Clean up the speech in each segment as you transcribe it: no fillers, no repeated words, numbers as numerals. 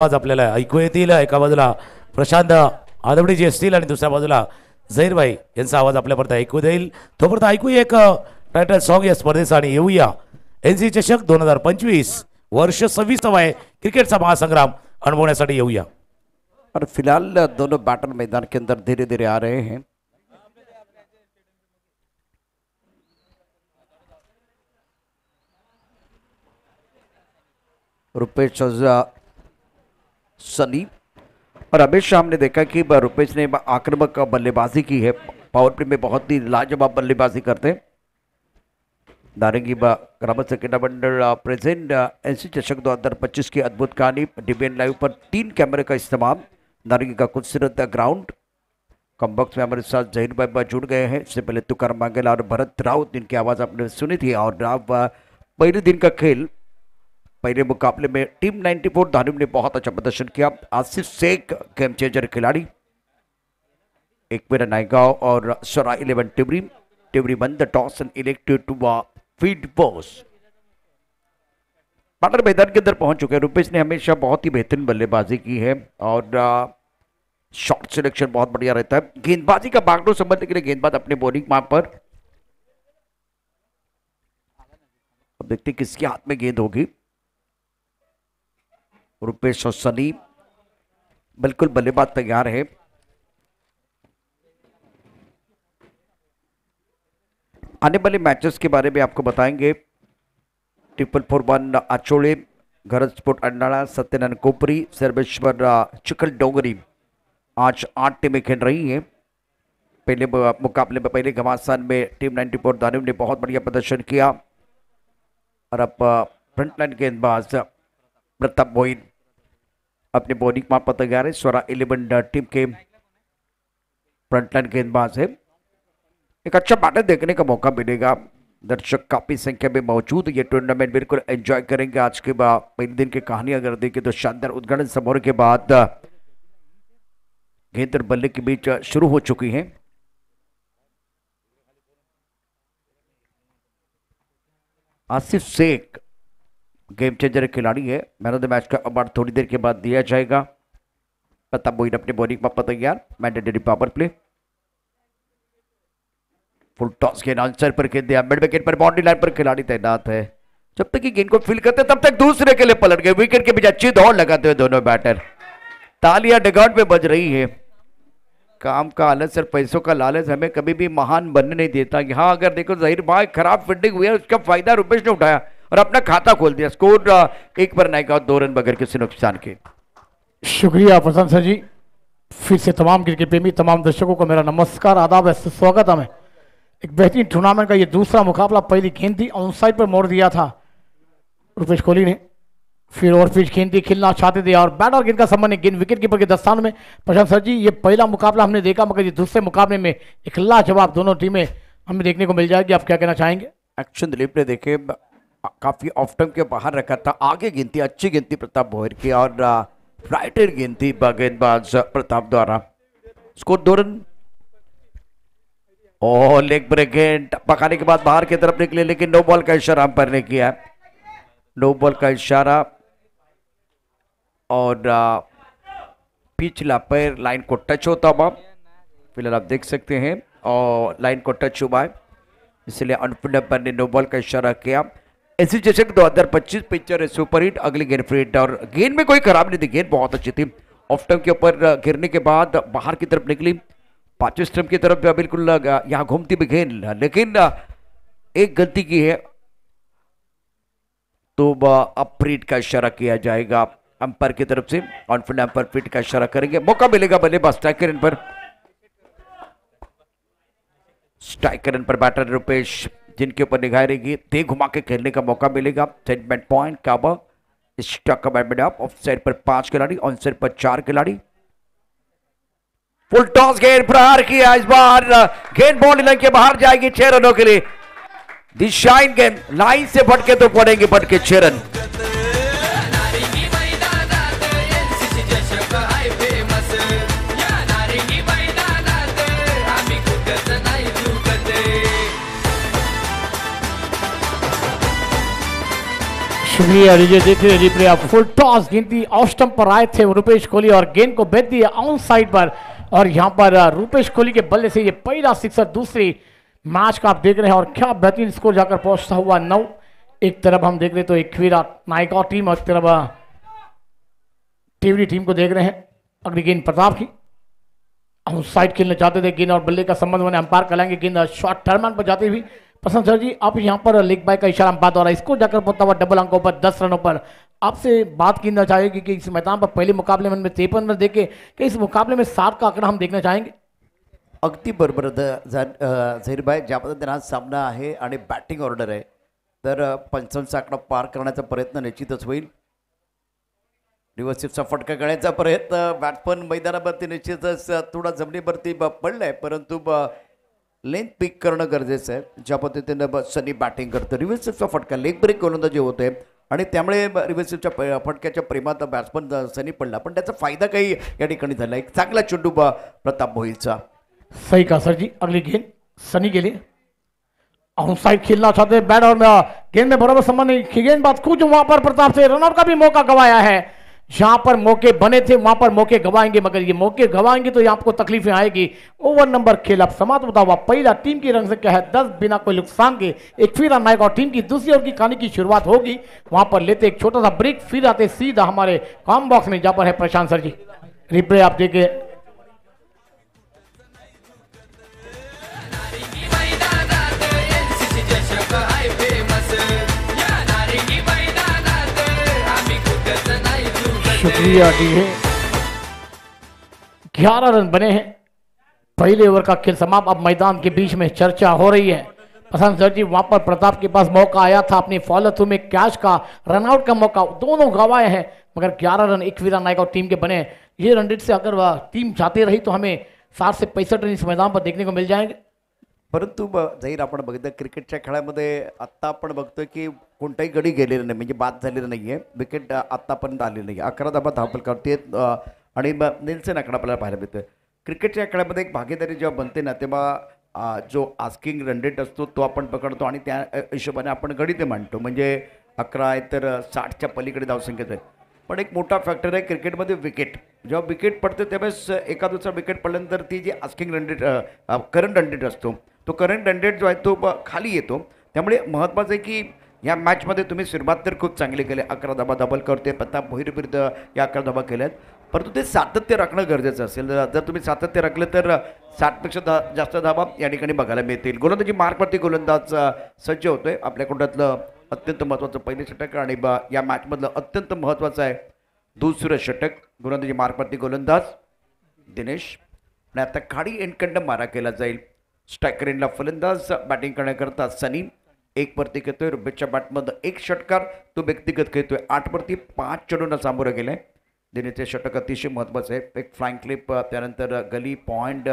आवाज आपल्याला ऐकू येतील. एका बाजूला प्रशांत आदवडे जे असतील आणि दुसऱ्या बाजूला झहीरभाई यांचा आवाज आपल्यापर्यंत ऐकू देईल. तोपर्यंत ऐकूया एक टायटल सॉन्ग या स्पर्धेचा आणि येऊया एनसी चषक 2025 वर्ष 26 आहे क्रिकेटचा महासंग्राम अनुभवण्यासाठी येऊया. और फिलहाल दोनों बैटर मैदान के अंदर धीरे धीरे आ रहे हैं. रुपेश सनी और हमेशा हमने देखा कि रुपेश ने आक्रामक बल्लेबाजी की है. पावर प्ले में बहुत ही लाजवाब बल्लेबाजी करते हैं. नारंगी ग्राम क्रीडा मंडल प्रेजेंट एनसी चषक 2025 की अद्भुत कहानी. डीबीएन लाइव पर 3 कैमरे का इस्तेमाल. नारंगी का खूबसूरत ग्राउंड. कॉम्बॉक्स में हमारे साथ जहीर बाबा जुड़ गए हैं. इससे पहले तुकार मांगेला और भरत राउत, इनकी आवाज़ आपने सुनी थी. और आप पहले दिन का खेल, पहले मुकाबले में टीम 94 धानुम ने बहुत अच्छा प्रदर्शन किया. आसिफ शेख गेम चेंजर खिलाड़ी. एक मेरा नायगांव और सरा 11 Tiwari won the toss and elected to field boss. Batter मैदान के अंदर पहुंच चुके हैं. रुपेश ने हमेशा बहुत ही बेहतरीन बल्लेबाजी की है और शॉट सिलेक्शन बहुत बढ़िया रहता है. गेंदबाजी का बागडोर समझने के लिए गेंदबाज अपने बॉलिंग मार्ग पर. अब देखते किसके हाथ में गेंद होगी. रुपेश और सनी बिल्कुल बल्लेबाज तैयार है. आने वाले मैचेस के बारे में आपको बताएंगे. 441 आचोड़े, गरज स्पोर्ट अंडाला, सत्यनारायण कोपरी, सर्वेश्वर चिकल डोंगरी. आज 8 टीमें खेल रही हैं. पहले मुकाबले में पहले घमासान में टीम 94 दानिव ने बहुत बढ़िया प्रदर्शन किया. और अब फ्रंटलाइन गेंदबाज प्रताप मोइन अपने बॉलिंग माप पर तैयार है. स्वरा 11 टीम के फ्रंटलाइन गेंदबाज है. एक अच्छा बैटर देखने का मौका मिलेगा. दर्शक काफी संख्या में मौजूद. ये टूर्नामेंट बिल्कुल एंजॉय करेंगे. आज के बाद पहले दिन की कहानी अगर देखें तो शानदार उद्घाटन समारोह के बाद गेंद और बल्ले के बीच शुरू हो चुकी हैं. आसिफ शेख गेम चेंजर खिलाड़ी है. मैन ऑफ द मैच का अवार्ड थोड़ी देर के बाद दिया जाएगा. प्रताप मोइन अपने बॉलिंग पर तैयार. Mandatory power play. Full toss के आंसर पर गेंद दिया. मिड विकेट पर बाउंड्री लाइन पर खिलाड़ी तैनात है. जब तक कि गेंद को फील करते तब तक दूसरे के लिए पलट गए. विकेट के बीच अच्छी दौड़ लगाते हुए दोनों बैटर. तालियां डगआउट पे बज रही है. काम का आलस और पैसों का लालच हमें कभी भी महान बनने नहीं देता. यहाँ अगर देखो जहीर भाई खराब फील्डिंग हुई है, उसका फायदा रुपेश ने उठाया और अपना खाता खोल दिया. स्कोर 1 पर नायक 2 रन बगैर किसी नुकसान के. शुक्रिया प्रशांत सर जी. फिर से तमाम क्रिकेट प्रेमी, तमाम दर्शकों को मेरा नमस्कार, आदाब, स्वागत है. एक बेहतरीन टूर्नामेंट का ये दूसरा मुकाबला. पहली गेंद थी ऑन साइड पर मोड़ दिया था रुपेश कोहली ने. फिर और पिच गेंद थी, खेलना चाहते थे और बैट और गेंद का संबंध गेंद विकेट कीपर के दस्तान में. प्रशांत सर जी, ये पहला मुकाबला हमने देखा, मगर ये दूसरे मुकाबले में एक लाजवाब दोनों टीमें हमें देखने को मिल जाएगी. आप क्या कहना चाहेंगे? एक्शन दिलीप ने देखे काफी ऑफ टाइम के बाहर रखा था. आगे गेंद थी, अच्छी गेंद थी प्रताप भोयर की और राइटर गेंद थी गेंदबाज प्रताप द्वारा. Score 2 run. और लेग ब्रेक गेंद पकाने के बाद बाहर की तरफ निकले, लेकिन नो बॉल का इशारा अंपायर ने किया. नो बॉल का इशारा और पिछला पैर लाइन को टच होता हुआ फिलहाल आप देख सकते हैं और लाइन को टच हुआ है, इसलिए अनफिल्ड अंपायर ने नो बॉल का इशारा किया. एनसी चषक 2025 पिक्चर है सुपर हिट. अगली गेंद फ्री हिट और गेंद में कोई खराब नहीं थी. गेंद बहुत अच्छी थी. ऑफ टाइम के ऊपर गिरने के बाद बाहर की तरफ निकली, 5वें स्टंप की तरफ बिल्कुल यहाँ घूमती भी गेंद, लेकिन एक गलती की है तो अब फ्रीट का इशारा किया जाएगा अंपायर की तरफ से. कॉन्फिडेंट अंपायर फ्रीट का इशारा करेंगे. मौका मिलेगा बल्लेबाज स्ट्राइकर रन पर. स्ट्राइकर रन पर बैटर रुपेश, जिनके ऊपर निगाह रहेगी. दे घुमा के खेलने का मौका मिलेगा. सेटमेंट पॉइंट काबा स्टॉक ऑफ साइड पर 5 खिलाड़ी, ऑन साइड पर 4 खिलाड़ी. फुल टॉस गेंद प्रहार किया. इस बार गेंद बाउंड्री लाइन के बाहर जाएगी 6 रनों के लिए. दिशाइन गेंद लाइन से भटके तो पड़ेंगे भटके 6 रन. शुक्रिया लीजिए। देखिए रिप्ले आप फुल टॉस गिनती ऑफ स्टंप पर आए थे रुपेश कोहली और गेंद को बेच दिया ऑन साइड पर और यहाँ पर रुपेश कोहली के बल्ले से ये पहला सिक्सर दूसरी मैच का आप देख रहे हैं और क्या बेहतरीन स्कोर जाकर पहुंचता हुआ 9। एक तरफ हम देख रहे तो एक खीरा नायका टीम और एक तरफ टिवरी टीम को देख रहे हैं। अगली गेंद प्रताप की ऑन साइड खेलना चाहते थे, गेंद और बल्ले का संबंध मैंने अंपायर कराएंगे। गेंद शॉर्ट टर्मन पर जाती हुई पसंद सर जी आप यहाँ पर लेग बाय का इशारा बात हो रहा है, इसको जाकर पहुंचता हुआ डबल अंकों पर 10 रनों पर। आपसे बात करना चाहेगी कि इस मैदान पर पहले मुकाबले में 53 रन देखे कि इस मुकाबले में 60 का आंकड़ा हम देखना चाहेंगे। अगदी बरोबर झहीरभाई, ज्या पद्धतीने हा सामना आहे आणि बॅटिंग ऑर्डर आहे तर 55 आकडा पार करण्याचा प्रयत्न निश्चितच होईल। रिव्हर्सिव्हचा फटका गळ्याचा प्रयत्न बॅट्समन मैदानावरती निश्चितच थोडा जमिनीवरती पडलाय, परंतु लेंथ पिक करणं गरजेचं आहे। ज्या पद्धतीनं सनी बॅटिंग करतं, रिव्हर्सिव्हचा फटका लेग ब्रेक गोलंदाजी होते आणि त्यामुळे रिव्हर्सिव्हच्या फटक्याच्या प्रेमात बॅट्समन सनी पडला, पण त्याचा फायदा काही या ठिकाणी झाला। एक चांगला चेंडू प्रताप भोईरचा। सही कहा सर जी। अगली गेंद सनी के लिए ऑन साइड खेलना चाहते हैं, बैट और गेंद में बराबर संबंध नहीं। गेंदबाज कूद वहां पर प्रताप से रनआउट का भी मौका गवाया है। जहां पर मौके बने थे वहां पर मौके गवाएंगे, मगर ये मौके गवाएंगे तो आपको तकलीफें आएगी। ओवर नंबर खेल अब समाप्त होता हुआ पहला टीम की रन संख्या है 10 बिना कोई नुकसान के। एक फिर नायक और टीम की दूसरी ओवर की कहानी की शुरुआत होगी। वहां पर लेते एक छोटा सा ब्रेक, फिर आते सीधा हमारे कॉम बॉक्स में जहां पर है प्रशांत सर जी। रिप्ले आप देखिए। शुक्रिया डी है। 11 रन बने हैं, पहले ओवर का खेल समाप्त। अब मैदान के बीच में चर्चा हो रही है। पसंद सर जी वहां पर प्रताप के पास मौका आया था अपनी फॉलो थ्रू में कैच का, रनआउट का मौका दोनों गंवाए हैं, मगर 11 रन एक वीरा नायक और टीम के बने। ये रन रेट से अगर वह टीम चाहती रही तो हमें 60 से 65 रन इस मैदान पर देखने को मिल जाएंगे। परंतु जाहीर आपण बघितलं क्रिकेटच्या खेळामध्ये आत्ता आपण बघतोय की कोणताही गडी गेलेला नाही, म्हणजे बाद झालेला नाहीये, विकेट आत्तापर्यंत आलेली नाही। 11 धावा धावफल करते आणि नेल्सन आकडा आपल्याला पाहायला मिळतोय। क्रिकेटच्या खेळामध्ये एक भागीदारी जेव्हा बनते ना तेव्हा जो आस्किंग रन रेट असतो तो आपण पकडतो आणि त्या हिशोबाने आपण गडी ते मांडतो, म्हणजे 11 आहे तर 60च्या पलीकडे धावसंख्येत आहे। पण एक मोठा फॅक्टर आहे क्रिकेटमध्ये विकेट। जेव्हा विकेट पडते त्यावेळेस एका दुसरा विकेट पडल्यानंतर ती जी asking run rate current run rate असतो तो करंट रन रेट जो आहे तो खाली येतो। त्यामुळे महत्त्वाचं आहे की या मॅचमध्ये तुम्ही सुरुवात तर खूप चांगली केली, 11 धावा डबल करते प्रताप भोईर विरुद्ध या 11 धावा केल्यात, परंतु ते सातत्य राखणं गरजेचं असेल। जर तुम्ही सातत्य राखलं तर 60पेक्षा जास्त धावा या ठिकाणी बघायला मिळतील। गोलंदाजी मार्कवरती गोलंदाज सज्ज होतोय। आपल्या कुंडातलं अत्यंत महत्त्वाचं पहिलं षटक आणि या मॅचमधलं अत्यंत महत्त्वाचं आहे दुसरं षटक। गोलंदाजी मार्कवरती गोलंदाज दिनेश आणि आता खाडी एंडकंड मारा केला जाईल। स्ट्रायकर एंडला फलंदाज बॅटिंग करण्याकरता सनी एक वरती खेळतोय, रुपेशच्या बॅटमध्ये एक षटकार तो व्यक्तिगत खेळतोय। 8 वरती 5 चेंडूंना सामोरं गेलाय। दिनेशचे षटक अतिशय महत्त्वाचं आहे। एक फ्लाइंग क्लिप, त्यानंतर गली पॉइंट,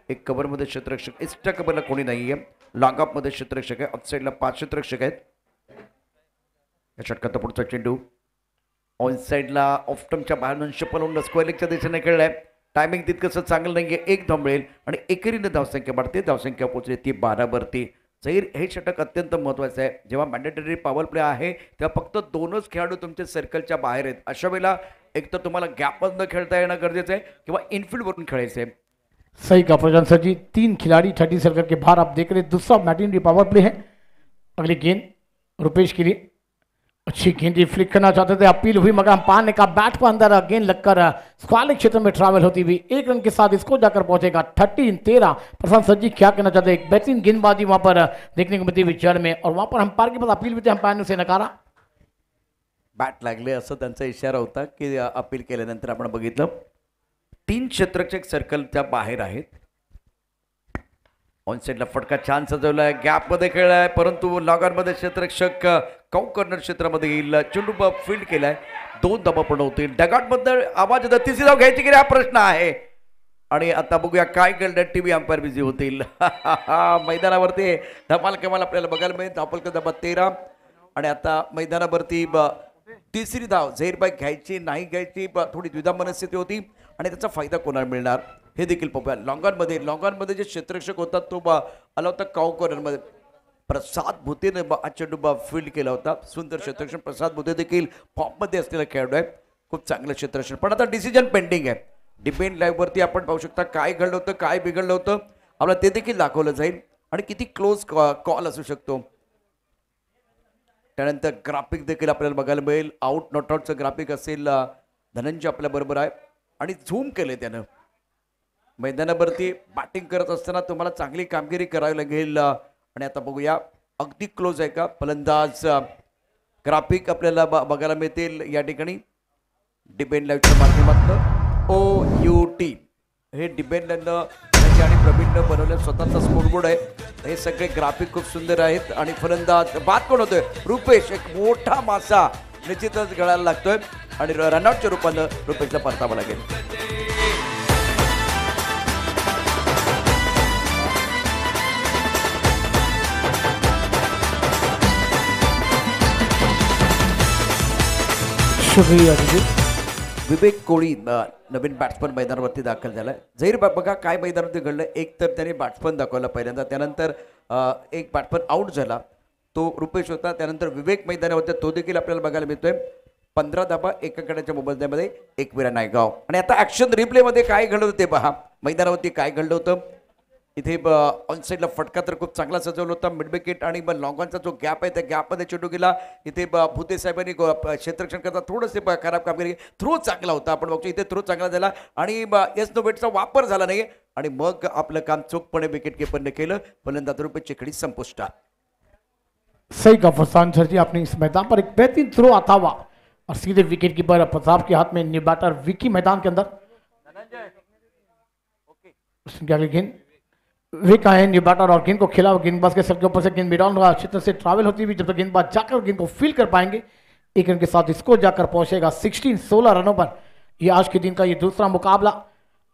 एक कव्हरमध्ये क्षेत्ररक्षक, एक्स्ट्रा कव्हरला कोणी नाही आहे, लॉंग ऑफमध्ये क्षेत्ररक्षक आहे, ऑफ साईडला 5 क्षेत्ररक्षक आहेत। या षटकाचा पुढचा चेंडू ऑन साईडला ऑफ स्टंपच्या बाहेरून पलवून स्क्वेअर लेगच्या दिशेने खेळलाय। टायमिंग तितकंसं चांगलं नाही आहे, एक धाव मिळेल आणि एकेरीने धावसंख्या वाढते, धावसंख्या पोहोचली ती 12 वरती। जाहीर हे षटक अत्यंत महत्त्वाचं आहे। जेव्हा मॅन्डेटरी पॉवर प्ले आहे तेव्हा फक्त 2च खेळाडू तुमच्या सर्कलच्या बाहेर आहेत, अशा वेळेला एक तर तुम्हाला गॅपमधनं खेळता येणं गरजेचं आहे किंवा इनफील्डवरून खेळायचं आहे। सही का प्रशांत सर जी। 3 खिलाड़ी 30 सर्कल के बाहर आप देख रहे दूसरा मैटिनरी पावर प्ले है। अगली गेंद रुपेश के लिए, अच्छी गेंद फ्लिक करना चाहते थे, अपील हुई मगर अंपायर ने कहा बैट पर अंदर गेंद लगकर स्क्वालिक क्षेत्र में ट्रैवल होती हुई 1 रन के साथ इसको जाकर पहुंचेगा 13-13। प्रशांत सर जी क्या कहना चाहते हैं? एक बेहतरीन गेंदबाजी वहां पर देखने को मिलती हुई जड़ में और वहां पर अंपायर के पास अपील भी थे, अंपायर ने उसे नकारा। बॅट लागले असं त्यांचा इशारा होता की अपील केल्यानंतर आपण बघितलं 3 क्षेत्ररक्षक सर्कलच्या बाहेर आहेत। ऑन साईडला फटका छान सजवलाय, गॅपमध्ये खेळलाय, परंतु लॉगरमध्ये क्षेत्ररक्षक कौ कॉर्नर क्षेत्रामध्ये येईल, चेंडू फील्ड केलाय, 2 धावा पण होतील। डगआउटमध्ये आवाज येतो, तिसरी धाव घ्यायची की हा प्रश्न आहे आणि आता बघूया काय घडलं। टीव्ही अंपायर बिझी होतील। मैदानावरती धमाल कमाल आपल्याला बघायला मिळेल। धावफलक धाबा 13 आणि आता मैदानावरती तिसरी धाव झहीरबाई घ्यायची नाही घ्यायची थोडी द्विधा मनस्थिती होती आणि त्याचा फायदा कोणाला मिळणार हे देखील पाहूया। लॉंगॉनमध्ये जे क्षेत्ररक्षक होतात तो आला होता काउ कॉर्नरमध्ये, प्रसाद भुतेने हा चेंडू फील्ड केला होता. सुंदर क्षेत्ररक्षण. प्रसाद भुते देखील फॉर्ममध्ये असलेला खेळाडू आहे. खूप चांगलं क्षेत्ररक्षण. पण आता डिसिजन पेंडिंग आहे. डिपेंड लाईव्ह वरती आपण पाहू शकता काय घडलं होतं, काय बिघडलं होतं, आपल्याला ते देखील दाखवलं जाईल आणि किती क्लोज कॉल असू शकतो. त्यानंतर ग्राफिक देखील आपल्याला बघायला मिळेल. आउट नॉट आउटचं ग्राफिक असेल. धनंजय आपल्या बरोबर आहे आणि झूम केले त्यानं. मैदानावरती बॅटिंग करत असताना तुम्हाला चांगली कामगिरी करावी लागेल. आणि आता बघूया अगदी क्लोज आहे का फलंदाज. ग्राफिक आपल्याला बघायला मिळतील या ठिकाणी डिपेंड लाईव्हच्या माध्यमातून. OUT हे डिपेंड लाईव्हनं आणि प्रवीणनं बनवलेलं स्वतःचा स्कोरबोर्ड आहे. हे सगळे ग्राफिक खूप सुंदर आहेत. आणि फलंदाज बाद कोण होतोय? रुपेश. एक मोठा मासा निश्चितच गळायला लागतोय आणि रनआउटच्या रूपानं रुपेशला परतावं लागेल. शुक्रिया दीदी. विवेक कोळी नवीन बॅट्समन मैदानावरती दाखल झाला. झहीर बघा काय मैदानावरती घडलं. एक तर त्याने बॅट्समन दाखवला पहिल्यांदा, त्यानंतर एक बॅट्समन आउट झाला, तो रुपेश होता. त्यानंतर विवेक मैदानावरती, तो देखील आपल्याला बघायला मिळतोय. 15 धाबा एका गड्याच्या मोबदल्यामध्ये 1 विरा नायगाव. आणि आता ऍक्शन रिप्लेमध्ये काय घडलं होतं ते पहा. मैदानावरती काय घडलं होतं. इथे ऑनसाईडला फटका तर खूप चांगला सजवला होता. मिड विकेट आणि लॉंग ऑनचा जो गॅप आहे त्या गॅपमध्ये चेंडू गेला. इथे भुते साहेबांनी क्षेत्ररक्षण करता थोडंसे खराब कामगिरी. थ्रो चांगला होता, आपण बघतो इथे थ्रो चांगला झाला आणि एस नो बेटचा वापर झाला नाही आणि मग आपलं काम चोखपणे विकेट कीपरने केलं. फलंदाज रुपये चिकडी संपुष्टात. सही कहा फरसान सर जी, आपने इस मैदान पर एक बेहतरीन थ्रो आता हुआ और सीधे विकेट कीपर प्रताप के हाथ में. न्यू बैटर विकी मैदान के अंदर गेंद विक आए न्यू बैटर और गेंद को खेला. गेंदबाज के सर के ऊपर से गेंद मिडाउन रहा क्षेत्र से ट्रैवल होती हुई जब तक गेंदबाज जाकर गेंद को फील कर पाएंगे. 1 रन के साथ स्कोर जाकर पहुंचेगा 16 रनों पर. ये आज के दिन का ये दूसरा मुकाबला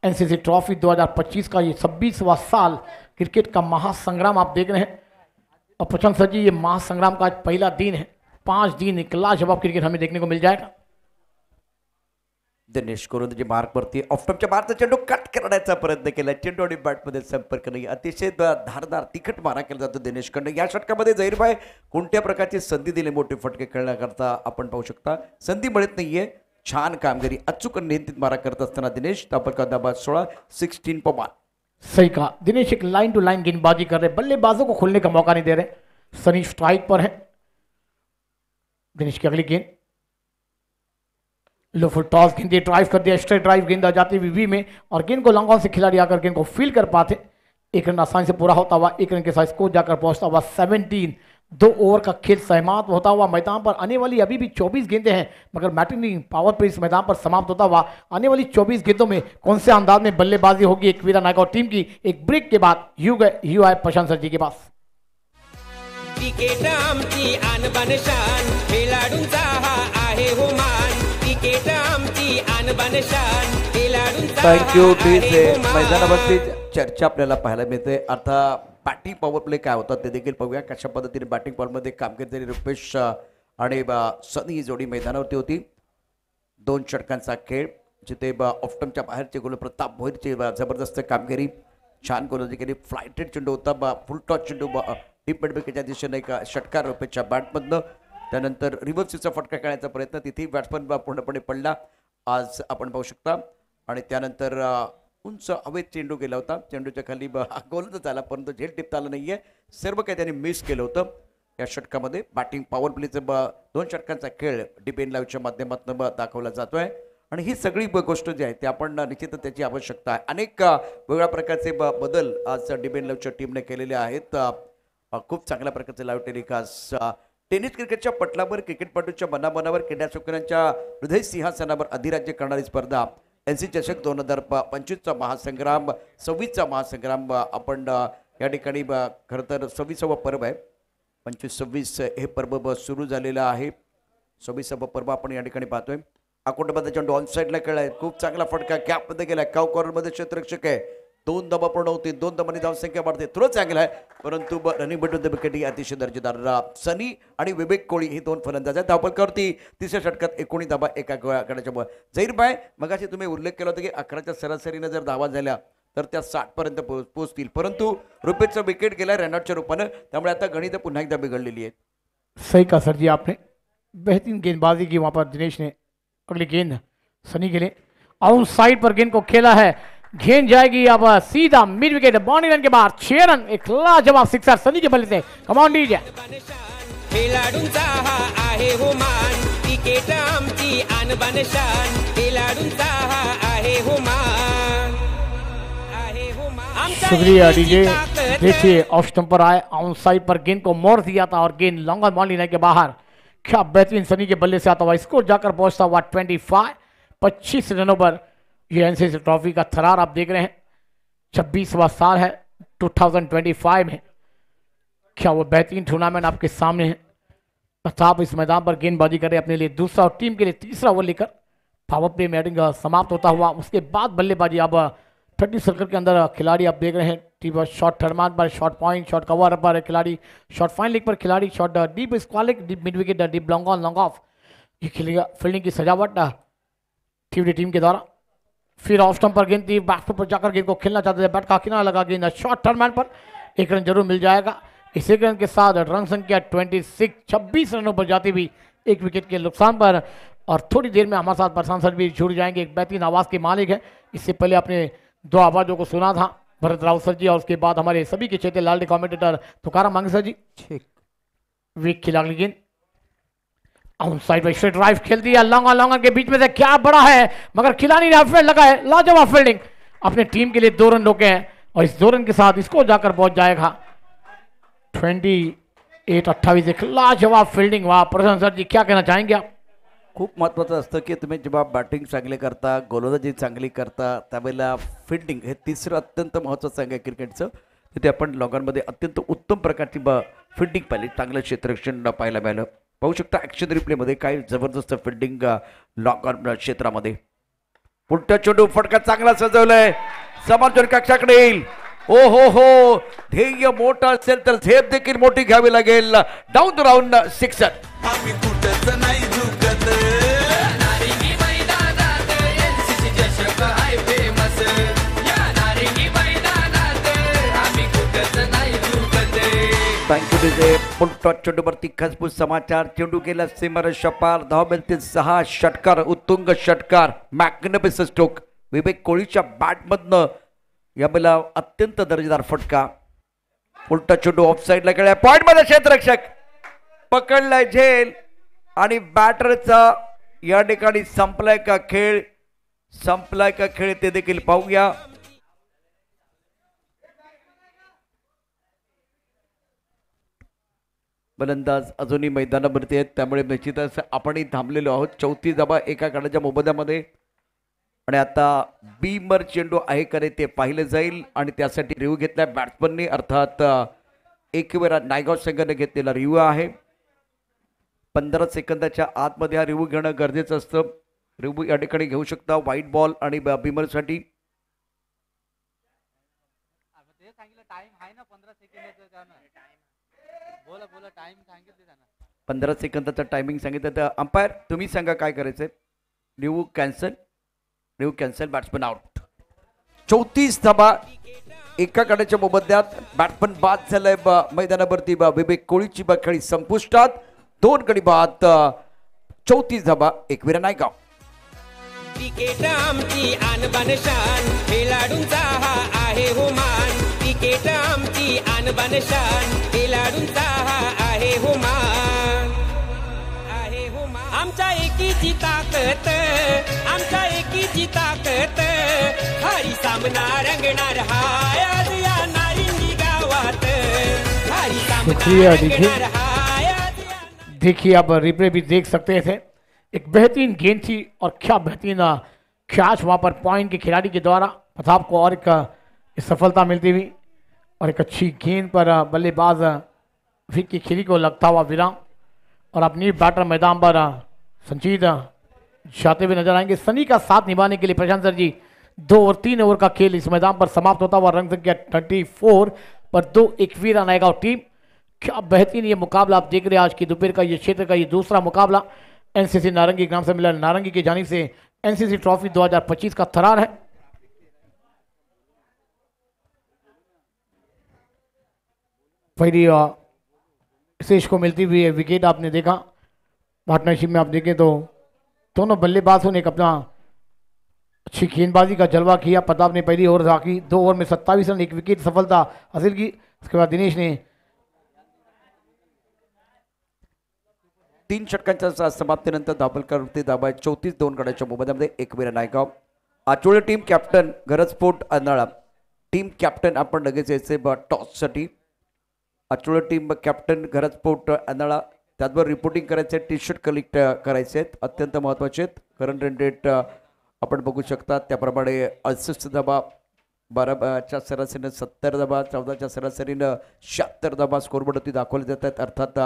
एनसीसी ट्रॉफी 2025 का ये 26वां साल क्रिकेट का महासंग्राम आप देख रहे हैं. और प्रशांत सर जी, ये महासंग्राम का आज पहला दिन है. 5 दिन एक लाजवाब क्रिकेट हमें देखने को मिल जाएगा. दिनेश गोलंदाजी मार्कवरती ऑफटॉपच्या मारचा चेंडू कट करण्याचा प्रयत्न केला. चेंडू आणि बॅटमध्ये संपर्क नाही. अतिशय धारदार तिखट मारा केला जातो दिनेशकडनं. या षटकामध्ये झहीरभाई कोणत्या प्रकारची संधी दिली मोठे फटके खेळण्याकरता आपण पाहू शकता. संधी मिळत नाहीये. छान कामगिरी, अचूक नियंत्रित मारा करत असताना दिनेश. तापल का दाबा 16 16 पर 1. सही कहा दिनेश, एक लाइन टू लाइन गेंदबाजी कर रहे, बल्लेबाजों को खोलने का मौका नहीं दे रहे. सनी स्ट्राइक पर है. दिनेश की अगली गेंद लो फुल टॉस गेंद ड्राइव कर दिया. स्ट्रेट ड्राइव गेंद आ जाती है वी में और गेंद को लॉन्ग ऑन से खिलाड़ी आकर गेंद को फील कर पाते. 1 रन आसानी से पूरा होता हुआ 1 रन के साथ स्कोर जाकर पहुंचता हुआ 17. 2 ओवर का खेल समाप्त होता हुआ मैदान पर आने वाली अभी भी 24 गेंदें हैं, मगर बैटिंग पावर पर इस मैदान पर समाप्त होता हुआ आने वाली 24 गेंदों में कौन से अंदाज में बल्लेबाजी होगी एक वीरा नायगांव टीम की. एक ब्रेक के बाद यू आए प्रशांत सर जी के पास. क्रिकेट आमची आणबान शान, खेळाडूंचा हा आहे हो मान. क्रिकेट आमची आणबान शान, खेळाडूंचा थँक्यू. हा ठीक आहे आहे. हो मान. मैदानावरती चर्चा आपल्याला पाहायला मिळते. आता बॅटिंग पॉवर प्ले काय होता ते देखील पाहूया. कशा पद्धतीने बॅटिंग पॉवरमध्ये कामगिरी झाली. रुपेश आणि सनी ही जोडी मैदानावरती होती. 2 षटकांचा खेळ जिथे ऑफटमच्या बाहेरचे गोल प्रताप भोईरची जबरदस्त कामगिरी. छान गोलंदाजी केली. फ्लायटेड चेंडू होता. फुल टॉस चेंडू डीप मिड विकेटच्या दिशेने एक षटकार रुपेशच्या बॅटमधनं. त्यानंतर रिव्हर्सचा फटका खेळण्याचा प्रयत्न, तिथेही बॅट्समन पूर्णपणे पडला आज आपण पाहू शकता. आणि त्यानंतर उंच हवेत चेंडू गेला होता. चेंडूच्या खाली गोलच झाला, परंतु झेल टिपता आलं नाहीये. सर्व काही त्यांनी मिस केलं होतं या षटकामध्ये. बॅटिंग पॉवर प्लेचं 2 षटकांचा खेळ डिपेंड लाईव्हच्या माध्यमातून दाखवला जातोय. आणि ही सगळी गोष्ट जी आहे ती आपण निश्चितच त्याची आवश्यकता आहे. अनेक वेगळ्या प्रकारचे बदल आज डिपेंड लाईव्हच्या टीमने केलेले आहेत. खूप चांगल्या प्रकारचे लाईव्ह टेलिकास्ट. टेनिस क्रिकेटच्या पटलावर क्रिकेटपटूंच्या मनामनावर क्रीडाशौकीनांच्या हृदय सिंहासनावर अधिराज्य करणारी स्पर्धा एनसी चषक 2025चा महासंग्राम, 26चा महासंग्राम. आपण या ठिकाणी खरं तर 26वा पर्व आहे. 25-26 हे पर्व सुरू झालेलं आहे. 26वा पर्व आपण या ठिकाणी पाहतोय. अकोटमध्ये चेंडू ऑन साईडला खेळाय. खूप चांगला फटका कॅपमध्ये गेलाय. काव कॉर्नरमध्ये क्षेत्ररक्षक आहे. 2 धावा पूर्ण होती. 2 धावांनी धावसंख्या वाढते. थ्रो चांगला आहे, परंतु रनिंग बिटवीन द विकेट ही अतिशय दर्जेदार. सनी आणि विवेक कोळी हे 2 फलंदाज आहेत. धावफलकावरती तिसऱ्या षटकात 19 धावा एका गड्याच्या. झहीरभाई, मगाशी तुम्ही उल्लेख केला होता की 11च्या सरासरीनं जर धावा झाल्या तर त्या 60 पर्यंत पोहोचतील, परंतु रुपेशचं विकेट गेला रनआउटच्या रूपानं, त्यामुळे आता गणित पुन्हा एकदा बिघडलेली आहेत. सही कहा सर जी आपने, बेहतरीन गेंदबाजी की वहां पर दिनेश ने. अगली गेंद सनी के लिए, आउट साइड पर गेंद को खेला है, गेंद जाएगी अब सीधा मिड विकेट, बाउंड्री रन के बाद 6 रन, एक लाजवाब सिक्सर सनी के बल्ले से. कमांड लीजिए. खेळाडूंचा हा आहे हो मान, क्रिकेट आमची आणबान शान. खेळाडूंचा हा आहे हो मान, आहे हो मान. आमच्या शुक्रिया एकीची डीजे. ताकद. देखिए ऑफ स्टंप पर आए, ऑन साइड पर गेंद को मोड़ दिया था और गेंद लॉन्ग ऑन बाउंड्री लाइन के बाहर. क्या बेहतरीन सनी के बल्ले से आता हुआ स्कोर जाकर पहुंचता हुआ 25 रनों पर. ये एनसीसी ट्रॉफी का थरार आप देख रहे हैं. 26वां साल है 2025 में. क्या वो बेहतरीन टूर्नामेंट आपके सामने है. प्रताप इस मैदान पर गेंदबाजी करे अपने लिए दूसरा और टीम के लिए तीसरा ओवर लेकर. पावर प्ले मैटिंग समाप्त होता हुआ उसके बाद बल्लेबाजी. अब 30 सर्कल के अंदर खिलाड़ी आप देख रहे हैं. टीम शॉर्ट थर्मान पर, शॉर्ट पॉइंट, शॉर्ट कवर पर खिलाड़ी, शॉर्ट फाइन लेग पर खिलाड़ी, short deep square leg, deep mid wicket, deep long on long off. ये खेलेगा फील्डिंग की सजावट टीम के द्वारा. फिर ऑफ स्टंप पर गेंद थी, बैकफुट पर जाकर गेंद को खेलना चाहते थे, बैट का किनारा लगा, गेंद शॉर्ट टर्नमैन पर 1 रन जरूर मिल जाएगा. इस 1 रन के साथ रन संख्या 26 रनों पर जाती हुई 1 विकेट के नुकसान पर. और थोड़ी देर में हमारे साथ प्रशांत सर भी जुड़ जाएंगे, एक बेहतरीन आवाज़ के मालिक है. इससे पहले आपने 2 आवाज़ों को सुना था, भरत राव सर जी, और उसके बाद हमारे सभी के चेते लाल कॉमेंटेटर तुकाराम मांगे सर जी. ठीक, वीक खिला गेंद आउट साइड पर स्ट्रेट ड्राइव खेल दिया, लॉन्ग के बीच में से क्या बड़ा है, मगर खिलाड़ी ने फील्ड लगा है. लाजवाब फील्डिंग, अपने टीम के लिए 2 रन रोके हैं और इस 2 रन के साथ इसको जाकर पहुंच जाएगा 28 एक लाजवाब फील्डिंग. वाह प्रशांत सर जी, क्या कहना चाहेंगे आप. खूप महत्त्वाचं असतं की तुम्ही जेव्हा बॅटिंग चांगली करता, गोलंदाजी चांगली करता, त्यावेळेला फिल्डिंग हे तिसरं अत्यंत महत्त्वाचं आहे क्रिकेटचं. तिथे आपण लॉगांमध्ये अत्यंत उत्तम प्रकारची फिल्डिंग पाहिली, चांगलं क्षेत्ररक्षण पाहायला मिळालं. पाहू शकता ॲक्शन रिप्लेमध्ये काय जबरदस्त फिल्डिंग लॉग क्षेत्रामध्ये. पुढचा चेंडू फटका चांगला सजवलाय, समांतर कक्षाकडे येईल. ओ हो, ध्येय मोठं असेल तर झेप देखील मोठी घ्यावी लागेल. Down the round sixer. आम्ही कुठंच नाही झुकत, नारिंगी मैदानात एनसीसी चषक आहे फेमस. या नारिंगी मैदानात आम्ही कुठंच नाही झुकत. Thank you DJ. पुढचा चेंडूवरती खसबूस समाचार. चेंडू गेला सीमार शपार, धाव मिळतील 6. षटकार, उत्तुंग षटकार, मॅग्निफिसंट स्ट्रोक. विवेक कोहलीच्या बॅटमधनं यावेळेला अत्यंत दर्जेदार फटका. उलटा चेंडू ऑफ साईडला गेलाय, पॉइंट मध्ये क्षेत्ररक्षक पकडलाय झेल आणि बॅटरचा या ठिकाणी संपलाय का खेळ ते देखील पाहूया. फलंदाज अजूनही मैदानावरती आहेत, त्यामुळे निश्चितच आपणही थांबलेलो आहोत. 34 धावा एका गडाच्या मोबदल्यामध्ये. आणि आता बीमर चेंडू आहे का ते पाहिलं जाईल आणि त्यासाठी रिव्ह्यू घेतला बॅट्समनने, अर्थात एकवेळा नायगाव संघाने घेतलेला रिव्ह्यू आहे. 15 सेकंदाच्या आतमध्ये हा रिव्ह्यू घेणं गरजेचं असतं. रिव्ह्यू या ठिकाणी घेऊ शकता व्हाईट बॉल आणि बीमरसाठी. 15 सेकंदाचा टायमिंग सांगितलं. तर अंपायर तुम्ही सांगा काय करायचंय. Review cancel, batsman out. 34 धावा एका गडाच्या मोबदल्यात. बॅट्समन बाद झालाय मैदानावरती. विवेक कोहलीची खेळी संपुष्टात. 2 गडी बाद, 34 धावा, एकविरा नायगाव. क्रिकेट आमची आणबान शान, खेळाडूंचा हा आहे हो मान. क्रिकेट आमची आणबान शान, खेळाडूंचा हा आहे हो मान, आहे हो मान. आमच्या एकीची ताकद, आमच्या एकीची ताकद, हारी सामना रंगणार हाय आज या नारिंगी गावात. हारी सामना शुक्रिया डीजे. रंगणार हाय आज या. देखिए आप रिप्ले भी देख सकते थे, एक बेहतरीन गेंद थी और क्या बेहतरीन कैच वहाँ पर पॉइंट के खिलाड़ी के द्वारा प्रताप को, और एक सफलता मिलती हुई और एक अच्छी गेंद पर बल्लेबाज विक की खिली को लगता हुआ विराम. और अपनी बैटर मैदान पर संजीत जाते हुए नजर आएंगे. सनी का साथ निभाने के लिए प्रशांत सर जी 2 और 3 ओवर का खेल इस मैदान पर समाप्त होता हुआ. रन संख्या 34 पर 2 एकवीरा नायगांव टीम. क्या बेहतरीन ये मुकाबला आप देख रहे हैं. आज की दोपहर का ये क्षेत्र का ये दूसरा मुकाबला एनसीसी नारंगी ग्राम सम्मेलन नारंगी की जानिब से एनसीसी ट्रॉफी 2025 का थरार है. पहली शेष को मिलती हुई विकेट आपने देखा। पार्टनरशिप में आप देखें तो दोनों बल्लेबाजों ने एक अपना अच्छी गेंदबाजी का जलवा किया। प्रताप ने पहली ओवर झाकी, 2 ओवर में 27 रन, 1 विकेट सफलता हासिल की। उसके बाद दिनेश ने 3 षटकांच्या समाप्तीनंतर धावफलकावरती धावा आहेत 34 2 गड्याच्या मोबदल्यामध्ये 1 विरा नायगाव। आचोळे टीम कॅप्टन गरजपोट अन्नाळा टीम कॅप्टन आपण लगेच यायचे टॉससाठी। आचोळे टीम कॅप्टन गरजपोट अन्नाळा, त्याचबरोबर रिपोर्टिंग करायचे, टी शर्ट कलेक्ट करायचे आहेत, अत्यंत महत्त्वाचे आहेत। करंट रन रेट आपण बघू शकता त्याप्रमाणे 68 धावा, 12च्या सरासरीनं 70 धावा, 14च्या सरासरीनं 76 धावा स्कोरबोर्डवरती दाखवले जात आहेत। अर्थात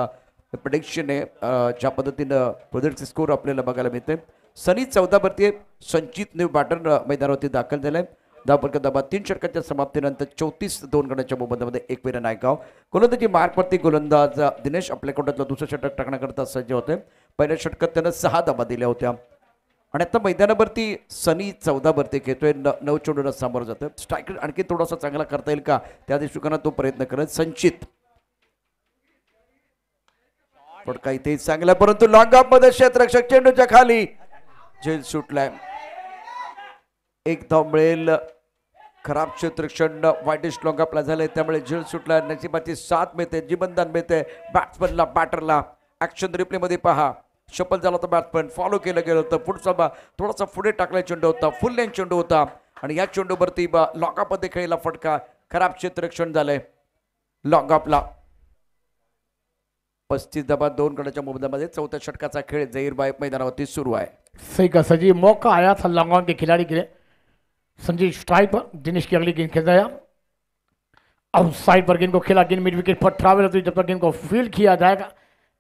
प्रेडिक्शन आहे ज्या पद्धतीनं प्रोजेक्टचे स्कोर आपल्याला बघायला मिळते। सनी 14 वरती, संचित न्यू बॅटर मैदानावरती दाखल झालाय। धावफलक धावा 3 षटकांच्या समाप्तीनंतर 34 2 गड्याच्या मोबदल्यामध्ये 1 विरा नायगाव। गोलंदाजी मार्कवरती गोलंदाज दिनेश आपल्या कोर्टातलं दुसरं षटक टाकण्याकरता सज्ज होते। पहिल्या षटकात त्यानं 6 धावा दिल्या होत्या आणि आता मैदानावरती सनी 14 वरती खेळतोय, 9 चेंडूंना सामोरं जातं। स्ट्रायकर आणखी थोडासा चांगला करता येईल का त्या दृष्टिकोनात तो प्रयत्न करत। संचित फटका इथे चांगला, परंतु लॉंग ऑफ मध्ये क्षेत्ररक्षक चेंडूच्या खाली झेल सुटलाय। 1 धाव मिळेल। खराब क्षेत्ररक्षण वाईटिश लॉंग ऑफला झालंय त्यामुळे झेल सुटला। नशिबाची साथ मिळते, जीवनदान मिळते बॅट्समनला, बॅटरला। ऍक्शन रिप्ले मध्ये पहा, शपल झाला होता बॅट्समन, फॉलो केलं गेलं होतं, पुढचा थोडासा पुढे टाकला चेंडू होता, फुल लेन चेंडू होता आणि या चेंडूवरती लॉंग ऑफ मध्ये खेळला फटका। खराब क्षेत्ररक्षण झालंय लॉंग ऑफला। 35 धावा 2 गड्याच्या मोबदल्यामध्ये 4थ्या षटकाचा खेळ झहीरभाई मैदानावरती सुरू आहे। सही का सजी मौका आया था लॉन्ग के खिलाड़ी के लिए। संजीव स्ट्राइक पर, दिनेश की अगली गेंद खेल रहा है, आउट साइड पर गेंद को खेला, गेंद मिड विकेट पर ट्रैवल होती है, जब तक गेंद को फील्ड किया जाएगा।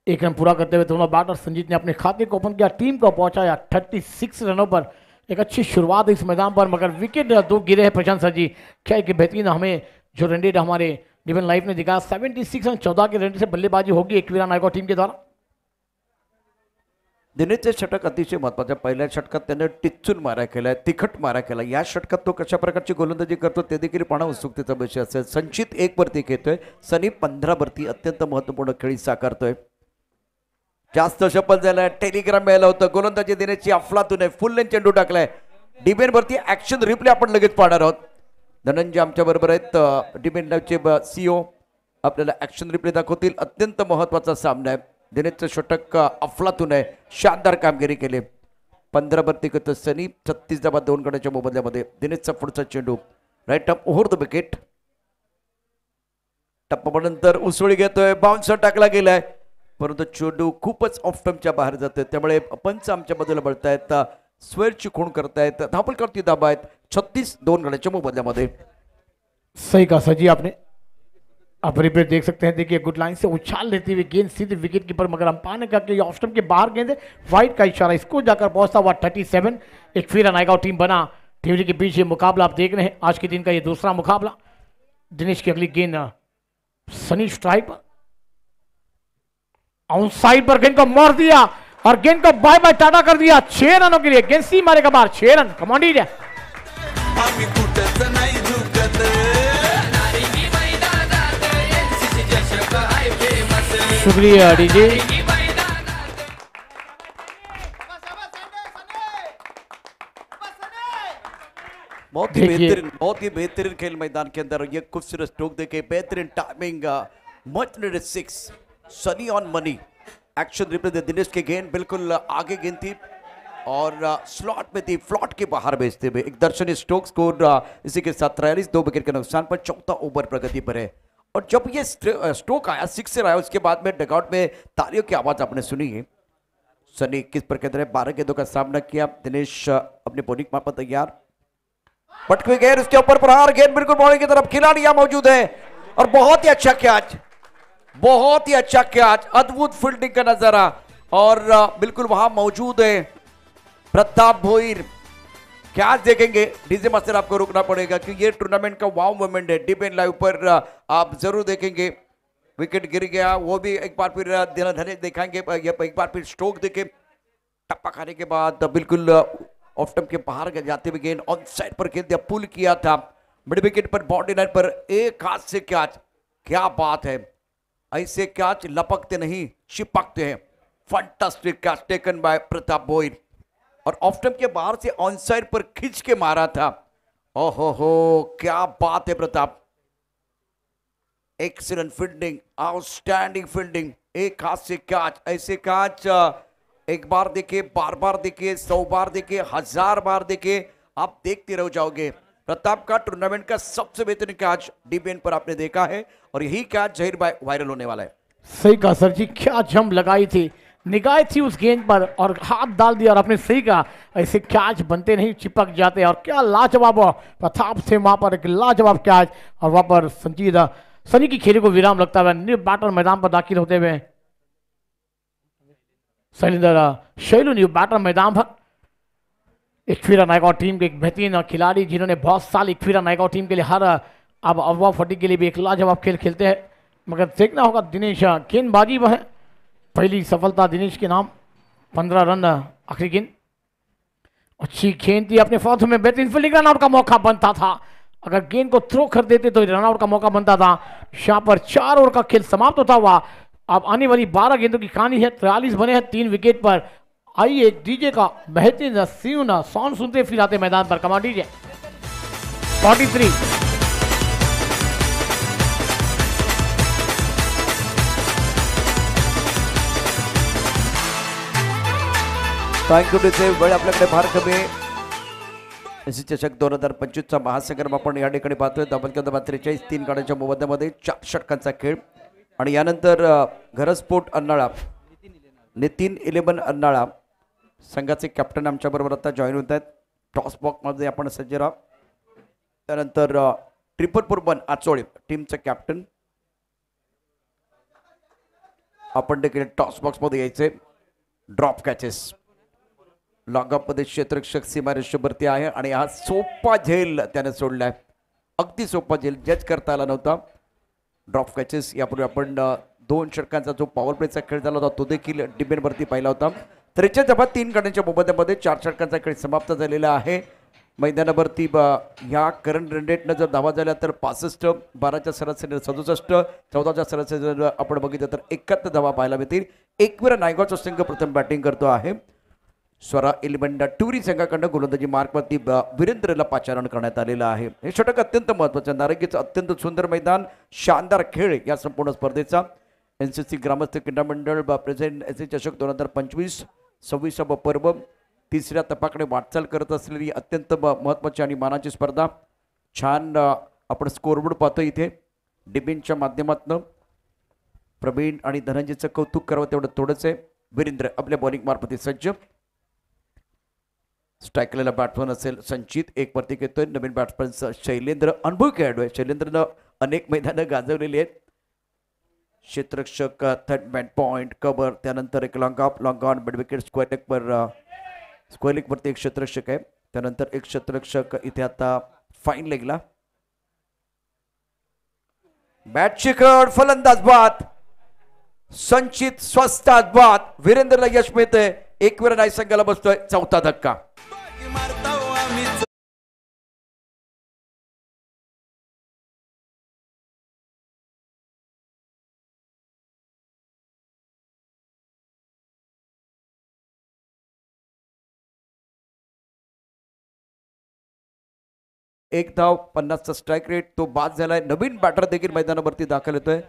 1 रन पूरा करते हुए दोनों बैटर संजीत ने अपने खाते को ओपन किया, टीम को पहुंचाया 36 रनों पर। एक अच्छी शुरुआत इस मैदान पर, मगर विकेट 2 गिरे हैं प्रशांत सर जी। क्या एक बेहतरीन हमें जो रन रेट हमारे डिवन लाइफ ने दिखाया, 76 रन 14 के रन से बल्लेबाजी होगी 1 विरा नायगाव टीम के द्वारा। दिनेशचे षटक अतिशय महत्वाचं। पहिल्या षटकात त्याने टिच्चून मारा केलाय, तिखट मारा केला। या षटकात तो कशा प्रकारची गोलंदाजी करतो ते देखील पाहणं उत्सुकतेचा विषय असेल। संचित 1 वरती खेळतोय, सनी 15 वरती अत्यंत महत्वपूर्ण खेळी साकारतोय। जास्त शपल झालाय, टेलिग्राम मिळालं होतं, गोलंदाजी दिनेशची अफलातून आहे, फुल लेन चेंडू टाकलाय। डिबेन वरती ऍक्शन रिप्ले आपण लगेच पाहणार आहोत। धनंजय आमच्या बरोबर आहेत, डिबेन लाईव्हचे सीओ आपल्याला ऍक्शन रिप्ले दाखवतील। अत्यंत महत्वाचा सामना आहे। दिनेशचं षटक अफलातून आहे, शानदार कामगिरी केली। 15 वरती करतो सनी, 36 धावा 2 गड्याच्या मोबदल्यामध्ये। दिनेशचा पुढचा चेंडू right up over the wicket, टप्पानंतर उसळी घेतोय, बाउन्सर टाकला गेलाय, परंतु चेंडू खूपच ऑफ टर्मच्या बाहेर जातोय, त्यामुळे पंच आमच्या बाजूला बळतायत, स्वेअरची खूण करतायत। धावफलकावरती धावा आहेत 36 2 गड्याच्या मोबदल्यामध्ये। सही कहा सजी आपने। आप रिप्ले देख सकते हैं, देखिए गुड लाइन से उछाल लेती हुई गेंद सीधे विकेट कीपर, मगर अंपायर ने कहा कि ऑफ स्टंप के बाहर गेंद है, वाइड का इशारा, इसको जाकर पहुंचता हुआ 37। 1 विरा नायगाव टीम बना। टीम के बीच ये मुकाबला आप देख रहे हैं, आज के दिन का ये दूसरा मुकाबला। दिनेश की अगली गेंद सनी स्ट्राइक पर, आउट साइड पर गेंद को मार दिया और गेंद को बाय बाय टाटा कर दिया। 6 रनों के लिए गेंद सी मारेगा बाहर, 6 रन कमांडी है। आम्ही कुठंच नाही झुकत, नारिंगी मैदानात एनसीसी चषक आहे फेमस। शुक्रिया डीजे। बहुत ही बेहतरीन खेल मैदान के अंदर। ये खूबसूरत स्ट्रोक देखे, बेहतरीन timing, much needed 6, sunny on money. Action replay दे, दिनेश की गेंद बिल्कुल आगे गेंद थी और स्लॉट में थी, फ्लॉट के बाहर भेजते हुए एक दर्शनीय स्ट्रोक। स्कोर इसी के साथ 43 2 विकेट के नुकसान पर 4था ओवर प्रगति पर है। और जब ये स्ट्रोक आया, 6 आया, उसके बाद में डगआउट में तालियों की आवाज आपने सुनी है। सनी किस पर कहते हैं, 12 गेंदों का सामना किया। दिनेश अपने बॉलिंग मार पर तैयार, पटकी गेंद, उसके ऊपर प्रहार, गेंद बिल्कुल बॉलिंग की तरफ, खिलाड़ी यहां मौजूद है और बहुत ही अच्छा कैच, बहुत ही अच्छा कैच, अद्भुत फील्डिंग का नजारा। और बिल्कुल वहां मौजूद है प्रताप भोईर। कैच देखेंगे, डीजे मास्टर आपको रुकना पड़ेगा क्योंकि ये टूर्नामेंट का वाव मोमेंट है। डिपेंड लाइव पर आप जरूर देखेंगे। विकेट गिर गया, वो भी एक बार फिर धने दिखाएंगे, एक बार फिर स्ट्रोक देखे, टप्पा खाने के बाद बिल्कुल ऑफ टर्म के बाहर जाते हुए गेंद ऑन साइड पर खेल दिया, पुल किया था मिड विकेट पर, बाउंड्री लाइन पर एक हाथ से कैच। क्या बात है, ऐसे कैच लपकते नहीं चिपकते हैं। Fantastic catch taken by Pratap बोइर और ऑफ स्टंप के बाहर से ऑन साइड पर खींच के मारा था। ओहो हो क्या बात है Pratap, excellent fielding, outstanding fielding. एक हाथ से कैच, ऐसे कैच एक बार देखे, बार बार देखे, 100 बार देखे, 1000 बार देखे, आप देखते रह जाओगे। प्रताप का टूर्नामेंट का सबसे बेहतरीन कैच डीबीएन पर आपने देखा है और यही कैच जहीर भाई वायरल होने वाला है। सही कहा सर जी, क्या जंप लगाई थी, निगाह थी उस गेंद पर और हाथ डाल दिया और आपने सही कहा, ऐसे कैच बनते नहीं चिपक जाते। और क्या लाजवाब प्रताप से वहां पर एक लाजवाब कैच और वहां पर संजीदा सनी की खेल को विराम लगता हुआ न्यू बैटर मैदान पर दाखिल होते हुए शैलू न्यू बैटर मैदान पर। इक्विरा नायगांव टीम के एक बेहतरीन खिलाड़ी जिन्होंने बहुत साल इक्विरा नायगांव टीम के लिए हर अब अफवाह फटी के लिए भी एक लाजवाब खेल खेलते हैं। मगर देखना होगा दिनेश गेंदबाजी वह है, पहली सफलता दिनेश के नाम, 15 रन आखिरी गेंद, अच्छी गेंद थी अपने फोर्थ में, बेहतरीन फील्डिंग, रनआउट का मौका बनता था। अगर गेंद को थ्रो कर देते तो रनआउट का मौका बनता था। यहाँ पर 4 ओवर का खेल समाप्त होता हुआ अब आने वाली 12 गेंदों की कहानी है। 43 बने हैं 3 विकेट पर। आइए डीजे का बेहतरीन सीन सॉन्ग सुनते फिर आते मैदान पर। कमा डीजे 43। Thank you DJ. वेळ आपल्याकडे फार कमी आहे। एसी चषक 2025चा महासंग्राम आपण या ठिकाणी पाहतोय। धमाल 43 3 गाड्यांच्या मोबदल्यामध्ये 4 षटकांचा खेळ आणि यानंतर घरस्फोट अन्नाळा नितीन 11 अन्नाळा संघाचे कॅप्टन आमच्याबरोबर आता जॉईन होत आहेत। टॉस बॉक्समध्ये आपण सज्ज राहा। त्यानंतर ट्रिपल वन आचोळे टीमचं कॅप्टन आपण देखील टॉस बॉक्समध्ये यायचे। ड्रॉप कॅचेस लॉंगअपमध्ये क्षेत्ररक्षक सीमारेषेवरती आहे आणि हा सोपा झेल त्याने सोडलाय, अगदी सोपा झेल, जज करता आला नव्हता। ड्रॉप कॅचेस यापूर्वी आपण 2 षटकांचा जो पॉवर प्लेचा खेळ झाला होता तो देखील डिबेनवरती पाहिला होता। तर याच्या जबाब 3 गड्यांच्या मोबदल्यामध्ये 4 षटकांचा खेळ समाप्त झालेला आहे। मैदानावरती ह्या करंट रन रेटनं जर धावा झाल्या तर 65, 12च्या सरासरीने 67, 14च्या सरासरीने आपण बघितलं तर 71 धावा पाहायला मिळतील। एकविरा नायगावचा संघ प्रथम बॅटिंग करतो आहे। स्वरा इलेव्हन टुरी संघाकडून गोलंदाजी मार्कवरती वीरेंद्रला पाचारण करण्यात आलेलं आहे। हे षटक अत्यंत महत्त्वाचं, नारंगीचं अत्यंत सुंदर मैदान, शानदार खेळ या संपूर्ण स्पर्धेचा। एनसीसी ग्रामस्थ क्रीडा मंडळ प्रेझेंट एसी चषक 2025 26वा पर्व, तिसऱ्या तपाकडे वाटचाल करत असलेली अत्यंत महत्त्वाची आणि मानाची स्पर्धा। छान आपण स्कोरबोर्ड पाहतो इथे डिबेनच्या माध्यमातून। प्रवीण आणि धनंजयचं कौतुक करावं तेवढं थोडंच आहे। वीरेंद्र आपल्या बॉलिंग मार्फत सज्ज। स्ट्राईकला बॅट्समन असेल संचित, एक वरती घेतोय नवीन बॅट्समन शैलेंद्र, अनुभवी खेळाडू आहे। शैलेंद्रनं अनेक मैदानं गाजवलेली आहेत। क्षेत्ररक्षक थर्ड मॅन पॉइंट कव्हर, त्यानंतर एक long on mid wicket square leg वरती एक क्षेत्ररक्षक आहे। त्यानंतर एक क्षेत्ररक्षक इथे आता फाईन लेगला। बॅट शिखर फलंदाज बाद, संचित स्वस्तात बाद, वीरेंद्रला यश मिळतंय। एकविरा नाय संघाला बसतोय 4था धक्का। एक धाव 50चा स्ट्राईक रेट, तो बाद झालाय। नवीन बॅटर देखील मैदानावरती दाखल होतोय।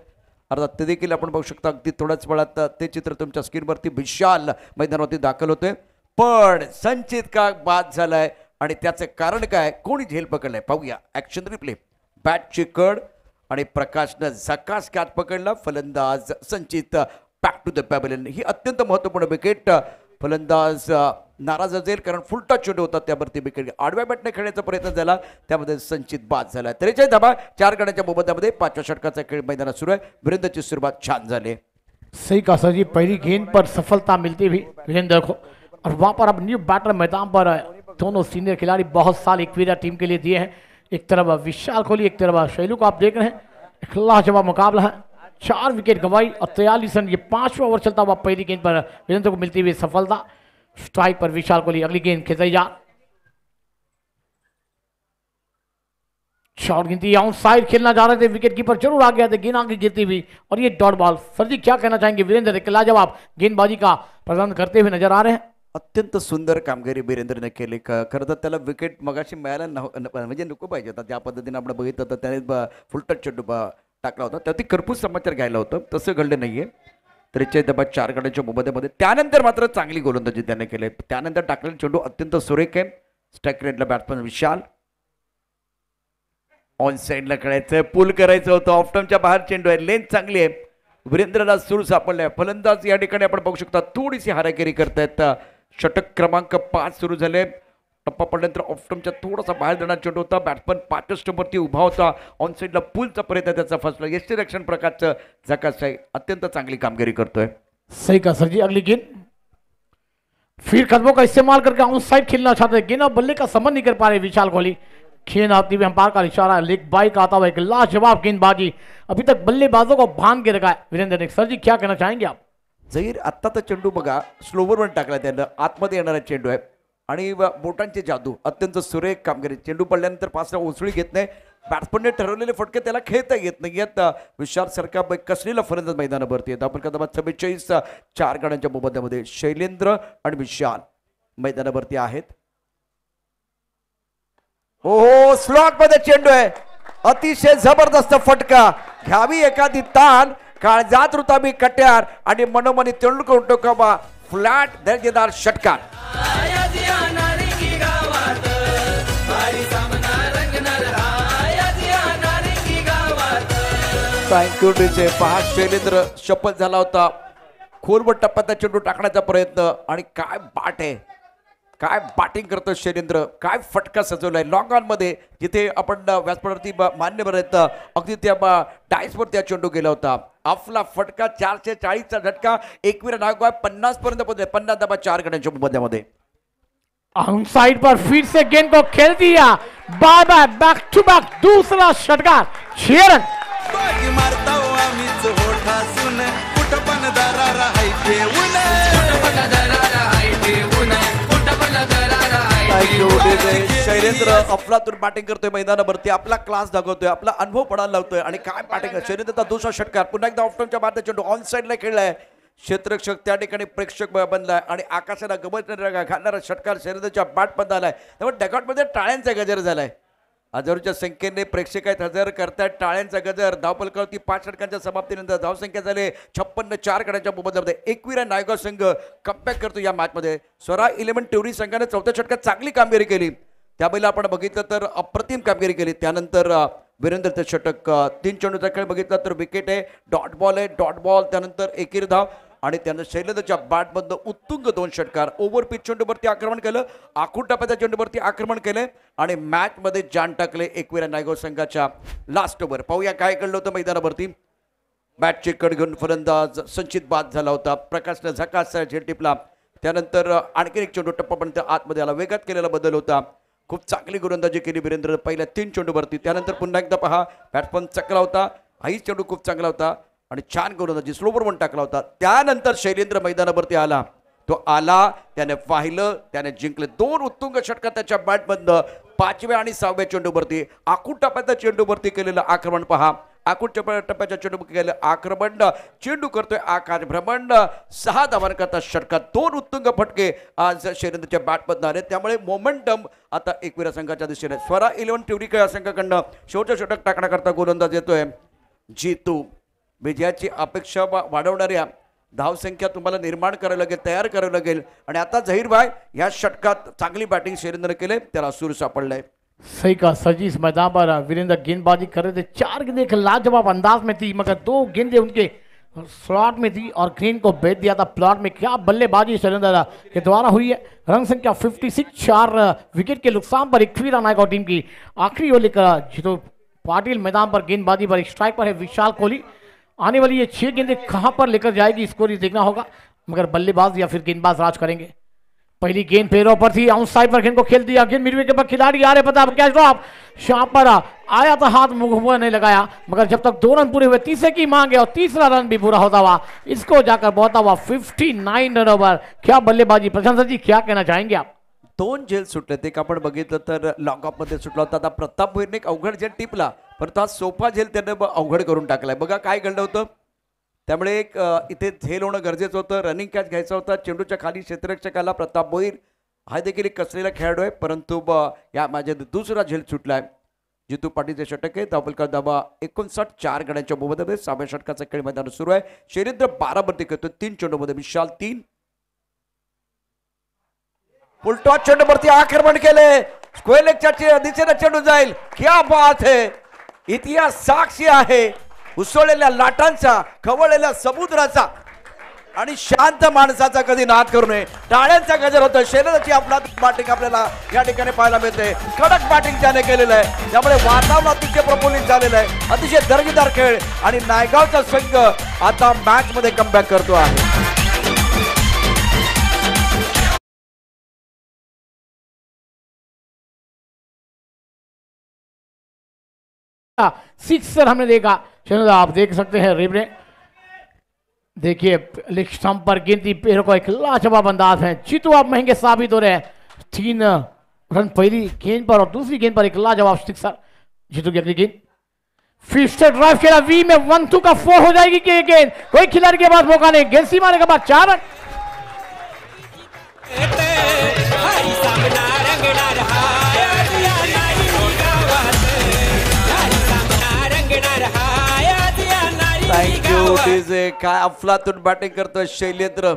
अर्थात ते देखील आपण बघू शकता अगदी थोड्याच वेळात ते चित्र तुमच्या स्क्रीनवरती विशाल मैदानावरती दाखल होतोय। पण संचित का बाद झालाय आणि त्याचे कारण काय, कोणी झेल पकडलाय पाहूया। ऍक्शन रिप्ले, बॅटची कड आणि प्रकाशनं झकास कॅच पकडला। फलंदाज संचित बॅक टू द पॅव्हलियन। ही अत्यंत महत्त्वपूर्ण विकेट। फलंदाज नाराज असेल कारण फुलटा चेंडू होता त्यावरती विकेट आडव्या बॅटने खेळण्याचा प्रयत्न झाला, त्यामध्ये संचित बाद झाला। 43 धावा 4 गड्यांच्या मोबदल्यामध्ये 5व्या षटकाचा खेळ मैदानात सुरू आहे। वीरेंद्रची सुरुवात छान झाली। सही कहा सर जी, पहली गेंद पर सफलता मिलती भी वीरेंद्र को और वहां पर अब न्यू बैटर मैदान पर दोनों सीनियर खिलाड़ी बहुत साल इक्विरा टीम के लिए दिए हैं। एक तरफ विशाल कोहली, एक तरफ शैलू को आप देख रहे हैं। एक लाजवाब मुकाबला है। 4 विकेट गंवाई और 43 रन, ये 5वां ओवर चलता हुआ पहली गेंद पर वीरेंद्र को मिलती हुई सफलता। स्ट्राइक पर विशाल कोहली, अगली गेंद खेलते जा शॉट गिनती आउट साइड खेलना जा रहे थे, विकेट कीपर जरूर आ गया था, गेंद आगे गिरती हुई और ये डॉट बॉल। सर जी क्या कहना चाहेंगे? वीरेंद्र एक लाजवाब गेंदबाजी का प्रदर्शन करते हुए नजर आ रहे हैं। अत्यंत सुंदर कामगिरी वीरेंद्रने केली. खरं तर त्याला विकेट मगाशी मिळायला म्हणजे नको पाहिजे होता. ज्या पद्धतीने आपण बघितलं तर त्याने फुलटच चेंडू टाकला होता, त्यात खरपूस समाचार घ्यायला होतं, तसं घडलं नाहीये. त्रेचाळीस दबा 4 गड्यांच्या मोबदल्यामध्ये त्यानंतर मात्र चांगली गोलंदाजी त्याने केली. त्यानंतर टाकलेला चेंडू अत्यंत सुरेख आहे. स्ट्राईक रेटला बॅट्समन विशाल ऑन साईडला खेळायचं, पुल करायचं होतं, ऑफटमच्या बाहेर चेंडू आहे, लेंथ चांगली आहे. वीरेंद्रला सूर सापडलाय. फलंदाज या ठिकाणी आपण बघू शकता थोडीशी हारागिरी करतायत. षटक क्रमांक 5 सुरू झाले. टप्पा पडल्यानंतर ऑफटमच्या थोडासा बाहेर जाणार चेंडू होता. बॅट्समन 5 स्टंपवरती उभा होता. ऑन साईडला पुलचा प्रयत्न त्याचा फसला. यष्टी रक्षण प्रकारचं झकास आहे. अत्यंत चांगली कामगिरी करतोय. सही कहा सर जी। अगली गेंद फिर कदमों का इस्तेमाल करके आउट साइड खेलना चाहते हैं, गेंद और बल्ले का संबंध नहीं कर पा रहे विशाल कोहली। गेंद आती हुई अंपायर का इशारा, लेग बाइक आता हुआ एक लाजवाब गेंदबाजी, अभी तक बल्लेबाजों को बांध के रखा है वीरेंद्र ने। सर जी क्या कहना चाहेंगे आप? जहीर आत्ताचा चेंडू बघा, स्लोवरवर टाकला त्यानं, आतमध्ये येणारा चेंडू आहे आणि बोटांची जादू, अत्यंत सुरेख कामगिरी. चेंडू पडल्यानंतर पासला उसळी घेत नाही. बॅट्समनने ठरवलेले फटके त्याला खेळता येत नाही. यात विशाल सरका कसलेला फलंदाज मैदानावरती आहेत. आपण कदाचित 44 4 गड्यांच्या मोबदल्यामध्ये शैलेंद्र आणि विशाल मैदानावरती आहेत. हो, स्लॉट मध्ये चेंडू आहे, अतिशय जबरदस्त फटका. घ्यावी एखादी ताण, काळजात रुताबी कट्यार आणि मनोमनी तेंडुलकर टोकावा फ्लॅट दर्जेदार षटकार. Thank you DJ. 5 शैलेंद्र शपथ झाला होता. खोलवर टप्प्यात चेंडू टाकण्याचा प्रयत्न आणि काय बाट आहे, काय बॅटिंग करतो शैलेंद्र, काय फटका सजवलाय लॉंग ऑन मध्ये, जिथे आपण व्यासपीठावरती मान्यवर आहेत अगदी त्या डायसवर त्या चेंडू गेला होता. आपला फटका 440चा झटका. एकवीर नायक 50 पर्यंत पोहोचले. 50 दबा 4 गड्यांच्या मोबदल्यामध्ये. आउट साइड पर फिर से गेंद को खेल दिया, bye bye, back to back दूसरा षटकार. 6 रन. बागी मारता हो आम्हीच होठासून, कुठं पण दरारा हाय ठेवून, कुठं पण दरारा हाय ठेवून, कुठं पण दरारा हाय ठेवून. शैलेंद्र अफलातून बॅटिंग करतोय मैदानावरती, आपला क्लास दाखवतोय, आपला अनुभव पडायला लावतोय आणि काय बॅटिंग. शैलेंद्रचा दुसरा षटकार. पुन्हा एकदा ऑफटमच्या बाद चेंडू ऑन साईडला खेळलाय. क्षेत्ररक्षक त्या ठिकाणी प्रेक्षक बनलाय आणि आकाशाला गमत घालणारा षटकार शैलेंद्रच्या बॅटमध्ये आलाय. त्यामुळे डगआउटमध्ये टाळ्यांचा गजर झालाय. हजारोच्या संख्येने प्रेक्षक आहेत, हजर करतायत टाळ्यांचा गजर. धावफलकावरती 5 षटकांच्या समाप्तीनंतर धावसंख्या झाली 56. 4 गड्यांच्या मोबदल्यामध्ये एकविरा नायगाव संघ कमबॅक करतो या मॅचमध्ये. स्वरा 11 टिवरी संघाने 4थ्या षटकात चांगली कामगिरी केली. त्यावेळेला आपण बघितलं तर अप्रतिम कामगिरी केली. त्यानंतर वीरेंद्रचं षटक. 3 चेंडूचा खेळ बघितला तर विकेट आहे, डॉट बॉल आहे, डॉट बॉल, त्यानंतर एकेरी धाव आणि त्यानं शैलेंद्रच्या बॅटमधनं उत्तुंग 2 षटकार. ओव्हर पिच चेंडूवरती आक्रमण केलं, आखूड टप्प्याच्या चेंडूवरती आक्रमण केले आणि मॅच मध्ये जान टाकले एकविरा नायगाव संघाच्या लास्ट ओव्हर. पाहूया काय घडलं होतं मैदानावरती. बॅटचे कड घेऊन फलंदाज संचित बाद झाला होता. प्रकाशनं झकास झेल टिपला. त्यानंतर आणखी एक चेंडू टप्पापर्यंत आतमध्ये आला. वेगात केलेला बदल होता. खूप चांगली गोलंदाजी केली वीरेंद्र पहिल्या 3 चेंडूवरती. त्यानंतर पुन्हा एकदा पहा, बॅट्समन चकला होता, हाही चेंडू खूप चांगला होता आणि छान गोलंदाजी स्लोवर वन टाकला होता. त्यानंतर शैलेंद्र मैदानावरती आला, तो आला, त्याने पाहिलं, त्याने जिंकले. 2 उत्तुंग षटकार त्याच्या बॅटमधनं 5व्या आणि 6व्या चेंडूवरती. आखूड टप्प्याच्या चेंडूवरती केलेलं आक्रमण पहा. आखूड टप्प्याच्या चेंडू केलेलं आक्रमण, चेंडू करतोय आकाश भ्रमण. 6 धावांकरता षटकार. 2 उत्तुंग फटके आज शैलेंद्रच्या बॅटमधनं आले. त्यामुळे मोमेंटम आता एकविरा संघाच्या दिशेने. स्वरा 11 टिवरीकर या संघाकडनं शेवटचं षटक टाकण्याकरता गोलंदाज येतोय जितू. विजयाची अपेक्षा वाढवणाऱ्या धावसंख्या तुम्हाला निर्माण करावी लागेल, तयार करावी लागेल. आणि आता झहीर भाई या षटकात चांगली बॅटिंग शैलेंद्र केले, त्याला सूर सापडलाय. सही कहा सर जी। इस मैदान पर वीरेंद्र गेंदबाजी कर रहे थे, 4 गेंदें एक लाजवाब अंदाज में थी, मगर 2 गेंदें उनके स्लॉट में थी और ग्रीन को भेज दिया था प्लॉट में। क्या बल्लेबाजी शैलेंद्र के द्वारा हुई है। रन संख्या 56, 4 विकेट के नुकसान पर एकवीरा नायगांव टीम की आखिरी ओवर लेकर जीतू पाटिल मैदान पर गेंदबाजी पर स्ट्राइक पर है विशाल कोहली। आने वाली ये 6 गेंदें कहां पर लेकर जाएगी इसको देखना होगा, मगर बल्लेबाज या फिर गेंदबाज राज करेंगे। पहली गेंद पैरों पर थी, आउट साइड पर गेंद को खेल दिया, गेंद मिडवे के पर खिलाड़ी आ रहे, पता क्या ड्रॉप शॉट पर आया था, हाथ मुंह नहीं लगाया, मगर जब तक 2 रन पूरे हुए तीसरे की मांग है और तीसरा रन भी पूरा होता हुआ इसको जाकर बहुत हुआ 59 रन ओवर। क्या बल्लेबाजी, प्रशांत जी क्या कहना चाहेंगे आप? दोन झेल सुटले ते आपण बघितलं तर लॉंग ऑफ मध्ये सुटला होता. आता प्रताप भोईरने एक अवघड झेल टिपला परंतु हा सोपा झेल त्याने अवघड करून टाकलाय. बघा काय घडलं होतं. त्यामुळे एक इथे झेल होणं गरजेचं होतं. रनिंग कॅच घ्यायचा होता. चेंडूच्या खाली क्षेत्ररक्षकाला प्रताप भोईर हा देखील एक कसलेला खेळाडू आहे परंतु या माझ्या दुसरा झेल सुटलाय. जितू पाटीलचे षटक आहे. धावफलक धावा 59. 4 गड्यांच्या मोबदल्यामध्ये 6व्या षटकाचा खेळ मैदान सुरू आहे. शैलेंद्र 12 बत्ती करतो 3 चेंडूमध्ये. विशाल 3 उलटा चेंडूवरती आक्रमण केले. स्क्वेअर लेगच्या दिशेने चेंडू जाईल. क्या बात है. इतिहास साक्षी आहे उसळलेल्या लाटांचा, खवळलेल्या समुद्राचा आणि शांत माणसाचा कधी नाद करू नये. टाळ्यांचा गजर होतो. शैलेंद्रची आपला बॅटिंग आपल्याला या ठिकाणी पाहायला मिळते. कडक बॅटिंग त्याने केलेलं आहे. त्यामुळे वातावरण अतिशय प्रफुल्लित झालेलं आहे. अतिशय दर्जेदार खेळ आणि नायगावचा संघ आता मॅच मध्ये कमबॅक करतो आहे. सिक्सर हमने देखा. चलो आप देख सकते हैं रिप्ले. देखिए लेग स्टंप पर गिनती पैरों को एक लाजवाब अंदाज है. जीतू आप महंगे साबित हो रहे हैं. 3 रन पहली गेंद पर और दूसरी गेंद पर एक लाजवाब सिक्सर. जीतू की अगली गेंद फिर से ड्राइव किया. वी में 1-2 का 4 हो जाएगी कि गेंद कोई खिलाड़ी के पास मौका नहीं. गेंद सीमा के बाद 4 रन. हरी सामना रंगणार हाय आदिया नारी गावात. हरी सामना रंगणार हाय आदिया नारी थँक्यू गावात. डीजे. काय अफलातून बॅटिंग करतोय शैलेंद्र.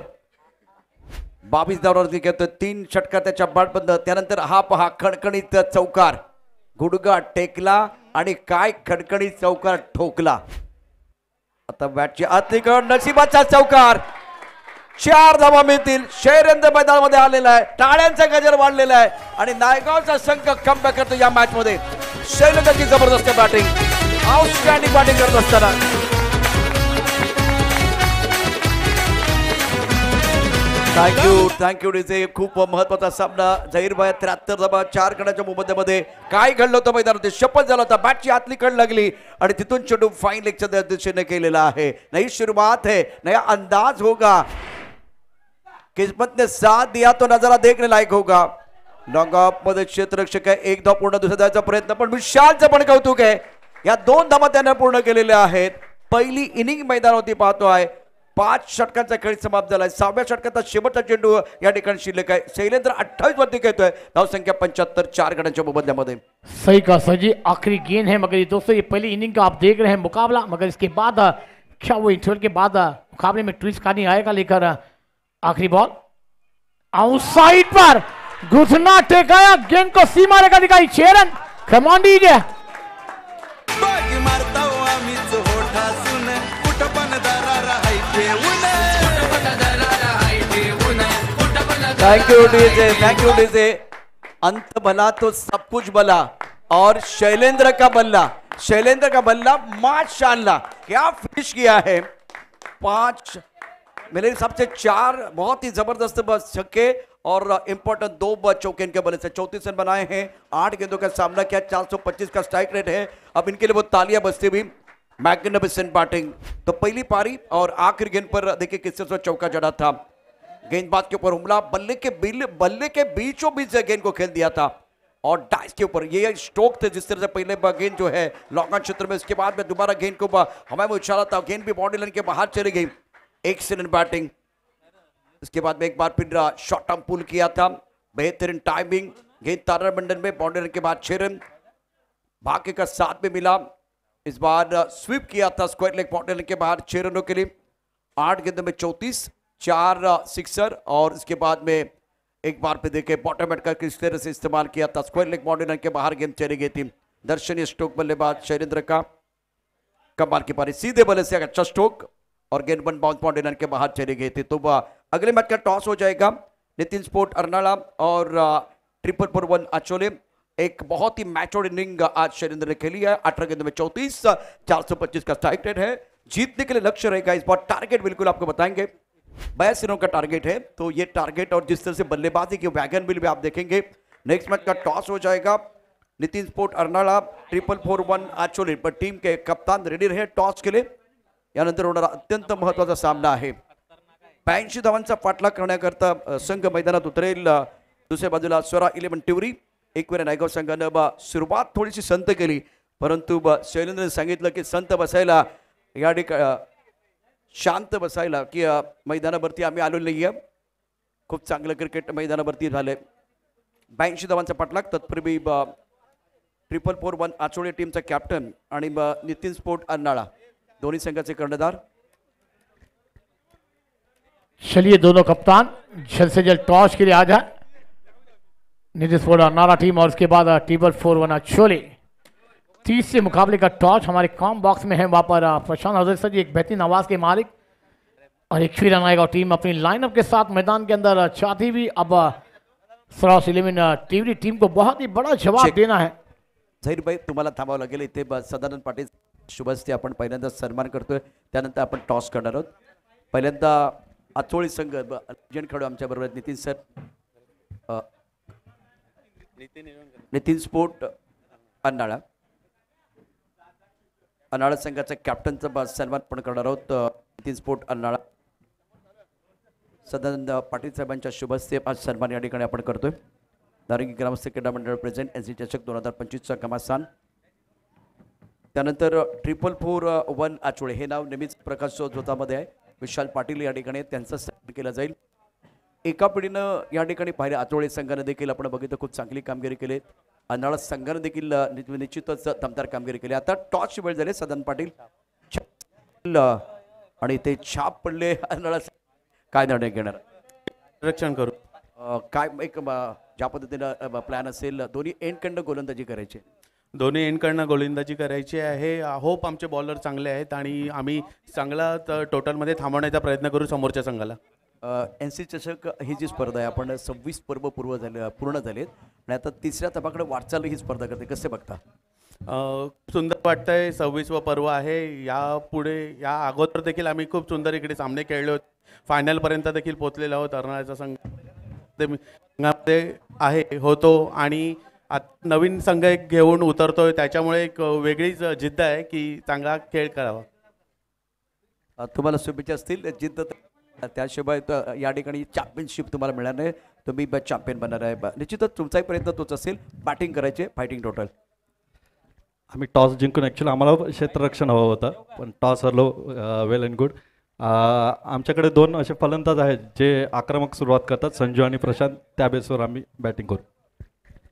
22 धावांवरती घेतोय. 3 षटका त्याच्या बॅटबंद. त्यानंतर हा पहा खणखणीत चौकार. गुडगा टेकला आणि काय खणखणीत चौकार ठोकला. आता बॅटची आतलीकड नशिबाचा चौकार. 4 धावा मिळतील. शैलेंद्र मैदानामध्ये आलेला आहे. टाळ्यांचा गजर वाढलेला आहे आणि नायगावचा संघ कमबॅक करतो या मॅच मध्ये. शैलेंद्रची जबरदस्त बॅटिंग. आउटस्टँडिंग बॅटिंग करत असताना थँक्यू डीजे. खूप महत्वाचा सामना. झहीर भाई 73 धावा 4 गड्यांच्या मोबदल्यामध्ये. काय घडलं होतं मैदानामध्ये. शपथ झाला होता. बॅटची आतली कड लागली आणि तिथून चेंडू फाईन लेगच्या दिशेने केलेला आहे. नई शुरुआत है, नया अंदाज होगा. किस्मत ने साथ दिया तो नजारा देखने लायक होगा. लॉंग ऑफ मध्ये क्षेत्ररक्षक आहे. 1 धाव पूर्ण दुसऱ्या धावाचा प्रयत्न पण विशालचं पण कौतुक आहे. या 2 धावा त्याने पूर्ण केलेल्या आहेत. पहिली इनिंग मैदानावरती पाहतो आहे. 5 षटकांचा खेळ समाप्त झालाय. 6व्या षटकाचा शेवटचा चेंडू या ठिकाणी शिल्लक आहे. शैलेंद्र 28 वरती खेळतोय. धावसंख्या 75. 4 गड्यांच्या मोबदल्यामध्ये. सही कहा सर जी. आखिरी गेंद है मगर ये दोस्तों ये पहली इनिंग का आप देख रहे हैं मुकाबला. मगर इसके बाद क्या वो इंटरवल के बाद मुकाबले में ट्विस्ट का नहीं आएगा. लेकर आखिरी बॉल आउटसाइड पर घुटना टेकाया. गेंद को सीमा रेखा दिखाई. 6 रन. कमान डीजे. बागी मारता आम्हीच होठासून कुठं पण दरारा हाय ठेवून. Thank you DJ. अंत भला तो सब कुछ भला और शैलेंद्र का बल्ला माशाल्लाह क्या फिनिश किया है. 5 मेरे हिसाब से 4 बहुत ही जबरदस्त छक्के और इंपॉर्टेंट 2 चौके इनके बल्ले से. 34 रन बनाए हैं. 8 गेंदों का सामना किया. 425 का स्ट्राइक रेट है. अब इनके लिए वो तालियां बजती हुई. Magnificent batting. तो पहली पारी और आखिरी गेंद पर देखिए किससे चौका जड़ा था. गेंदबाज के ऊपर हमला. बल्ले के बीचों बीच से गेंद को खेल दिया था और डाइस के ऊपर ये स्ट्रोक थे. जिस तरह से पहले गेंद जो है लॉन्ग ऑन क्षेत्र में, इसके बाद में दोबारा गेंद को हमें उछाला था. गेंद भी बॉडी लाइन के बाहर चली गई. Excellent batting. इसके बाद में एक बार फिर शॉर्ट आर्म पुल किया था. बेहतरीन टाइमिंग. गेंद तारामंडल में बाउंड्री लाइन के बाद 6 रन. भाग्य का साथ में मिला. इस बार स्वीप किया था स्क्वायर लेग बाउंड्री लाइन के बाहर 6 रनों के लिए. 8 गेंदों में 34, 4 सिक्सर और इसके बाद में एक बार पे देखे बॉटम हेड का किस तरह से इस्तेमाल किया था. स्क्वायर लेग बाउंड्री लाइन के बाहर गेंद चली गई थी. दर्शनीय स्ट्रोक बल्लेबाज शैलेंद्र का. कमाल की पारी. सीधे बल्ले से अच्छा स्ट्रोक और गेंद बाउंस बाउंड्री लाइन के बाहर चली गई थी. तो अगले मैच का टॉस हो जाएगा. नितिन स्पोर्ट अर्नाला और 441 अचोले. एक बहुत ही मैचोड इनिंग आज शैलेंद्र ने खेली है. 18 गेंदों में 34, 425 का स्ट्राइक रेट है. जीतने के लिए लक्ष्य रहेगा इस बार. टारगेट बिल्कुल आपको बताएंगे. 82 रनों का टारगेट है. तो ये टारगेट और जिस तरह से बल्लेबाजी की वैगन बिल भी आप देखेंगे. नेक्स्ट मैच का टॉस हो जाएगा. नितिन स्पोर्ट अर्नाला 441 आचोले पर टीम के कप्तान रेडी रहे टॉस के लिए. यानंतर होणारा अत्यंत महत्वाचा सामना आहे. 82 धावांचा पाठलाग करण्याकरता संघ मैदानात उतरेल. दुसऱ्या बाजूला स्वरा 11 टिवरी. एक वेळा नायगाव संघानं सुरुवात थोडीशी संत केली, परंतु शैलेंद्रने सांगितलं की संत बसायला या शांत बसायला की मैदानावरती आम्ही आलो नाही आहे. खूप चांगलं क्रिकेट मैदानावरती झालंय. 82 धावांचा पाठलाग. तत्पूर्वी 441 आचोळे टीमचा कॅप्टन आणि नितीन स्पोर्ट अन्नाळा दोन्ही संघाचे कर्णधार. चलिए दोनों कप्तान जल्द से जल्द टॉस के लिए आ जाए. नीतीश स्पोर्ट अन्नाड़ा टीम और उसके बाद टेबल 4-1 आचोले. तीसरे मुकाबले का टॉस हमारे कॉम बॉक्स में है. वहाँ पर प्रशांत हजर जी एक बेहतरीन आवाज के मालिक और एक फिर आएगा टीम अपनी लाइनअप के साथ मैदान के अंदर चाहती भी अब सरास 11 टीवी टीम को बहुत ही बड़ा जवाब देना है. झहीर भाई तुम्हाला थांबावं लागेल इथे. सदानंद पाटील शुभस्ते आपण पहिल्यांदा सन्मान करतोय, त्यानंतर आपण टॉस करणार आहोत. पहिल्यांदा आचोळी संघ लेजंड खेळाडू आमच्या बरोबर नितीन सर, नितीन स्पोर्ट अन्नाळा संघाचा कॅप्टनचा सन्मान पण करणार आहोत. नितीन स्पोर्ट अन्नाळा सदानंद पाटील साहेबांच्या शुभस्ते आज सन्मान या ठिकाणी आपण करतोय. नारंगी ग्रामस्थ क्रीडा मंडळ प्रेझेंट NC चषक 2025चा घमासान. त्यानंतर 441 आचोळे हे नाव नेहमीच प्रकाश जोतामध्ये आहे. विशाल पाटील या ठिकाणी त्यांचा सन्मान केला जाईल. एका पिढीनं या ठिकाणी पाहिले आचोळे संघाने देखील आपण बघितलं खूप चांगली कामगिरी केली. अन्नाळा संघाने देखील निश्चितच दमदार कामगिरी केली. आता टॉसची वेळ झाली. सदानंद पाटील आणि ते छाप पडले. अन्नाळा काय निर्णय घेणार? रक्षण करू. काय एक ज्या पद्धतीनं प्लॅन असेल, दोन्ही एंडकडनं गोलंदाजी करायची. दोन्ही एंडकडनं गोलंदाजी करायची आहे. होप आमचे बॉलर चांगले आहेत आणि आम्ही चांगला टोटलमध्ये थांबवण्याचा प्रयत्न करू समोरच्या संघाला. NC चषक ही जी स्पर्धा आहे आपण 26 पर्व पूर्ण झालेत आणि आता तिसऱ्या टप्प्याकडे वाटचाल ही स्पर्धा करते. कसे बघता? सुंदर वाटतंय. 26वा पर्व आहे. यापुढे या अगोदर देखील आम्ही खूप सुंदर इकडे सामने खेळले होते. फायनलपर्यंत देखील पोहोचलेलो आहोत. अर्नाळ्याचा संघामध्ये आहे होतो आणि नवीन संघ एक घेऊन उतरतोय, त्याच्यामुळे एक वेगळीच जिद्द आहे की चांगला खेळ करावा. तुम्हाला शुभेच्छा असतील. जिद्द त्याशिवाय या ठिकाणी चॅम्पियनशिप तुम्हाला मिळणार नाही. तुम्ही चॅम्पियन बनणार आहे. निश्चितच तुमचाही प्रयत्न तोच असेल. बॅटिंग करायचे, फायटिंग टोटल. आम्ही टॉस जिंकून ॲक्च्युली आम्हाला क्षेत्ररक्षण हवं होतं, पण टॉस हरलो. Well and good. आमच्याकडे 2 असे फलंदाज आहेत जे आक्रमक सुरुवात करतात, संजू आणि प्रशांत. त्या बेसवर आम्ही बॅटिंग करू.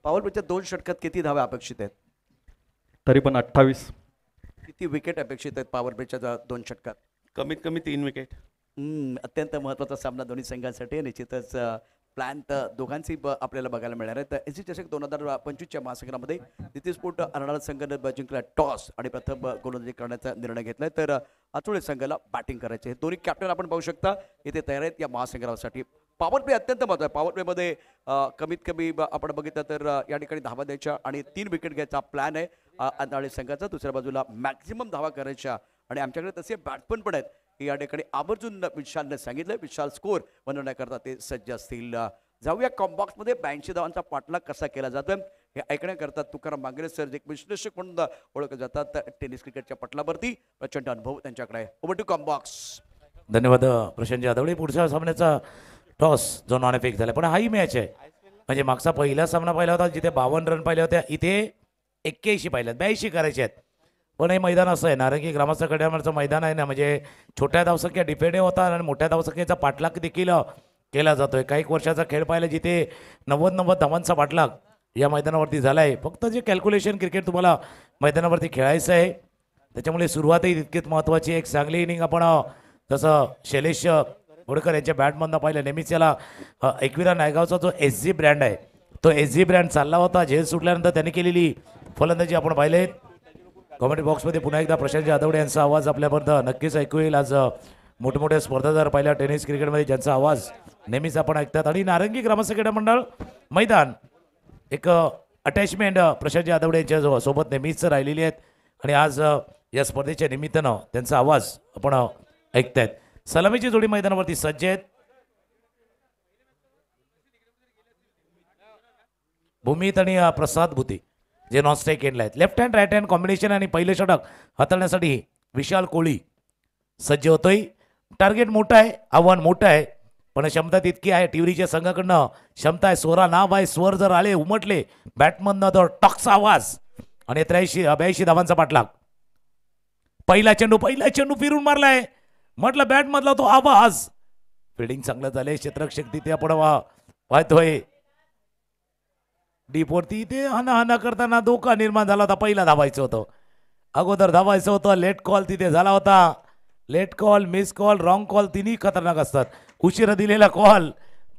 पॉवर प्लेच्या 2 षटकात किती धावा अपेक्षित आहेत? तरी पण 28. किती विकेट अपेक्षित आहेत पॉवर प्लेच्या 2 षटकात? कमीत कमी 3 विकेट. अत्यंत महत्त्वाचा सामना दोन्ही संघांसाठी. निश्चितच प्लॅन तर दोघांची आपल्याला बघायला मिळणार आहे. तर NC चषक 2025च्या महासंग्रामध्ये नितीन स्पोर्ट अन्नाळा संघाने जिंकला टॉस आणि प्रथम गोलंदाजी करण्याचा निर्णय घेतलाय. तर आचोळे संघाला बॅटिंग करायचे. हे दोन्ही कॅप्टन आपण पाहू शकता इथे तयार आहेत या महासंग्रामासाठी. पॉवर प्ले अत्यंत महत्त्वाचा आहे. पॉवर प्लेमध्ये कमीत कमी आपण बघितलं तर या ठिकाणी धावा द्यायच्या आणि 3 विकेट घ्यायचा प्लॅन आहे अन्नाळे संघाचा. दुसऱ्या बाजूला मॅक्झिमम धावा करायच्या आणि आमच्याकडे तसे बॅट्समन पण आहेत. या ठिकाणी आवर्जून विशालने सांगितलं विशाल स्कोर बनवण्याकरता ते सज्ज असतील. जाऊया कॉम्बॉक्समध्ये 82 धावांचा पाठलाग कसा केला जातोय हे ऐकण्याकरता तुकाराम मांगरे सर एक विश्लेषक म्हणून ओळखले जातात. टेनिस क्रिकेटच्या पटलावरती प्रचंड अनुभव त्यांच्याकडे. Over to combox. धन्यवाद प्रशांत जाधव. पुढच्या सामन्याचा टॉस जो नाणेफेक झाला, पण हाही मॅच आहे. म्हणजे मागचा पहिला सामना पाहिला होता जिथे 52 रन पाहिले होते, इथे 81 पाहिल्यात. 82 करायचे आहेत. पण हे मैदान असं आहे, नारंगी ग्रामस्थ क्रीडामंडळाचं मैदान आहे ना, म्हणजे छोट्या धावसंख्या डिफेंडे होतात आणि मोठ्या धावसंख्येचा पाठलाग देखील केला जातोय. काही वर्षाचा खेळ पाहिला जिथे 90 धावांचा पाठलाग या मैदानावरती झाला आहे. फक्त जे कॅल्क्युलेशन क्रिकेट तुम्हाला मैदानावरती खेळायचं आहे, त्याच्यामुळे सुरुवातही तितकीच महत्त्वाची. एक चांगली इनिंग आपण जसं शैलेश गोडकर यांच्या बॅटमधनं पाहिलं. नेहमीच याला एकविरा नायगावचा जो SG ब्रँड आहे तो SG ब्रँड चालला होता. झेल सुटल्यानंतर त्यांनी केलेली फलंदाजी आपण पाहिले. कॉमेंट बॉक्समध्ये पुन्हा एकदा प्रशांत जाधव यांचा आवाज आपल्यापर्यंत नक्कीच ऐकू येईल. आज मोठमोठ्या स्पर्धा जर पाहिल्या टेनिस क्रिकेटमध्ये ज्यांचा आवाज नेहमीच आपण ऐकतात. आणि नारंगी ग्रामस्थ क्रीडा मंडळ मैदान एक अटॅचमेंट प्रशांत जाधव यांच्या सोबत नेहमीच राहिलेली आहेत आणि आज या स्पर्धेच्या निमित्तानं त्यांचा आवाज आपण ऐकतायत. सलामीची जोडी मैदानावरती सज्ज आहेत. भूमित आणि प्रसाद भूती जे नॉन स्ट्राईक एंडला आहेत. Left hand right hand combination आणि पहिले षटक हाताळण्यासाठी विशाल कोळी सज्ज होतोय. टार्गेट मोठं आहे, आव्हान मोठं आहे, पण क्षमता तितकी आहे टिवरीच्या संघाकडनं क्षमता आहे. स्वरा नाव आहे, स्वर जर आले उमटले बॅटमधनं तर टॉक्स आवाज आणि 82 धावांचा पाठलाग. पहिला चेंडू फिरून मारलाय, म्हटलं बॅट मधला तो आवाज. फिल्डिंग चांगलं झालंय, क्षेत्ररक्षक तिथे आपण पाहतोय डीपवरती ते हाना करताना धोका निर्माण झाला होता. पहिला धावायचं होतं, अगोदर धावायचं होतं. लेट कॉल तिथे झाला होता. Late call, miss call, wrong call तिन्ही खतरनाक असतात. उशिरा दिलेला कॉल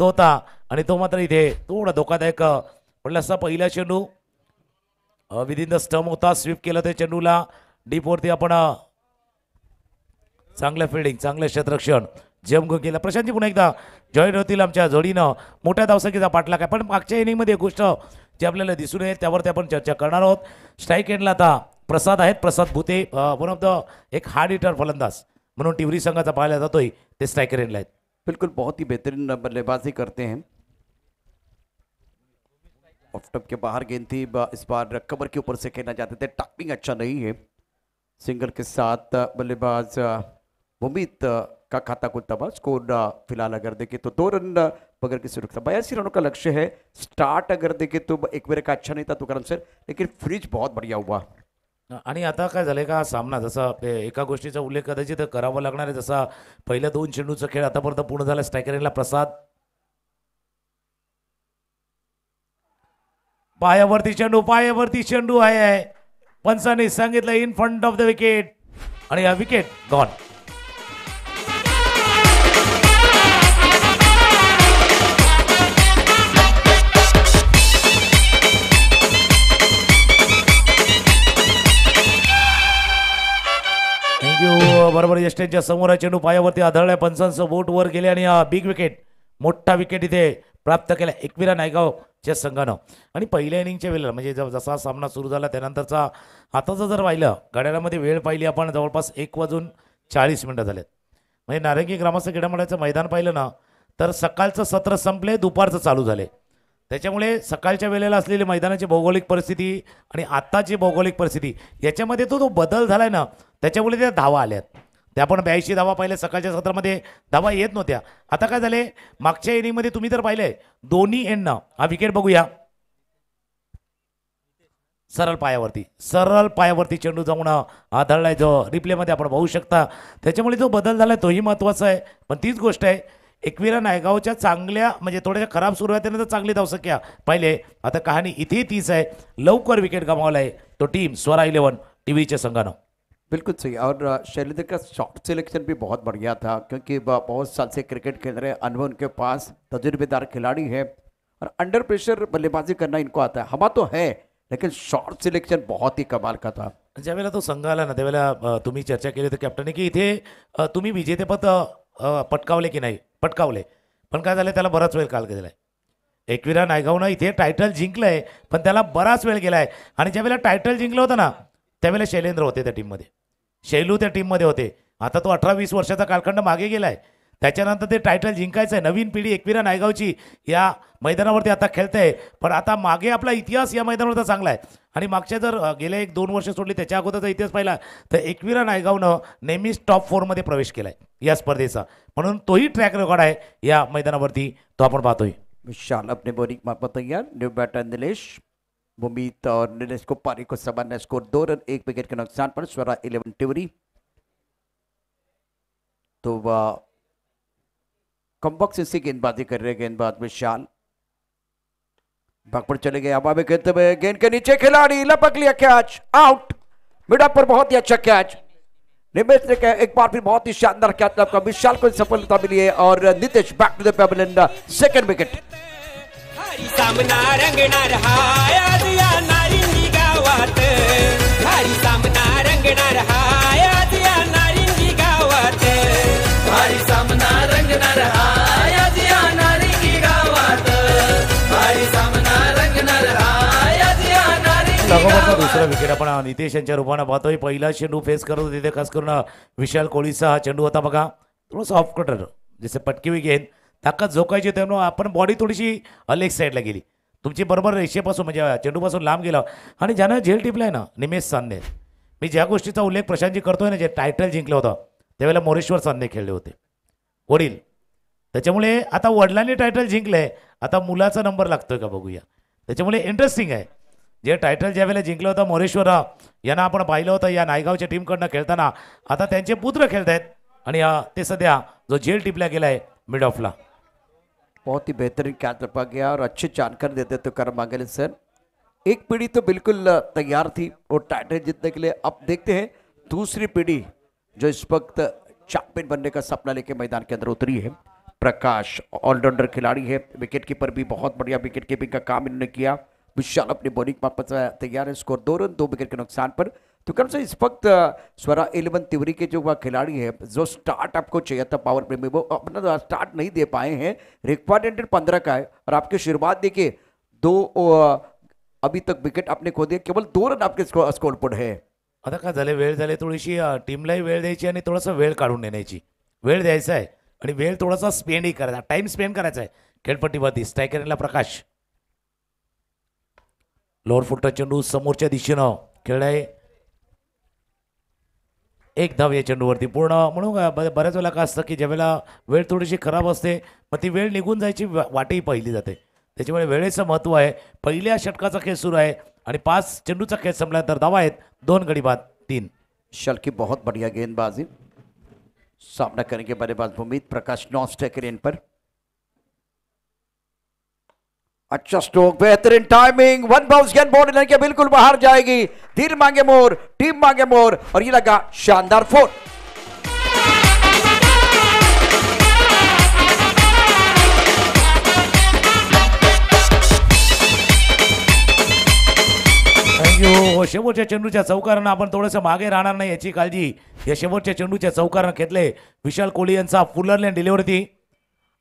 तो होता आणि तो मात्र इथे थोडा धोकादायक म्हटलं असता. पहिला चेंडू विदिन द स्टंप होता, स्वीप केलं ते चेंडूला. डीपवरती आपण चांगलं फिल्डिंग, चांगलं क्षेत्ररक्षण जम केलं. प्रशांतजी पुन्हा एकदा जॉईन होतील आमच्या जोडीनं. मोठ्या धावसंख्येचा पाठलाग आहे, पण मागच्या इनिंगमध्ये एक गोष्ट जी आपल्याला दिसून येईल त्यावरती आपण चर्चा करणार आहोत. स्ट्राईक एंडला आता प्रसाद आहेत, प्रसाद भुते, वन ऑफ द एक हार्ड हिटर फलंदाज म्हणून टिवरी संघाचा पाहिला जातोय, ते स्ट्रायकर एंडला आहेत. बिल्कुल बहुत ही बेहतरीन बल्लेबाजी करते हैं. ऑफ स्टंप के बाहर गेंद थी, इस बार कवर के ऊपर से खेलना चाहते थे, टाइमिंग अच्छा नहीं है. सिंगल के साथ बल्लेबाज मुमीत का खाता खुलता हुआ. स्कोर फिलहाल अगर देखें तो 2 रन बगैर की सुरक्षा. 82 रनों का लक्ष्य है. स्टार्ट अगर देखें तो एक बार का अच्छा नहीं था तुकाराम सर, लेकिन फ्रिज बहुत बढ़िया हुआ. आणि आता काय झालंय का सामना जसा एका गोष्टीचा उल्लेख कदाचित करावा लागणार आहे. जसा पहिल्या 2 चेंडूचा खेळ आतापर्यंत पूर्ण झाला. स्ट्रायकर एंडला प्रसाद, पायावरती चेंडू आहे. पंचांनी सांगितलं in front of the wicket आणि हा विकेट गॉन. थँक्यू. बरोबर यष्टेंच्या समोर चेंडू पायावरती आदळलाय. पंचांचं बोट वर गेले आणि हा बिग विकेट, मोठा विकेट इथे प्राप्त केला एकविरा नायगावच्या संघानं. आणि पहिल्या इनिंगच्या वेळेला म्हणजे जसा सामना सुरू झाला त्यानंतरचा आताचं जर पाहिलं घड्याळामध्ये वेळ पाहिली आपण जवळपास 1:40 झालेत. म्हणजे नारंगी ग्रामस्थ क्रीडामंडळाचं मैदान पाहिलं ना तर सकाळचं सत्र संपले, दुपारचं चालू झाले. त्याच्यामुळे सकाळच्या वेळेला असलेली मैदानाची भौगोलिक परिस्थिती आणि आत्ताची भौगोलिक परिस्थिती याच्यामध्ये तो बदल झालाय ना, त्याच्यामुळे त्या धावा आल्यात. त्या पण 82 धावा पाहिल्या सकाळच्या सत्रामध्ये, धावा येत नव्हत्या. आता काय झाले मागच्या इनिंगमध्ये तुम्ही तर पाहिलंय दोन्ही एंडनं हा विकेट बघूया. सरळ पायावरती चेंडू जाऊन आदळलाय, जो रिप्लेमध्ये आपण पाहू शकता. त्याच्यामुळे जो बदल झालाय तोही महत्वाचा आहे. पण तीच गोष्ट आहे एकविरा नायगावच्या चांगल्या म्हणजे थोड्याशा खराब सुरुवातीनंतर चांगली धावसंख्या पाहिले. आता कहाणी इथे तीच आहे. लवकर विकेट गमावलाय तो टीम स्वरा 11 टीव्हीच्या संघानं. बिल्कुल सही. और शैलेंद्र का शॉट सिलेक्शन भी बहुत बढ़िया था, क्योंकि बहुत साल से क्रिकेट खेल रहे, अनुभव उनके पास, तजुर्बेदार खिलाड़ी है और अंडर प्रेशर बल्लेबाजी करना इनको आता है. हवा तो है लेकिन शॉट सिलेक्शन बहुत ही कमाल का था. ज्यावेळेला तो संघ आला ना त्यावेळेला तुम्ही चर्चा केली होती कॅप्टनने की इथे तुम्ही विजेतेपद पटकावले की नाही. पटकावले, पण काय झालं त्याला बराच वेळ काल गेलाय. एकविरा नायगावनं इथे टायटल जिंकलंय पण त्याला बराच वेळ गेलाय. आणि ज्यावेळेला टायटल जिंकलं होतं ना त्यावेळेला शैलेंद्र होते त्या टीममध्ये, शैलू त्या टीममध्ये होते. आता तो 18-20 वर्षाचा कालखंड मागे गेलाय. त्याच्यानंतर ते टायटल जिंकायचं आहे. नवीन पिढी एकविरा नायगावची या मैदानावरती आता खेळते. पण आता मागे आपला इतिहास या मैदानावरचा चांगला आहे. आणि मागच्या जर गेले 1-2 वर्ष सोडली त्याच्या अगोदरचा इतिहास पाहिला तर एकविरा नायगावनं नेहमीच टॉप 4मध्ये प्रवेश केलाय या स्पर्धेचा. म्हणून तोही ट्रॅक रेकॉर्ड आहे या मैदानावरती, तो आपण पाहतोय. विशाल अपने बोलिंग मार्फत तैयार. न्यू बैटर नीलेश, मुमीत और नीलेश को पारी को सामान्य स्कोर 2 रन 1 विकेट के नुकसान पर स्वरा 11 टिवरी. तो कमबख्त से गेंदबाजी कर रहे गेंदबाज विशाल. भाग पर चले गए, हवा में खेलते हुए गेंद के नीचे खिलाड़ी लपक लिया, कैच आउट. मिड ऑफ पर बहुत ही अच्छा कैच. निमेश ने कहा एक बार फिर बहुत ही शानदार कैच आपका. विशाल को सफलता मिली है और Nitesh back to the pavilion in the second wicket. भारी सामना रंगणार हाय आज या नारिंगी गावात. भारी सामना रंगणार हाय आज या नारिंगी गावात. भारी सामना रंगणार हाय आज या नारिंगी गावात. भारी सामना रंगणार हाय आज या नारिंगी लागोपाठचा दुसरा विकेट आपण नितेश यांच्या रूपानं पाहतोय. पहिला चेंडू फेस करत होते तिथे खास करून विशाल कोळीचा हा चेंडू होता बघा. थोडंसं ऑफ कटर जसे पटकी हुई गेंद ताकद झोकायची तेव्हा आपण बॉडी थोडीशी लेग साईडला गेली. तुमची बरोबर रेषेपासून म्हणजे चेंडूपासून लांब गेला आणि ज्यानं झेल टिपलाय ना निमेश चांदणे. मी ज्या गोष्टीचा उल्लेख प्रशांतजी करतोय ना, जे टायटल जिंकलं होतं त्यावेळेला मोरेश्वर चांदणे खेळले होते. वडील त्याच्यामुळे आता वडिलांनी टायटल जिंकलंय, आता मुलाचा नंबर लागतोय का बघूया. त्याच्यामुळे इंटरेस्टिंग आहे. जे टायटल ज्यावेळेला जिंकलं होतं मोरेश्वर यांना आपण पाहिलं होतं या नायगावच्या टीमकडनं खेळताना, आता त्यांचे पुत्र खेळत आहेत आणि ते सध्या जो जेल टिपला गेलाय मिड ऑफला. बहुत ही बेहतरीन कैच रखा गया और अच्छी जानकारी देते तो कर मांगे सर. एक पीढ़ी तो बिल्कुल तैयार थी और टाइटल जीतने के लिए. अब देखते हैं दूसरी पीढ़ी जो इस वक्त चैंपियन बनने का सपना लेके मैदान के अंदर उतरी है. प्रकाश ऑलराउंडर खिलाड़ी है, विकेट कीपर भी बहुत बढ़िया विकेट कीपिंग का काम इन्होंने किया. विशाल अपनी बॉलिंग वापस तैयार है. स्कोर 2 रन 2 विकेट के नुकसान पर. तो कम से इस वक्त स्वरा 11 तिवरी के जो वह खिलाड़ी है, जो स्टार्ट आपको चाहिए था पावर प्ले में, वो अपना स्टार्ट नहीं दे पाए हैं. रिक्वायरमेंट 15 का है और आपकी शुरुआत देखिए 2 अभी तक विकेट आपने खो दिया, केवल 2 रन आपके स्कोर पर है. आता काय झाले, वेळ झाले थोडीशी टीमलाही वेळ द्यायची आणि थोडासा वेळ काढून नेण्याची. वेळ द्यायचा आहे आणि वेळ थोडासा स्पेंडही करायचा, टाइम स्पेंड करायचा आहे खेळपट्टीवरती. स्ट्रायकरला प्रकाश लोअर फुटचा चेंडू समोरच्या दिशेनं खेळलाय. एक धाव या चेंडूवरती पूर्ण. म्हणून बऱ्याच वेळेला काय असतं की ज्यावेळेला वेळ थोडीशी खराब असते, मग ती वेळ निघून जायची वाटही पाहिली जाते. त्याच्यामुळे वेळेचं महत्त्व आहे. पहिल्या षटकाचा खेळ सुरू आहे आणि 5 चेंडूचा खेळ संपल्यानंतर धावा आहेत 2 गडी बाद 3. शल की बहुत बढ़िया गेंदबाजी. सामना करेंगे बल्लेबाज भूमित. प्रकाश नॉन स्ट्राइकर इन पर. अच्छा स्ट्रोक, बेहतरीन टाइमिंग. 1 बाउंस गेंद बॉडी लाइन के बिल्कुल बाहर जाएगी. दिल मांगे मोर, टीम मांगे मोर और ये लगा शानदार 4. थँक्यू. शेवटच्या चेंडूच्या चौकारानं आपण थोडंसं मागे राहणार नाही याची काळजी या शेवटच्या चेंडूच्या चौकारानं घेतले. विशाल कोहली यांचा फुलर लेन डिलिव्हरी.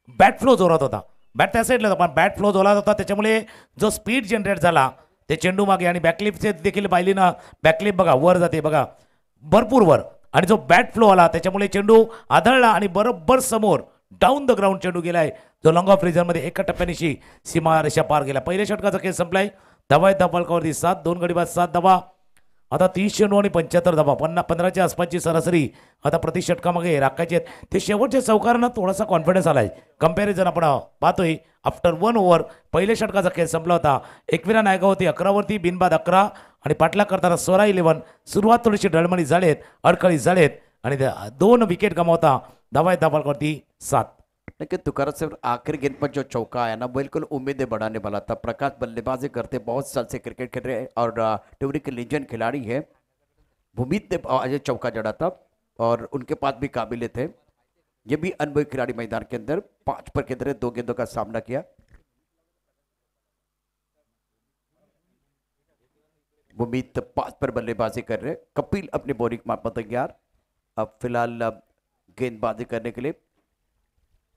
बॅट फ्लो जोरात होता, बॅट त्या साईडला होता पण बॅट फ्लो जोरात होता. त्याच्यामुळे जो स्पीड जनरेट झाला ते चेंडू मागे आणि बॅकलिपचे देखील पाहिली ना, बॅकलिप बघा वर जाते बघा भरपूर वर. आणि जो बॅट फ्लो आला त्याच्यामुळे चेंडू आदळला आणि बरोबर समोर डाऊन द ग्राउंड चेंडू गेलाय, जो लॉंग ऑफ रिझनमध्ये एका टप्प्यानिशी सीमारेषा पार गेला. पहिल्या षटकाचा खेळ संपलाय. धावा आहेत धावफलकावरती 7, 2 गडी बाद 7 धावा. आता 30 चेंडू आणि 75 धावा, 15च्या आसपासची सरासरी आता प्रति षटकामागे राखायची आहेत. ते शेवटच्या चौकारानं थोडासा कॉन्फिडन्स आलाय. कंपॅरिझन आपण पाहतोय आफ्टर 1 ओव्हर पहिल्या षटकाचा खेळ संपला होता. एकविरा नायगाव होती 11 वरती, बिनबाद 11 आणि पाठला करताना स्वरा 11. सुरुवात थोडीशी डळमळी झालेत, अडखळी झालेत आणि 2 विकेट गमावता धावा आहेत धावफलकावरती 7. लेकिन तुकार से आखिरी गेंद पर जो चौका आया ना, बिल्कुल उम्मीदें बढ़ाने वाला था. प्रकाश बल्लेबाजी करते बहुत साल से क्रिकेट खेल रहे हैं और टिवरी के लीजेंड खिलाड़ी है. भूमित ने आज चौका जड़ा था और उनके पास भी काबिलियत है. ये भी अनुभवी खिलाड़ी मैदान के अंदर 5 पर केंद्र 2 गेंदों का सामना किया. भूमित 5 पर बल्लेबाजी कर रहे. कपिल अपनी बॉलिंग मार तैयार. अब फिलहाल गेंदबाजी करने के लिए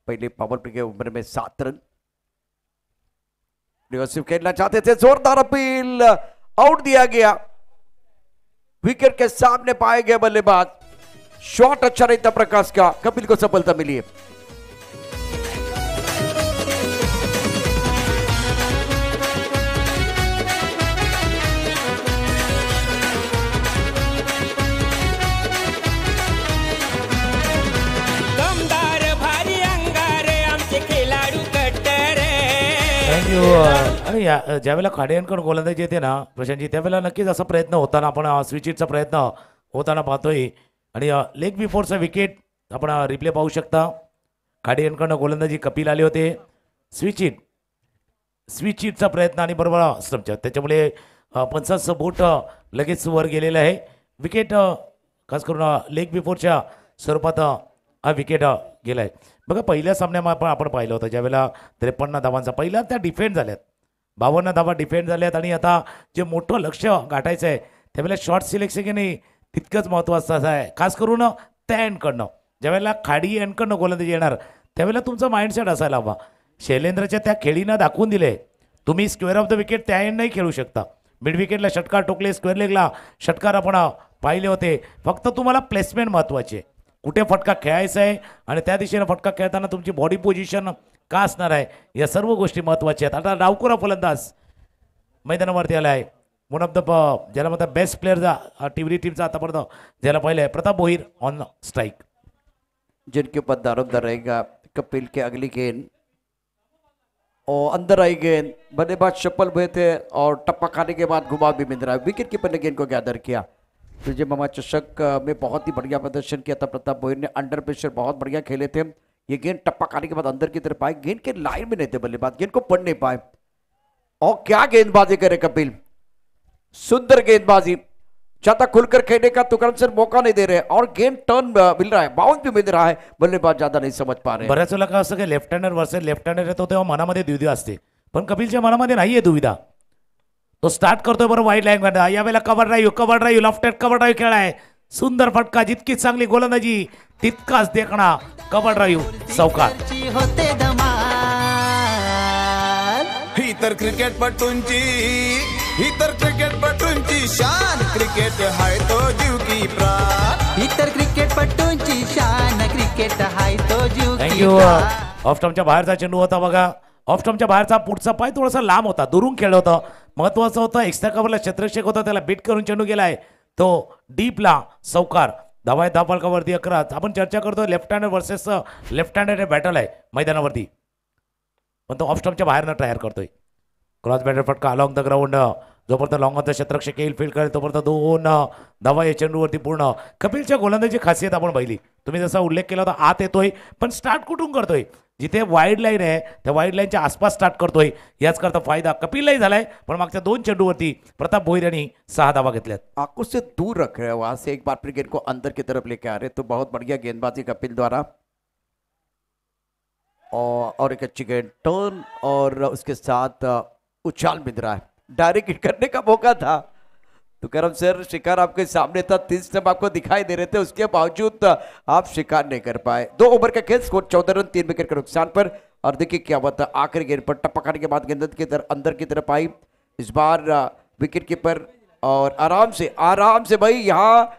पहले पावर प्ले के उम्र में 7 रन. रिवर्सिव खेलना चाहते थे, जोरदार अपील, आउट दिया गया. विकेट के सामने पाए गए बल्लेबाज. शॉट अच्छा नहीं था प्रकाश का, कपिल को सफलता मिली है. दमदार भारी अंगार आमचे खेळाडू कट्टर. थँक्यू. आणि ज्यावेळेला खाडियांकडून गोलंदाजी येते ना प्रशांतजी, त्यावेळेला नक्कीच असा प्रयत्न होताना आपण स्विचिटचा प्रयत्न होताना पाहतोय. आणि लेग बिफोरचा विकेट आपण रिप्ले पाहू शकता. खाडियांकडनं गोलंदाजी कपिल आले होते. स्विचिटचा प्रयत्न आणि बरोबर स्टंपच्या, त्याच्यामुळे 50 बोट लगेच वर गेलेलं आहे. विकेट खास करून लेग बिफोरच्या स्वरूपात हा विकेट गेलाय. बघा पहिल्या सामन्यात आपण पाहिलं होतं ज्यावेळेला 53 धावांचा पहिला त्या डिफेंड झाल्यात, 52 धावा डिफेंड झाल्यात. आणि आता जे मोठं लक्ष गाठायचं आहे त्यावेळेला शॉर्ट सिलेक्शन नाही तितकंच महत्त्वाचं आहे. खास करून त्या एंडकडनं ज्यावेळेला खाडी एंडकडनं गोलंदाजी येणार त्यावेळेला तुमचा माइंडसेट असायला हवा. शैलेंद्रच्या त्या खेळीनं दाखवून दिले तुम्ही स्क्वेअर ऑफ द विकेट त्या एंड नाही खेळू शकता. मिड विकेटला षटकार टोकले, स्क्वेअर लेगला षटकार आपण पाहिले होते. फक्त तुम्हाला प्लेसमेंट महत्त्वाची आहे, कुठे फटका खेळायचा आहे आणि त्या दिशेनं फटका खेळताना तुमची बॉडी पोझिशन का असणार आहे, या सर्व गोष्टी महत्त्वाच्या आहेत. आता डावखुरा फलंदाज मैदानावरती आला आहे. वन ऑफ द ज्याला म्हणतात बेस्ट प्लेअर टिवरी टीमचा आतापर्यंत ज्याला पाहिलं आहे प्रताप भोईर ऑन स्ट्राईक. जिनके ऊपर दारोमदार रहेगा कपिल के अगली गेंद और अंदर आई गेंद, बल्लेबाज चप्पल हुए थे और टप्पा खाने के बाद घुमाव भी मिल रहा है। विकेट कीपर ने गेंद को गैदर किया। विजय मामा चषक में बहुत ही बढ़िया प्रदर्शन किया था प्रताप भोईर ने, अंडर प्रेशर बहुत बढ़िया खेले थे। ये गेंद टप्पा खाने के बाद अंदर की तरफ आए, गेंद के लाइन में नहीं थे बल्लेबाज, गेंद को पढ़ नहीं पाए। और क्या गेंदबाजी करे कपिल, सुंदर गेंदबाजी, ज्यादा खुलकर खेलने का तुकरम सर मौका नहीं दे रहे और गेंद टर्न मिल रहा है, बाउंस भी मिल रहा है, बल्लेबाज ज्यादा नाही समज पा रहे। बऱ्याच वेळा काय असतं की लेफ्ट हँडर वर्सेस लेफ्ट हँडर येतो तेव्हा मनामध्ये दुविधा असते, पण कपिलच्या मनामध्ये नाहीये दुविधा. तो स्टार्ट करतोय बरोबर वाईड लाईन कडे, यावेळेला cover drive left hand cover drive खेळाय, सुंदर फटका, जितकी चांगली गोलंदाजी तितकाच देखणा कव्हर ड्राईव्ह चौकार. होते ही तर क्रिकेटपटूंची शान, क्रिकेट हाय तो जीव की प्राण. इतर क्रिकेटपटूंची शान, क्रिकेट हाय तो जीव की थँक्यू. प्राण. ऑफ स्टंपच्या बाहेरचा चेंडू होता बघा, ऑफ स्टंपच्या बाहेरचा पुढचा पाय थोडासा लांब होता, दुरून खेळलं होतं, महत्वाचं होतं. एक्स्ट्रा कव्हरला क्षेत्रक्षक होता, त्याला बीट करून चेंडू गेलाय, तो डीपला चौकार. धावा आहेत 10 फलकावरती 11. आपण चर्चा करतोय लेफ्ट हँडर वर्सेस लेफ्ट हँडर बॅटल आहे मैदानावरती, पण तो ऑफ स्टंपच्या बाहेरनं ट्रायर करतोय. क्रॉस बॅटर फटका अलॉंग द ग्राउंड, जोपर्यंत लॉंग ऑनचा क्षेत्रक्षक येईल फील्ड करेल तोपर्यंत 2 धावा या चेंडूवरती पूर्ण. कपिलच्या गोलंदाजीची खासियत आपण पाहिली, तुम्ही जसा उल्लेख केला होता, आत येतोय पण स्टार्ट कुठून करतोय, जिथे वाईड लाईन आहे त्या वाईड लाईनच्या आसपास स्टार्ट करतोय. याच करता फायदा कपिललाही झालाय, पण मागच्या 2 चेंडूवरती प्रताप भोईर यांनी 6 धावा घेतल्यात. आंखों से दूर रख रहे हैं, वहां से एक बार फिर गेंद को अंदर की तरफ लेके आ रहे, तो बहुत बढ़िया गेंदबाजी कपिल द्वारा. और एक अच्छी गेंद टर्न और उसके साथ उछाल मिल रहा है, डायरेक्ट हिट करने का मौका था. तो करम सर शिकार आपके सामने था, 3 स्टंप आपको दिखाई दे रहे थे, उसके बावजूद आप शिकार नहीं कर पाए. 2 ओवर का खेल, स्कोर 14 रन 3 विकेट के नुकसान पर. और देखिए क्या हुआ था आखिरी गेंद पर, टप्पा खाने के बाद गेंद की तरफ अंदर की तरफ आई. इस बार विकेट कीपर और आराम से भाई यहाँ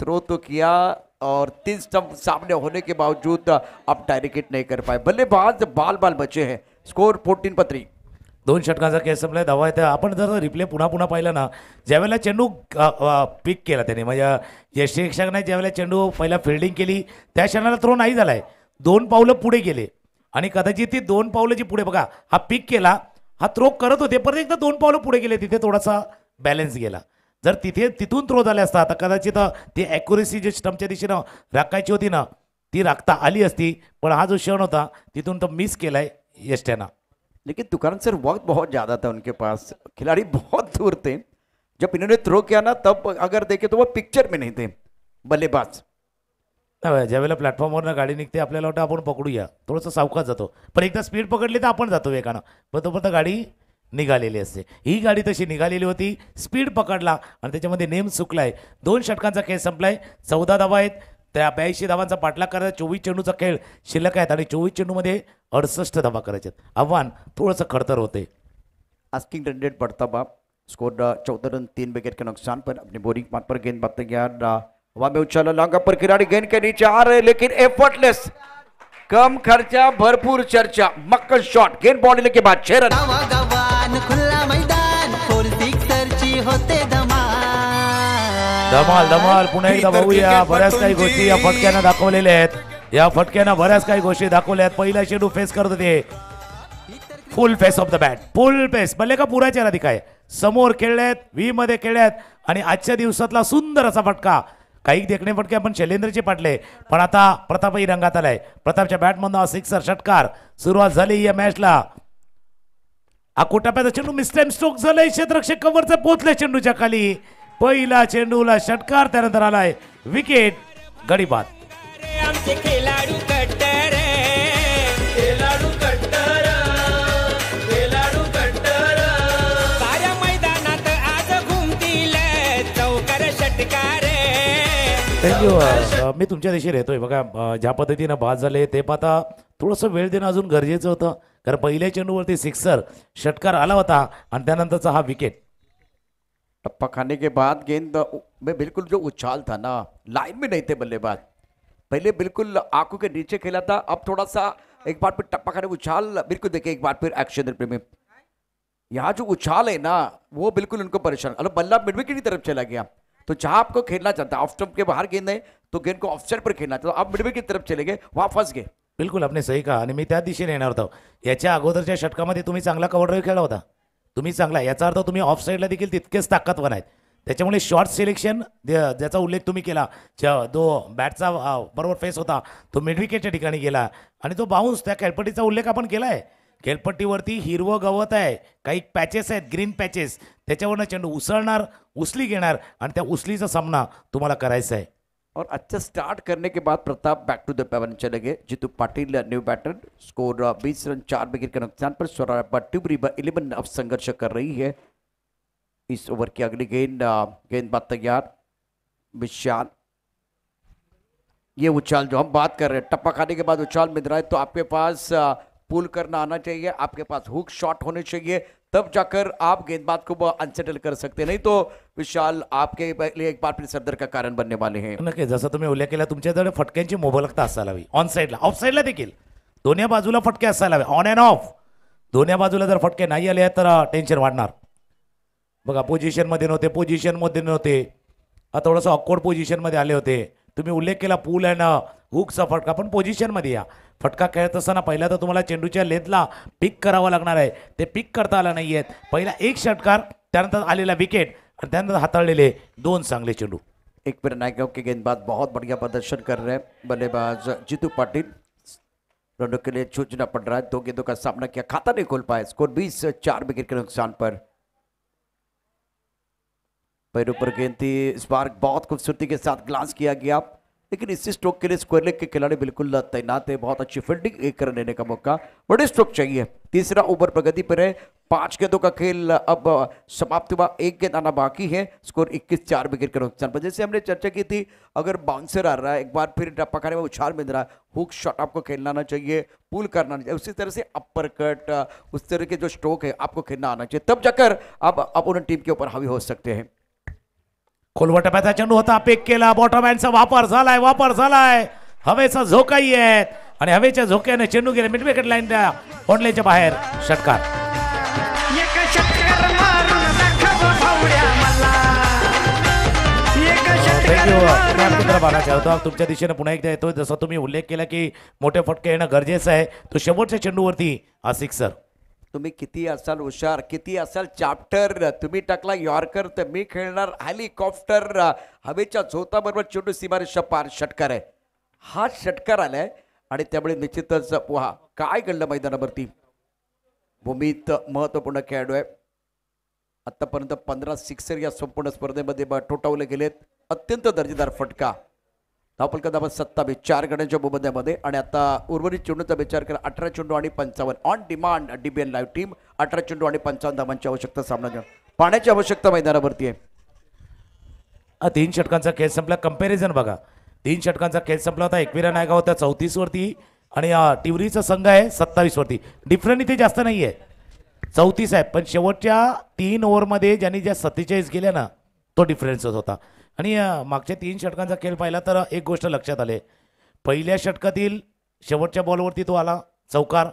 थ्रो तो किया और 3 स्टंप सामने होने के बावजूद आप डायरेक्ट हिट नहीं कर पाए. बल्लेबाज बाल बचे हैं. स्कोर 14-3. 2 षटकांचा केस संपलाय, धावा येते. आपण जर रिप्ले पुन्हा पाहिलं ना, ज्यावेळेला चेंडू पिक केला त्याने, म्हणजे यशेक्षकने ज्यावेळेला चेंडू पहिला फिल्डिंग केली त्या क्षणाला थ्रो नाही झालाय, 2 पावलं पुढे गेले आणि कदाचित ती 2 पावलं जी पुढे बघा, हा पिक केला, हा थ्रो करत होते, परत एकदा 2 पावलं पुढे गेले, तिथे थोडासा बॅलन्स गेला. जर तिथून थ्रो झाले असता तर कदाचित ती ॲक्युरेसी जी स्टंपच्या दिशेनं राखायची होती ना, ती राखता आली असती, पण हा जो क्षण होता तिथून तो मिस केलाय यष्ट्यानं. लेकिन तुकाराम सर वक्त बहुत ज़्यादा था उनके पास, खिलाड़ी बहुत दूर थे. जब इन्होंने थ्रो किया ना तब अगर देखे तो वो पिक्चर में नहीं थे बल्लेबाज. ज्यावेळेला प्लॅटफॉर्मवरनं गाडी निघते आपल्याला वाटतं आपण पकडूया, थोडंसं सावकाश जातो, पण एकदा स्पीड पकडली तर आपण जातो वेगानं, पण तोपर्यंत गाडी निघालेली असते. ही गाडी तशी निघालेली होती, स्पीड पकडला आणि त्याच्यामध्ये नेम चुकलाय. 2 षटकांचा खेळ संपलाय, 14 धावा आहेत, त्या 82 धावांचा पाठलाग करायचा. 24 चेंडूचा खेळ शिल्लक आहेत आणि 24 चेंडूमध्ये 68 धावा करायच्यात. आव्हान थोडंसं खडतर होते. आस्किंग रन रेट बढ़ता बाप. स्कोर 14 रन 3 विकेट के नुकसान पर. अपनी बोरिंग पार्ट पर गेंद बात तैयार, हवा में उछाला, लॉन्ग पर खिलाड़ी गेंद के नीचे आ रहे लेकिन एफर्टलेस, कम खर्चा भरपूर चर्चा, मक्कल शॉट, गेंद बॉल लेने के बाद 6 रन. गावागावान खुला मैदान, 4 सिक्सरची होते धमाल पुन्हा एकदा बघूया. बऱ्याच काही गोष्टी या फटक्यानं दाखवलेल्या आहेत, या फटक्यानं बऱ्याच काही गोष्टी दाखवल्या आहेत. पहिला चेंडू फेस करत होते, full face of the bat, full face म्हणले का पुरा चेहरा दिखाय, समोर खेळल्यात, व्ही मध्ये खेळल्यात आणि आजच्या दिवसातला सुंदर असा फटका. काही देखणे फटके आपण शैलेंद्रचे पाटले, पण आता प्रतापही रंगात आलाय. प्रतापच्या बॅटमधून सिक्सर षटकार सुरुवात झाली या मॅचला. अकोटाप्याचा चेंडू मिस्टेम स्ट्रोक झालाय, क्षेत्ररक्षक कव्हरचा पोहोचले चेंडूच्या खाली. पहिला चेंडूला षटकार, त्यानंतर आलाय विकेट, गडी बाद. आमचे खेळाडू कट्टर, साऱ्या मैदानात आज घुमतील चौकार षटकार. थँक्यू. मी तुमच्या दिशेने येतोय बघा. ज्या पद्धतीनं बाद झाले ते पाहता थोडंसं वेळ देणं अजून गरजेचं होतं, कारण पहिल्या चेंडूवरती सिक्सर षटकार आला होता आणि त्यानंतरचा हा विकेट. टप्पा खाने के बाद गेंद में बिल्कुल जो उछाल था ना, लाइन में नहीं थे बल्लेबाज. पहले बिल्कुल आंखों के नीचे खेला था, अब थोड़ा सा एक बार फिर टप्पा खाने उछाल, बिल्कुल देखिए एक बार फिर एक्शन रिप्ले में यहाँ जो उछाल है ना वो बिल्कुल उनको परेशान. अरे बल्ला मिडविकेट की तरफ चला गया, तो जहां आपको खेलना चाहता है ऑफ स्टंप के बाहर गेंद है तो गेंद को ऑफ साइड पर खेलना चाहता, आप मिडविकेट की तरफ चले गए, वहां फंस गए. बिलकुल आपने सही कहा आणि मी त्याच दिशेने येणार होतो. याच्या अगोदरच्या षटकामध्ये तुम्ही चांगला कव्हर ड्राईव्ह खेळला होता. तुम्ही चांगला, याचा अर्थ तुम्ही ऑफ साईडला देखील तितकेच ताकदवान आहेत. त्याच्यामुळे शॉर्ट सिलेक्शन ज्याचा उल्लेख तुम्ही केला, जो बॅटचा बरोबर फेस होता तो मिड विकेटच्या ठिकाणी गेला आणि तो बाउन्स, त्या खेळपट्टीचा उल्लेख आपण केला आहे. खेळपट्टीवरती हिरवं गवत आहे, काही पॅचेस आहेत, ग्रीन पॅचेस, त्याच्यावरनं चेंडू उसळणार, उचली घेणार आणि त्या उचलीचा सामना तुम्हाला करायचा आहे. और अच्छा स्टार्ट करने के बाद Pratap back to the pavilion चले गए. Jitu Patil new batter. Score 20 run 4 wicket के नुकसान पर. स्वरा टिवरी 11 अब संघर्ष कर रही है. इस ओवर की अगली गेंदबाज तैयार. विशाल, ये उछाल जो हम बात कर रहे हैं, टप्पा खाने के बाद उछाल मिल रहा है तो आपके पास पुल करना आना चाहिए, आपके पास हुक शॉट होने चाहिए, तब जाकर आप गेंदबाज को अनसेटल कर सकते. नहीं तो विशाल आपके लिए एक बार फिर सरदर का कारण बनने वाले हैं. नक्की, जसं तुम्ही उल्लेख केला, तुमच्याकडे फटक्यांची मोबलकता असायला हवी. ऑन साईडला, ऑफ साईडला देखील दोन्ही बाजूला फटके असायला हवे. ऑन अँड ऑफ दोन्ही बाजूला जर फटके नाही आले तर टेन्शन वाढणार. बघा, पोझिशनमध्ये नव्हते, थोडंसं ऑकवर्ड पोझिशनमध्ये आले होते. तुम्ही उल्लेख केला पूल अँड हुकचा फटका, पण पोझिशनमध्ये या. फटका खेळत असताना पहिला तर तुम्हाला चेंडूच्या लेथला पिक करावं लागणार आहे. ते पिक करता आला नाही आहेत. पहिला एक षटकार, त्यानंतर आलेला विकेट आणि त्यानंतर हाताळलेले 2 चांगले चेंडू. एक बार नायगांव के गेंदबाज बहुत बढ़िया प्रदर्शन कर रहे हैं. बल्लेबाज जीतू पाटिल, रनों के लिए जूझना पड़ रहा है. 2 गेंदों का सामना किया, खाता नहीं खोल पाया. स्कोर 20 4 विकेट के नुकसान पर. पैरों पर गेंद थी, इस बार बहुत खूबसूरती के साथ ग्लांस किया गया, लेकिन इसी स्ट्रोक के लिए स्क्वायर लेग के खिलाड़ी बिल्कुल तैनात है. बहुत अच्छी फील्डिंग, 1 रन लेने का मौका, बड़े स्ट्रोक चाहिए. तीसरा ओवर प्रगति पर है. 5 गेंदों का खेल अब समाप्त हुआ, 1 गेंद आना बाकी है. स्कोर 21 4 विकेट के नुकसान पर. जैसे हमने चर्चा की थी, अगर बाउंसर आ रहा है, एक बार फिर टप्पा खाने में उछाल मिल रहा है, हुक शॉट आपको खेलना आना चाहिए, पुल करना चाहिए, उसी तरह से अपर कट, उस तरह के जो स्ट्रोक है आपको खेलना आना चाहिए, तब जाकर आप अपोनेंट टीम के ऊपर हावी हो सकते हैं. खोलवर टप्प्याचा चेंडू होता, पिक केला, बॉटमॅनचा वापर झालाय. हवेचा झोकाही आहे आणि हवेच्या झोक्याने चेंडू गेले मिड विकेट लाईनच्या ऑनलाईनच्या बाहेर. षटकार. तुमच्या दिशेने पुन्हा एकदा येतोय. जसं तुम्ही उल्लेख केला की मोठे फटके येणं गरजेचं आहे, तो शेवटच्या चेंडूवरती हा सिक्सर. तुम्ही किती असाल हुशार, किती असाल चॅप्टर, तुम्ही टाकला यॉर्कर तर मी खेळणार हेलिकॉप्टर. हवेच्या झोताबरोबर चेंडू सीमारेषा पार. षटकार आहे, हा षटकार आलाय आणि त्यामुळे निश्चितच पहा काय घडलं मैदानावरती. भूमीत महत्वपूर्ण खेळाडू आहे. आतापर्यंत 15 सिक्सर या संपूर्ण स्पर्धेमध्ये ठोठावले गेलेत. अत्यंत दर्जेदार फटका. धावफलक 27, 4 गड्यांच्या मोबदल्यामध्ये. आणि आता उर्वरित चेंडूचा विचार करा, 18 चेंडू आणि 55 on demand. DBN live team 18 चेंडू आणि 55 धावांची आवश्यकता सामना, पाण्याची आवश्यकता मैदानावरती आहे. 3 षटकांचा खेळ संपला. कंपॅरिझन बघा, 3 षटकांचा खेळ संपला होता. एकविरा नायगाव होता 34 वरती आणि टिवरीचा संघ आहे 27 वरती. डिफरंट इथे जास्त नाही आहे, 34 आहे. पण शेवटच्या 3 ओव्हरमध्ये ज्यांनी ज्या 47 गेल्या ना, तो डिफरन्सच होता. आणि मागच्या 3 षटकांचा खेळ पाहिला तर एक गोष्ट लक्षात आले. पहिल्या षटकातील शेवटच्या बॉलवरती तो आला चौकार,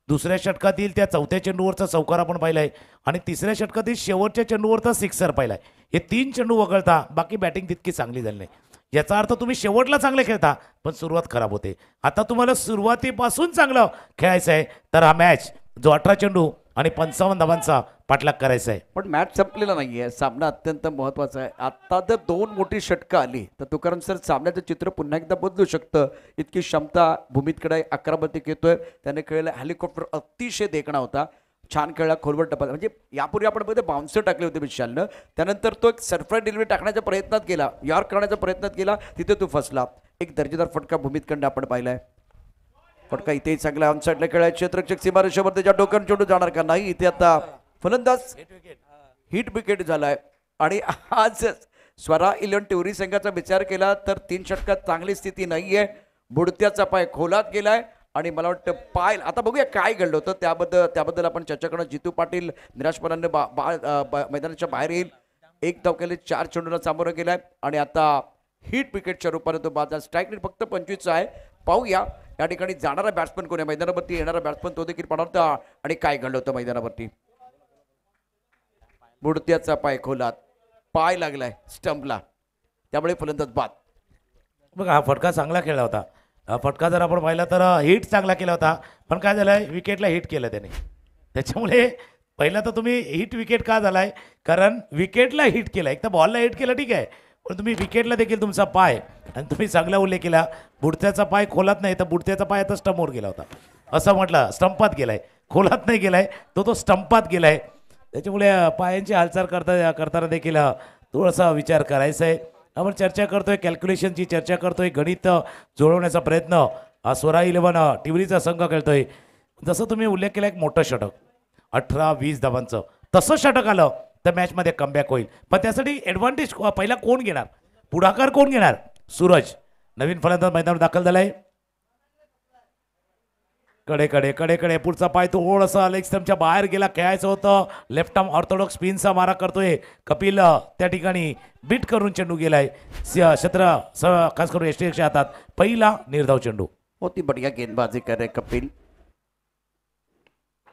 दुसऱ्या षटकातील त्या चौथ्या चेंडूवरचा चौकार आपण पाहिलाय आणि तिसऱ्या षटकातील शेवटच्या चेंडूवरचा सिक्सर पाहिलाय. हे 3 चेंडू वगळता बाकी बॅटिंग तितकी चांगली झाली नाही. याचा अर्थ तुम्ही शेवटला चांगले खेळता पण सुरुवात खराब होते. आता तुम्हाला सुरुवातीपासून चांगलं खेळायचं आहे तर हा मॅच जो 18 चेंडू आणि 55 धावांचा पाठलाग करायचा आहे. पण मॅच संपलेला नाहीये, सामना अत्यंत महत्वाचा आहे. आता जर 2 मोठी षटकं आली तर तुकाराम सर सामन्याचं चित्र पुन्हा एकदा बदलू शकतं. इतकी क्षमता भूमीतकडे. 11 बत्ती येतोय, त्याने खेळला हेलिकॉप्टर, अतिशय देखणा होता, छान खेळला. खोलवर टप्पा, म्हणजे यापूर्वी आपण बघितलं बाउन्सर टाकले होते विशालनं, त्यानंतर तो एक सरप्राईज डिलिव्हरी टाकण्याच्या प्रयत्नात केला, यॉर्क करण्याच्या प्रयत्नात केला, तिथे तो फसला. एक दर्जेदार फटका भूमीतकडनं आपण पाहिलाय. फटका इथेही चांगला ऑन साईडला खेळाय. क्षेत्ररक्षक सीमारेषेवर त्याच्या डोक्यावर चेंडू जाणार का नाही. इथे आता फलंदाज हिट विकेट झालाय. आणि आज स्वरा 11 टिवरी संघाचा विचार केला तर 3 षटकात चांगली स्थिती नाहीये. बुडत्याचा पाय खोलात गेलाय आणि मला वाटतं पाय, आता बघूया काय घडलं होतं त्याबद्दल आपण चर्चा करणं. जितू पाटील निराशपणाने मैदानाच्या बाहेर येईल. 1 धाव केले, 4 चेंडूला सामोरं गेलाय आणि आता हिट विकेटच्या रूपाने तो बाद. स्ट्राईक रेट फक्त 25 आहे. पाहूया या ठिकाणी जाणारा बॅट्समन कोण आहे, मैदानावरती येणारा बॅट्समन तो देखील पाहणार होता. आणि काय घडलं होतं मैदानावरती. बुडत्याचा पाय खोलात, पाय लागलाय स्टंपला, त्यामुळे फलंदाज बाद. बघा, हा फटका चांगला खेळला होता फटका जर आपण पाहिला तर हिट चांगला केला होता, पण काय झालंय विकेटला हिट केलं त्याने. त्याच्यामुळे पहिला तर तुम्ही हिट विकेट का झालाय, कारण विकेटला हिट केला. एक तर बॉलला हिट केलं ठीक आहे, पण तुम्ही विकेटला देखील तुमचा पाय, आणि तुम्ही चांगला उल्लेख केला, बुडत्याचा पाय खोलात नाही तर बुडत्याचा पाय आता स्टंपवर गेला होता असं म्हटलं. स्टंपात गेलाय, खोलात नाही गेलाय तो स्टंपात गेलाय. त्याच्यामुळे पायांची हालचाल करताना देखील थोडासा विचार करायचा आहे. आपण चर्चा करतोय, कॅल्क्युलेशनची चर्चा करतोय, गणित जुळवण्याचा प्रयत्न स्वरा 11 टिवरीचा संघ खेळतोय. जसं तुम्ही उल्लेख केला एक मोठं षटक 18-20 धावांचं, तसं षटक आलं तर मॅचमध्ये कमबॅक होईल. पण त्यासाठी ॲडव्हान्टेज पहिला कोण घेणार, पुढाकार कोण घेणार? सूरज नवीन फलंदाज मैदानावर दाखल झालाय. कडे पुढचा पाय थोडासा लेग स्टंपच्या बाहेर गेला, खेळायचं होतं. लेफ्ट आर्म ऑर्थोडॉक्स स्पिनचा मारा करतोय कपिल. त्या ठिकाणी बीट करून चेंडू गेलाय खास करून एसटीएसच्या हातात. पहिला निर्धाव चेंडू. बहुत ही बढ़िया गेंदबाजी कर रहे कपिल.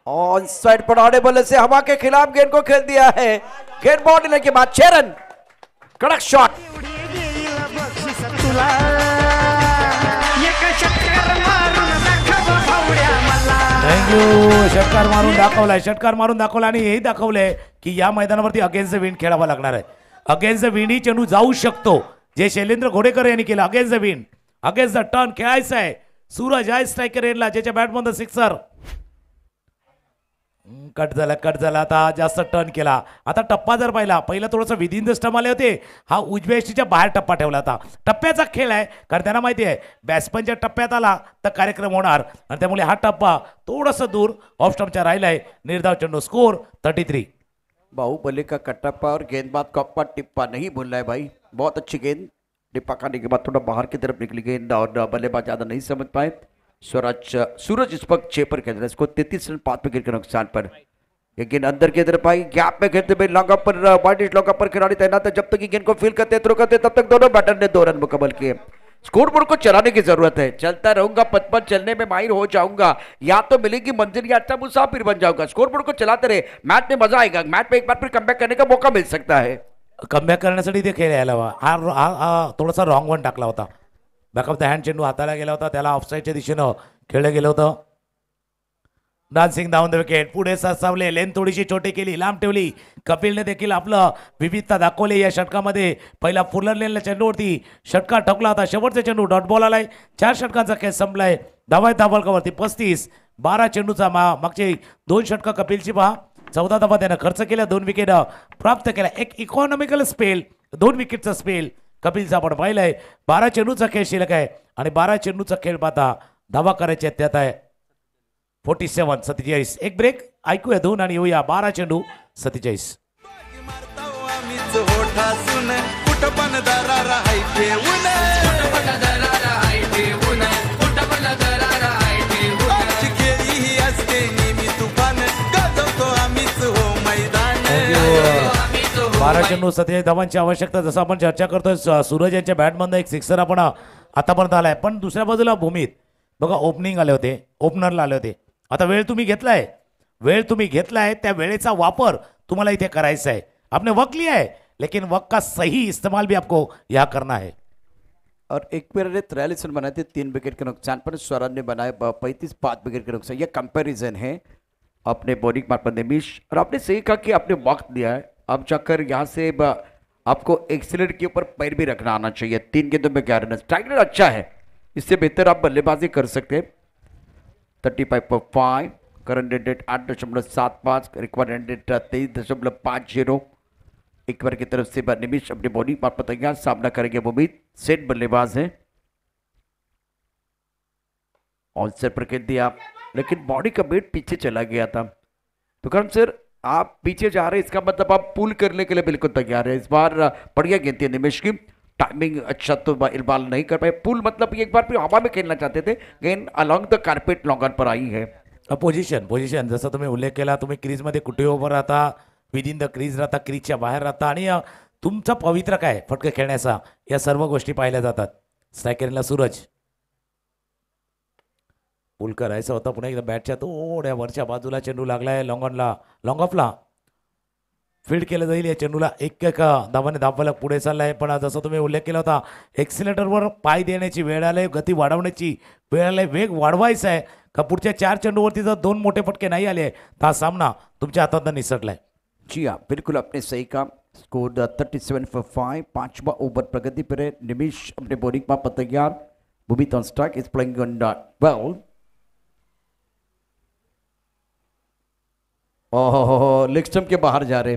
ऑन साइड पर आने बल्ले से हवा के खिलाफ गेंद को खेल दिया है. गेंद बाउंड्री के बाद 6 रन. कड़क शॉट. थँक्यू. षटकार मारून दाखवला आणि हेही दाखवलंय की या मैदानावरती अगेन्स्ट द विंड खेळावा लागणार आहे. अगेन्स्ट द विंड ही चेंडू जाऊ शकतो, जे शैलेंद्र घोडेकर यांनी केलं. Against the wind, against the turn खेळायचं आहे. सूरज आहे स्ट्रायकर एंडला, ज्याच्या बॅटमध्ये सिक्सर. कट झाला आता जास्त टर्न केला. आता टप्पा जर पाहिला, पहिला थोडंसं विदिन द स्टंप आले होते, हा उजव्या यष्टीच्या बाहेर टप्पा ठेवला होता. टप्प्याचा खेळ आहे, कारण त्यांना माहिती आहे बॅट्समनच्या टप्प्यात आला तर कार्यक्रम होणार, आणि त्यामुळे हा टप्पा थोडंसं दूर ऑफ स्टंपच्या राहिलाय. निर्धाव चेंडू. स्कोर 33. बाहुबली का कटप्पा और गेंदबाज का अप्पा टिप्पा नहीं भूल रहा है भाई. बहुत अच्छी गेंद. टिप्पा खाने के बाद थोड़ा बाहर की तरफ निकली गेंद और बल्लेबाज ज्यादा नहीं समझ पाए. सूरज इस वक्त 6 पर खेल रहा है. इसको 33 रन 5 विकेट के नुकसान पर. ये गेंद अंदर की तरफ आई, गैप में खेलते हुए लॉन्ग अप पर वाइडिश लॉन्ग अप पर खिलाड़ी तैनात है. जब तक ये गेंद को फील करते थ्रो करते तब तक दोनों बैटर ने 2 रन मुकम्मल किए. स्कोरबोर्ड को चलाने की जरूरत है. चलता रहूंगा, पथ पर चलने में माहिर हो जाऊंगा, या तो मिलेगी मंजिल या अच्छा मुसाफिर बन जाऊंगा. स्कोरबोर्ड को चलाते रहे, मैच में मजा आएगा. मैच में एक बार फिर कमबॅक करने का मौका मिल सकता है. कमबॅक करण्यासाठी ते खेळायला हवा. हा थोडासा रॉंग वन टाकला होता. बॅक ऑफ द हँड चेंडू हाताला गेला होता, त्याला ऑफसाईडच्या दिशेनं खेळलं गेलं होतं. Dancing down the wicket. पुढे सावले, लेन थोडीशी छोटी केली, लांब ठेवली. कपिलने देखील आपलं विविधता दाखवली या षटकामध्ये. पहिला फुलर लेनला चेंडूवरती षटका ठोकला होता. शेवटचा चेंडू डॉट बॉल आलाय. 4 षटकांचा खेळ संपलाय. धावा धाबळकावरती 35. 12 चेंडूचा मागचे 2 षटकं कपिलची पहा. 14 धावा त्यानं खर्च केल्या, 2 विकेट प्राप्त केल्या. एक इकॉनॉमिकल स्पेल, 2 विकेटचा स्पेल कपिलचा आपण पाहिलाय. 12 चेंडूचा खेळ शिल्लक आहे, आणि 12 चेंडूचा खेळ पाहता धावा करायचे त्यात आहे 47. 47. एक ब्रेक ऐकूया 2 आणि येऊया. 12 चेंडू 47. आम्हीच होठासून कुठं पण दरारा हाय ठेवून. आमची खेळी ही असते नेहमी तुफान, गाजवतो आम्हीच हो मैदान. 12 चेंडू 47 धावांची आवश्यकता. जसं आपण चर्चा करतोय, सूरज यांच्या बॅटमधनं एक सिक्सर आपण आतापर्यंत आलाय. पण दुसऱ्या बाजूला भूमीत बघा ओपनिंग आले होते, ओपनरला आले होते. आता वेळ तुम्ही घेतलाय, त्या वेळेचा वापर तुम्हाला इथे करायचा है. आपने वक्त लिया है, लेकिन वक्त का सही इस्तेमाल भी आपको यहाँ करना है. और एक पेयर ने 43 रन बनाए थे 3 विकेट के नुकसान पर. स्वराज ने बनाए 35 5 विकेट के नुकसान. ये कंपैरिजन है अपने बॉलिंग मार्क पर निमिष. और आपने सही कहा कि आपने वक्त दिया है. अब जाकर यहाँ से आपको एक्सीलेंट के ऊपर पैर भी रखना आना चाहिए. 3 गेंदों में 11 रन. स्ट्राइक रेट अच्छा है, इससे बेहतर आप बल्लेबाजी कर सकते हैं. 35.5. Current rate 8.75. Required rate 23.50. एक बार की तरफ से निमिष अपने बॉलिंग पार्ट पर तैयार. सामना करेंगे उम्मीद. सेट बल्लेबाज हैं. ऑन सेट पर खेल दिया, लेकिन बॉडी का वेट पीछे चला गया था. तो करम सर, आप पीछे जा रहे हैं, इसका मतलब आप पुल करने के लिए बिल्कुल तैयार है. इस बार बढ़िया गेंद थी निमिष की. टाइमिंग अच्छा तो बाल नहीं कर पाए. पुल मतलब एक बार फिर हवा में खेलना चाहते थे. गेंद along the carpet long on पर आई है. पोझिशन जसं तुम्ही उल्लेख केला, तुम्ही क्रीजमध्ये कुठे उभं राहता, विदिन द क्रीज राहता, क्रीजच्या बाहेर राहता, आणि तुमचा पवित्र काय फटके खेळण्याचा, या सर्व गोष्टी पाहिल्या जातात. स्ट्रायकरला सूरज पुल करायचा होता. पुन्हा एकदा बॅटच्या थोड्या वरच्या बाजूला चेंडू लागलाय. लॉंग ऑफला फीड केलं जाईल या चेंडूला. एक एक धावाने धावफलक पुढे चाललाय. पण जसं तुम्ही उल्लेख केला होता, एक्सिलेटरवर पाय देण्याची वेळ आली, गती वाढवण्याची वेळ आली, वेग वाढवायचा आहे का पुढच्या 4 चेंडूवरती जर 2 मोठे फटके नाही आले तर हा सामना तुमच्या हातात निसटलाय. जी हाँ, बिल्कुल आपने सही कहा. Score 37 for 5. 5वां ओवर प्रगति पर है. निमिष अपने बॉलिंग पर तैयार. Bhumit on strike is playing on well. Oh, leg stump के बाहर जा रहे.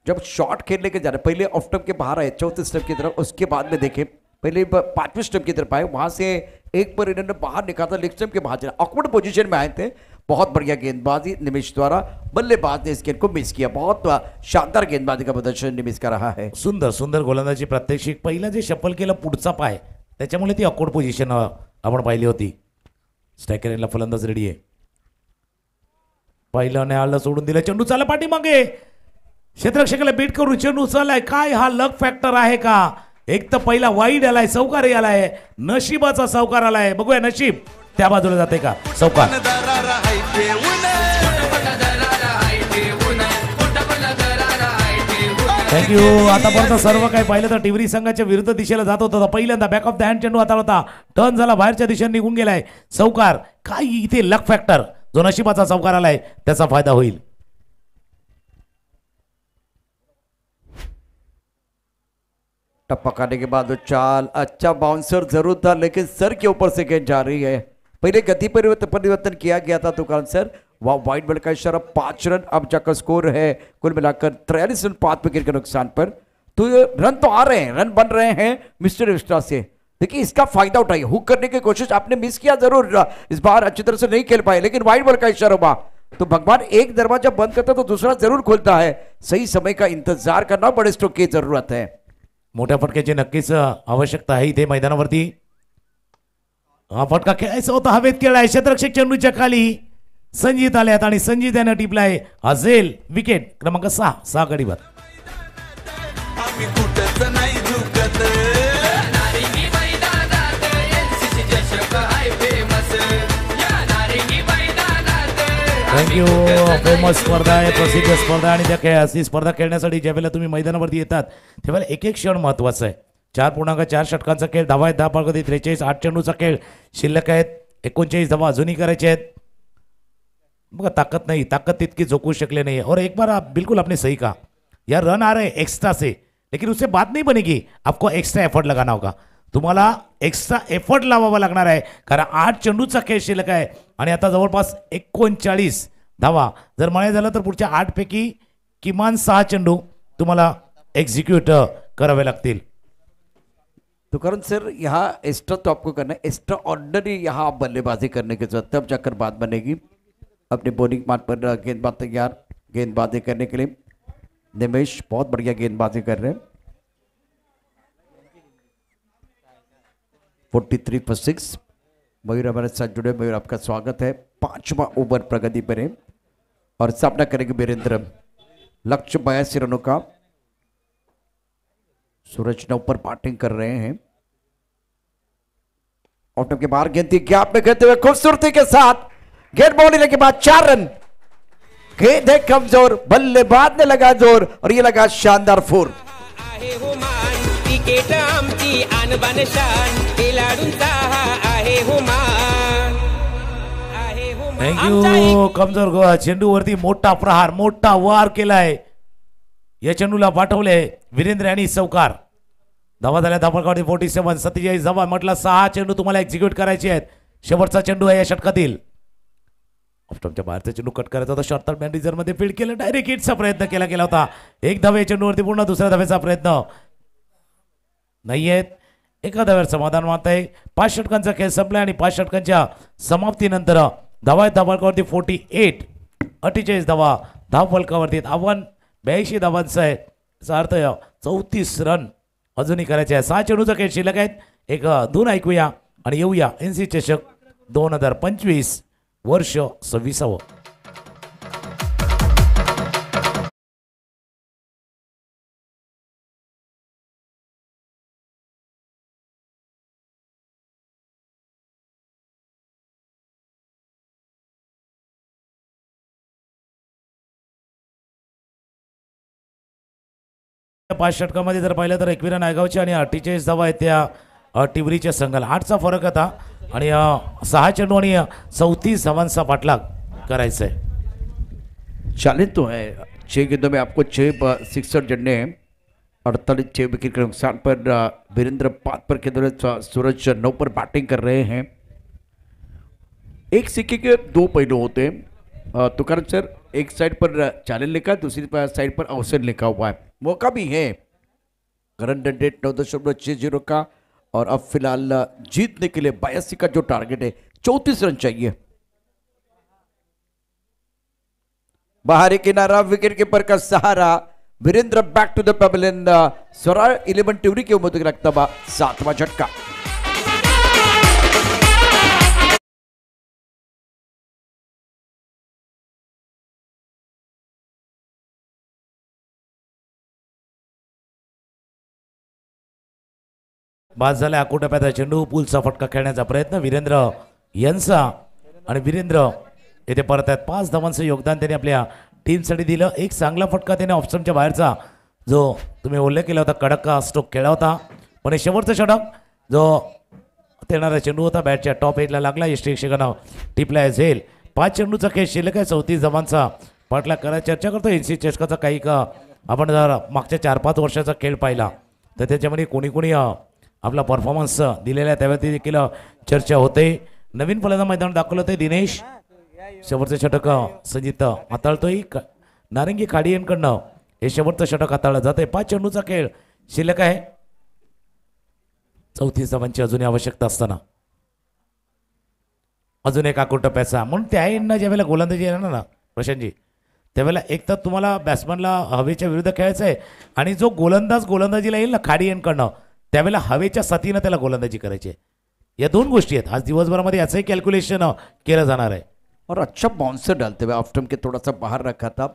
जब शॉट खेलने के जा रहे पहले ऑफ स्टंप के बाहर आए, चौथे स्टंप की तरफ, उसके बाद में देखे पहले 5वें स्टंप की तरफ आए, वहां से एक पर इन्होंने बाहर निकाला, लेग स्टंप के बाहर चला, ऑकवर्ड पोजीशन में आए थे. बहुत बढ़िया गेंदबाजी निमिष द्वारा. बल्लेबाज ने इस गेंद को मिस किया. बहुत शानदार गेंदबाजी का प्रदर्शन निमिष का रहा है. सुंदर सुंदर गोलंदाजी प्रात्यक्षिक. पहिला जे शफल केलं पुढचा पाय, त्याच्यामुळे ती ऑकवर्ड पोझिशन आपण पाहिली होती. स्ट्रायकरला फलंदाज रेडी आहे. पहिल्याने आलं, सोडून दिलं, चेंडू चालला पाठीमागे, क्षेत्ररक्षकाला बीट करून चेंडू चाललाय. काय हा लक फॅक्टर आहे का? एक तर पहिला वाईड आलाय, चौकार आलाय, नशिबाचा चौकार आलाय. बघूया नशीब त्या बाजूला जाते का. चौकार. थँक्यू. आतापर्यंत सर्व काही पाहिलं तर टिवरी संघाच्या विरुद्ध दिशेला जात होता. पहिल्यांदा बॅक ऑफ द हँड चेंडू हाताळत होता, टर्न झाला, बाहेरच्या दिशेने निघून गेलाय. चौकार. काय इथे लक फॅक्टर, जो नशिबाचा चौकार आलाय त्याचा फायदा होईल. टप्पा खाने के बाद चाल अच्छा बाउंसर जरूर था, लेकिन सर के ऊपर से गेंद जा रही है. पहले गति परिवर्तन किया गया था तुकाराम सर. वह वाइड बॉल का इशारा. 5 रन अब जाकर स्कोर है कुल मिलाकर 43 रन 5 विकेट के नुकसान पर. तो ये रन तो आ रहे हैं, रन बन रहे हैं मिस्टर विस्टा से. देखिए इसका फायदा उठाइए. हुक करने की कोशिश आपने मिस किया जरूर, इस बार अच्छी तरह से नहीं खेल पाए, लेकिन वाइड बॉल का इशारा हुआ तो भगवान एक दरवाजा बंद करता तो दूसरा जरूर खुलता है. सही समय का इंतजार करना बड़े स्ट्रोक की जरूरत है. मोठ्या फटक्याची नक्कीच आवश्यकता आहे इथे मैदानावरती. हा फटका खेळायचा होता, हवेत खेळाय, क्षेत्ररक्षक चेंडूच्या खाली. संजीत आल्यात आणि संजीत यानं टिपलाय. अझेल विकेट क्रमांक 6 गडीवर. आम्ही कुठंच नाही झुकत. थँक्यू. फेमस स्पर्धा आहे, प्रसिद्ध स्पर्धा, आणि त्या स्पर्धा खेळण्यासाठी ज्यावेळेला तुम्ही मैदानावरती येतात त्यावेळेला एक एक क्षण महत्वाचा आहे. 4.4 षटकांचा खेळ, धावा आहेत 10 पारगती, 43, 8 चेंडूचा खेळ शिल्लक आहेत, 39 धावा अजूनही करायचे आहेत. बघा ताकद नहीं, ताकद तितकी झोकू शकले नहीं. और एक बार आप बिल्कुल आपने सही कहा, यार रन आ रहे हैं एक्स्ट्रा से, लेकिन उससे बात नहीं बनेगी. आपको एक्स्ट्रा एफर्ट लगाना होगा. तुम्हाला एक्स्ट्रा एफर्ट लावावा लागणार आहे, कारण 8 चेंडूचा खेळ शिल्लक आहे आणि आता जवळपास 39 धावा जर म्हणायचं झालं तर पुढच्या 8 पैकी किमान 6 चेंडू तुम्हाला एक्झिक्यूट करावे लागतील. तो करण सर यहाँ एक्स्ट्रा तो आपको करना है, एक्स्ट्रा ऑर्डिनरी यहाँ आप बल्लेबाजी करने की जरूरत, तब जाकर बात बनेगी. अपने बॉलिंग मार्ग पर गेंदबाज तैयार गेंदबाजी करने के लिए. निमेश बहुत बढ़िया गेंदबाजी कर रहे हैं. 43 for 6. मयूर हमारे साथ जुड़े. मयूर आपका स्वागत है. 5वां ओवर प्रगति पर है और सामना करेंगे वीरेंद्र. लक्ष्य 82 रनों का. सूरज ने ऊपर बैटिंग कर रहे हैं. ऑटो के बाहर गेंद गैप में खेलते हुए खूबसूरती के साथ गेंद बॉलिंग के बाद 4 रन. गेंद है कमजोर, बल्लेबाज ने लगा जोर और ये लगा शानदार 4. आहे हो मान, क्रिकेट आमची आणबान शान, खेळाडूंचा हा आहे हो मान, आहे हो मान. थँक्यू. कमजोर चेंडूवरती मोठा प्रहार, मोठा वार केलाय. या चेंडूला पाठवले वीरेंद्र यांनी चौकार. धावा झाल्या धापकावरती 47, 47 धावा. म्हटलं 6 चेंडू तुम्हाला एक्झिक्यूट करायचे आहेत. शेवटचा चेंडू आहे या षटकातील. ऑफस्टॉपच्या बाहेरचा चेंडू कट करायचा होता, शॉर्ट मॅनेजर मध्ये फील्ड केलं, डायरेक्ट हिटचा प्रयत्न केला होता. एक धावे चेंडूवरती पूर्ण, दुसऱ्या धावेचा प्रयत्न नाहीयेत. एका धाव्यावर समाधान मानत आहे. 5 षटकांचा खेळ संपला आणि 5 षटकांच्या समाप्तीनंतर धावा आहेत धावफलकावरती 48, 48 धावा धावफलकावरती. आव्हान 82 धावांचं आहे. याचा अर्थ 34 रन अजूनही करायचे आहे. 6 चेंडूचा खेळ शिल्लक आहेत. एक धून ऐकूया आणि येऊया NC चषक 2025 वर्ष 26. 5 षटकामध्ये जर पाहिलं तर 21 नायगावची आणि 48 धावा आहेत त्या टिवरीच्या संघाला. 8चा फरक होता आणि 6 चेंडू आणि 34 धावांचा पाठलाग करायचा आहे. चैलेंज तो है 6 गेंदों में आपको 6 सिक्सर जड़ने हैं. 48 6 विकेट के नुकसान पर वीरेंद्र 5 पर खेल, सूरज 9 पर बैटिंग कर रहे हैं. एक सिक्के के 2 पहलू होते हैं. तुकार सर, एक साइड पर चैलेंज लिखा, दूसरी साइड पर अवसर लिखा हुआ है. मौका भी है. करंट रन रेट 9.60 का और अब फिलहाल जीतने के लिए 82 का जो टारगेट है 34 रन चाहिए. बाहरी किनारा, विकेट कीपर का सहारा. Virendra back to the pavilion. Swaraj 11 Tiwari के उम्मीद रखता बा 7वां झटका. बाद झाला टप्प्याचा चेंडू. पूलचा फटका खेळण्याचा प्रयत्न वीरेंद्र यांचा आणि वीरेंद्र येथे परत आहेत. 5 धावांचं योगदान त्यांनी आपल्या टीमसाठी दिलं. एक चांगला फटका त्याने ऑप्शनच्या बाहेरचा जो तुम्ही उल्लेख केला होता, कडक स्ट्रोक खेळला होता. पण शेवटचं षटक जो येणारा चेंडू होता बॅटच्या टॉप एजला लागला. यष्टीक्षकानं टिपला झेल. 5 चेंडूचा खेळ शिल्लक आहे. 34 धावांचा पाठलाग करायला चर्चा करतो. NC चषकाचा काही का आपण जर मागच्या 4-5 वर्षाचा खेळ पाहिला तर त्याच्यामध्ये कोणी कोणी आपला परफॉर्मन्स दिलेला आहे त्यावेळी देखील चर्चा होते. नवीन फलंदाज मैदान दाखवलं होते दिनेश. शेवटचं षटक संजित हाताळतोय. नारंगी खाडी यांकडनं हे शेवटचं षटक हाताळलं जाते. 5 चेंडूचा खेळ शिल्लक आहे. 34 धावांची अजूनही आवश्यकता असताना अजून एक टप्प्याचा म्हणून त्या एंडनं ज्यावेळेला गोलंदाजी येणार ना प्रशांतजी, त्यावेळेला एक तर तुम्हाला बॅट्समनला हवेच्या विरुद्ध खेळायचं आहे आणि जो गोलंदाजीला येईल ना खाडी यांकडनं त्यावेळेला हवेच्या साथीनं त्याला गोलंदाजी करायची आहे. या 2 गोष्टी आहेत. आज दिवसभरामध्ये याचंही कॅल्क्युलेशन केलं जाणार आहे. और अच्छा बाउंसर डालते हुए ऑफ स्टंप के थोड़ा सा बाहर रखा था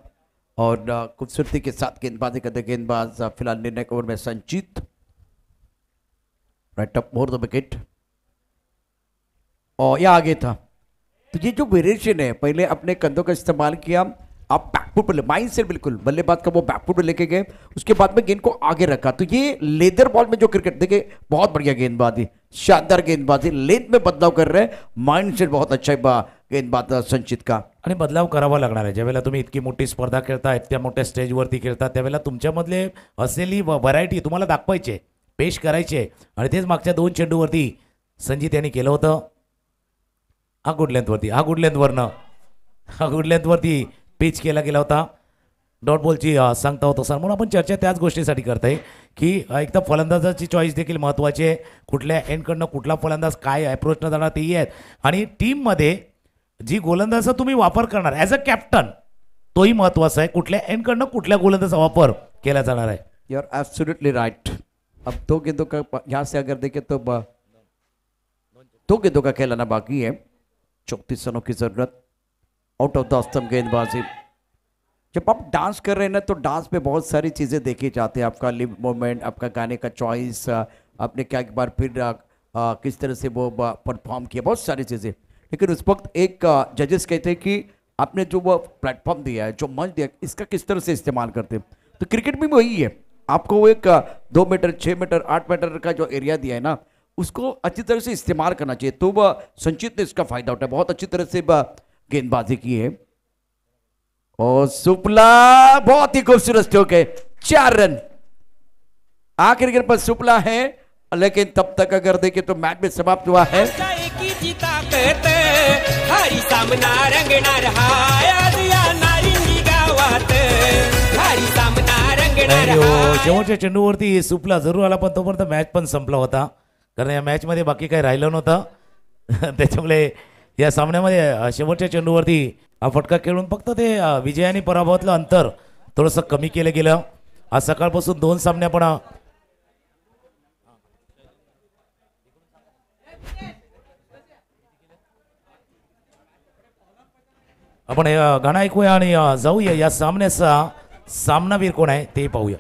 और खूबसूरती के साथ गेंदबाजी करते गेंदबाज फिलहाल निर्णय ओवर में Sanjeet right up more the wicket और यह आगे था. तो ये जो वेरिएशन है, पहले अपने कंधों का इस्तेमाल किया, आप बैकफुट पर माइंड से बिल्कुल बल्लेबाज का वो बैकफुट पर लेके गए, उसके बाद में गेंद को आगे रखा. तो ये लेदर बॉल में जो क्रिकेट देखिए बहुत बढ़िया गेंदबाजी, शानदार गेंदबाजी, लेंथ में बदलाव कर रहे हैं. माइंड सेट बहुत अच्छा है गेंदबाज संचित का. आणि बदलाव करावा लागणार आहे. ज्यावेळेला तुम्ही इतकी मोठी स्पर्धा खेळता, इतक्या मोठ्या स्टेजवरती खेळता, त्यावेळेला तुमच्यामधले असलेली व्हरायटी तुम्हाला दाखवायची आहे, पेश करायची आहे. आणि तेच मागच्या 2 चेंडूवरती संजित यांनी केलं होतं. हा गुड लेंथवरती पिच केला गेला होता. डॉट बॉलची सांगता होतो सर. म्हणून आपण चर्चा त्याच गोष्टीसाठी करताय की एक तर फलंदाजाची चॉईस देखील महत्त्वाची आहे. कुठल्या एंडकडनं कुठला फलंदाज काय अप्रोचनं जाणार तेही आहेत. आणि टीममध्ये जी गोलंदाजाचा तुम्ही वापर करणार ॲज अ कॅप्टन तोही महत्त्वाचा आहे. कुठल्या एंडकडनं कुठल्या गोलंदाजाचा वापर केला जाणार आहे. You are absolutely right. अब 2 गेंदों का यहाँ से अगर देखें तो 2 गेंदों का खेलाना बाकी है. 34 रनों की जरूरत. आउट ऑफ द स्टंप गेंदबाजी. जब आप डांस कर रहे हैं ना तो डांस में बहुत सारी चीज़ें देखी जाती हैं. आपका लिप मूवमेंट, आपका गाने का चॉइस, आपने क्या एक बार फिर किस तरह से वो परफॉर्म किया, बहुत सारी चीज़ें. लेकिन उस वक्त एक जजेस कहते हैं कि आपने जो वो प्लेटफॉर्म दिया है, जो मंच दिया, इसका किस तरह से इस्तेमाल करते हैं. तो क्रिकेट में वही है. आपको वो एक 2 मीटर, 6 मीटर, 8 मीटर का जो एरिया दिया है ना, उसको अच्छी तरह से इस्तेमाल करना चाहिए. तो वह संचित ने इसका फायदा उठाया. बहुत अच्छी तरह से गेंदबाजी की है. और सुपला बहुत ही खूबसूरत स्ट्रोक है. 4 रन आखिर गेंद पर सुपला है. लेकिन तब तक अगर देखें तो मैच में समाप्त हुआ है. हरी सामना रंगणार हाय आज या नारिंगी गावात. हरी सामना रंगणार हाय. शेवटच्या चेंडूवरती सुपला जरूर आला पण तोपर्यंत मॅच पण संपला होता. कारण या मॅचमध्ये बाकी काही राहिलं नव्हतं. त्याच्यामुळे या सामन्यामध्ये शेवटच्या चेंडूवरती हा फटका खेळून फक्त ते विजय आणि पराभवातलं अंतर थोडंसं कमी केलं गेलं. आज सकाळपासून 2 सामने आपण गाणं ऐकूया आणि जाऊया या सामन्याचा सामनावीर कोण आहे ते पाहूया.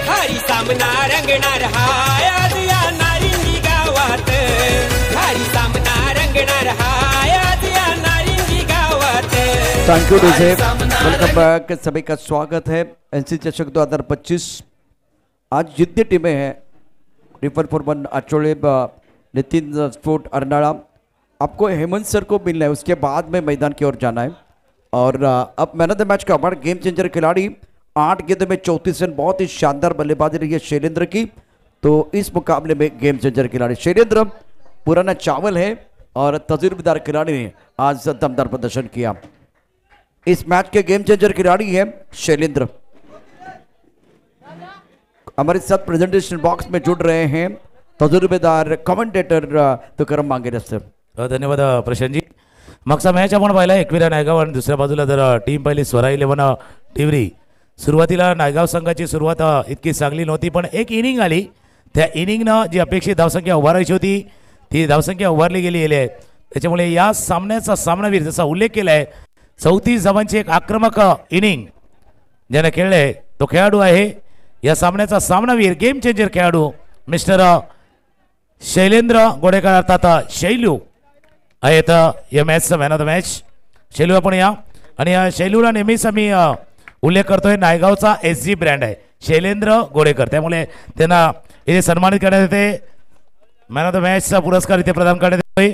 हरी सामना रंगणार हाय आज या नारिंगी गावात. हरी सामना रंगणार हाय आज या नारिंगी गावात. Thank you DJ. Welcome back, सभी का स्वागत है एनसी चषक 2025। आज जितनी टीमें हैं रिफर फॉरमन आचोड़े, नितिन स्फोट अर्नाड़ा, आपको हेमंत सर को मिलना है, उसके बाद में मैदान की ओर जाना है। और अब मैन ऑफ द मैच का अवार्ड गेम चेंजर खिलाड़ी, 8 गेंदों में 34 रन, बहुत ही शानदार बल्लेबाजी रही है शैलेंद्र की। तो इस मुकाबले में गेम चेंजर खिलाड़ी शैलेंद्र पुराना चावल है और तजुर्बेदार खिलाड़ी ने आज दमदार प्रदर्शन किया। इस मैच के गेम चेंजर खिलाड़ी है शैलेंद्र। हमारे साथ प्रेजेंटेशन बॉक्स में जुड़ रहे हैं तजुर्बेदार कमेंटेटर तुकाराम मांगेरे सर। धन्यवाद प्रशांतजी। मागचा मॅच आपण पाहिला एकविरा नायगाव आणि दुसऱ्या बाजूला जर टीम पाहिली स्वरा 11 टिवरी। सुरुवातीला नायगाव संघाची सुरुवात इतकी चांगली नव्हती, पण एक इनिंग आली, त्या इनिंगनं जी अपेक्षित धावसंख्या उभारायची होती ती धावसंख्या उभारली गेली आहे। त्याच्यामुळे या सामन्याचा सामनावीर जसा उल्लेख केला आहे, 34 धावांची एक आक्रमक इनिंग ज्याने खेळले तो खेळाडू आहे या सामन्याचा सामनावीर, गेम चेंजर खेळाडू मिस्टर शैलेंद्र गोडेकर अर्थात शैलू आहेत या मॅचचा man of the match. Shailu आपण या, आणि या शैलूला नेहमीच आम्ही उल्लेख करतोय, नायगावचा SG ब्रँड आहे शैलेंद्र गोडेकर, त्यामुळे त्यांना इथे सन्मानित करण्यात येते। मॅन ऑफ द मॅचचा पुरस्कार इथे प्रदान करण्यात येतोय।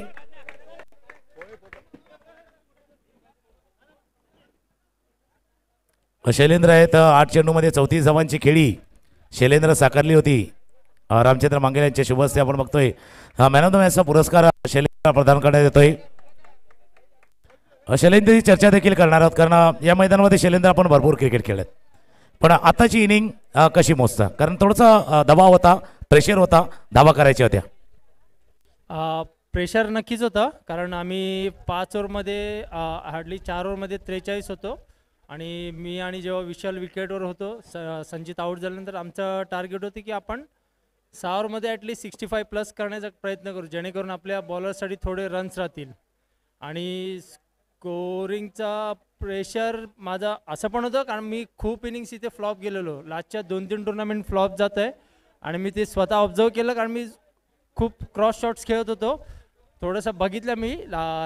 शैलेंद्र आहेत 8 चेंडूमध्ये 34 धावांची खेळी शैलेंद्र साकारली होती। रामचंद्र मांगेले यांच्या शुभ हस्ते आपण बघतोय मॅन ऑफ द मॅचचा पुरस्कार शैलेंद्र प्रदान करण्यात येतोय। शैलेंद्रची चर्चा देखील करणार आहोत, कारण या मैदानामध्ये शैलेंद्र आपण भरपूर क्रिकेट खेळत, पण आताची इनिंग कशी मोजता? कारण थोडासा दबाव होता, प्रेशर होता, धावा करायच्या होत्या। प्रेशर नक्कीच होतं, कारण आम्ही 5 ओव्हरमध्ये हार्डली 4 ओव्हरमध्ये 43 होतो, आणि मी आणि जेव्हा विशाल विकेटवर होतो, संजित आऊट झाल्यानंतर आमचं टार्गेट होतं की आपण 6 ओव्हरमध्ये ॲटलीस्ट 65 प्लस करण्याचा प्रयत्न करू, जेणेकरून आपल्या बॉलरसाठी थोडे रन्स राहतील। आणि स्कोरिंगचा प्रेशर माझा असं पण होतं, कारण मी खूप इनिंग्स इथे फ्लॉप गेलेलो, लास्टच्या 2-3 टुर्नामेंट फ्लॉप जात आहे, आणि मी ते स्वतः ऑब्झर्व केलं, कारण मी खूप क्रॉस शॉट्स खेळत होतो। थोडंसं बघितलं मी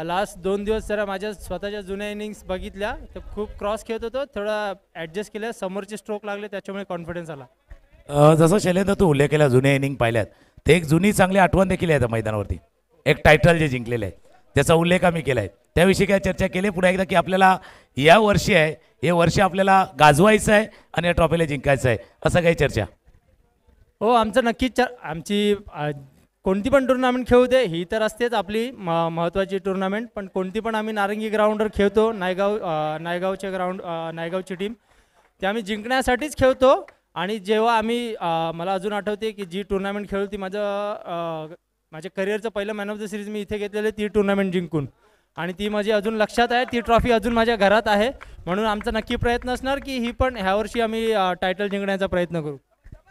लास्ट 2 दिवस जरा माझ्या स्वतःच्या जुन्या इनिंग्स बघितल्या, तर खूप क्रॉस खेळत होतो, थोडं ॲडजस्ट केलं, समोरचे स्ट्रोक लागले, त्याच्यामुळे कॉन्फिडन्स आला। जसं शैलेंद्र तू उल्लेख केला जुन्या इनिंग पाहिल्यात, ते एक जुनी चांगली आठवण देखील आहे मैदानावरती, एक टायटल जे जिंकलेलं आहे त्याचा उल्लेख आम्ही केला आहे, त्याविषयी काय चर्चा केली पुन्हा एकदा की आपल्याला या वर्षी आहे, हे वर्ष आपल्याला गाजवायचं आहे आणि या ट्रॉफीला जिंकायचं आहे, असं काही चर्चा? हो, आमचं नक्कीच आमची कोणती पण टुर्नामेंट खेळू दे, ही तर असतेच आपली महत्त्वाची टुर्नामेंट, पण कोणती पण आम्ही नारंगी ग्राउंडवर खेळतो, नायगावचे ग्राउंड, नायगावची टीम ते आम्ही जिंकण्यासाठीच खेळतो। आणि जेव्हा आम्ही मला अजून आठवते की जी टुर्नामेंट खेळू ती माझ्या करिअरचं पहिलं मॅन ऑफ द सिरीज मी इथे घेतलेलं, ती टुर्नामेंट जिंकून, आणि ती माझी अजून लक्षात आहे, ती ट्रॉफी अजून माझ्या घरात आहे, म्हणून आमचा नक्की प्रयत्न असणार की ही पण ह्या वर्षी आम्ही टायटल जिंकण्याचा प्रयत्न करू।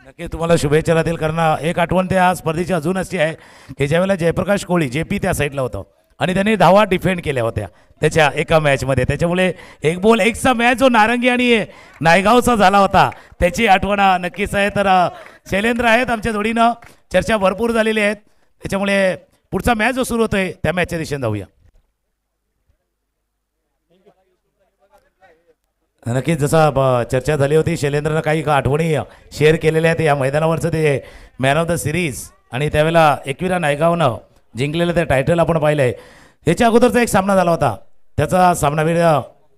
नक्की तुम्हाला शुभेच्छा राहतील, कारण एक आठवण त्या स्पर्धेची अजून अशी आहे की ज्यावेळेला जयप्रकाश कोळी JP त्या साईडला होतं आणि त्यांनी धावा डिफेंड केल्या होत्या त्याच्या एका मॅचमध्ये, त्याच्यामुळे एक बॉल एकचा मॅच जो नारंगी आणि नायगावचा झाला होता त्याची आठवण नक्कीच आहे। तर शैलेंद्र आहेत आमच्या जोडीनं, चर्चा भरपूर झालेली आहेत, त्याच्यामुळे पुढचा मॅच जो सुरू होतोय त्या मॅचच्या दिशेने जाऊया। नक्कीच जसा चर्चा झाली होती, शैलेंद्रनं काही आठवणी शेअर केलेल्या आहेत या मैदानावरचं ते मॅन ऑफ द सिरीज, आणि त्यावेळेला एकविरा नायगावनं जिंकलेलं ते टायटल आपण पाहिलं आहे। त्याच्या अगोदरचा एक सामना झाला होता, त्याचा सामनावीर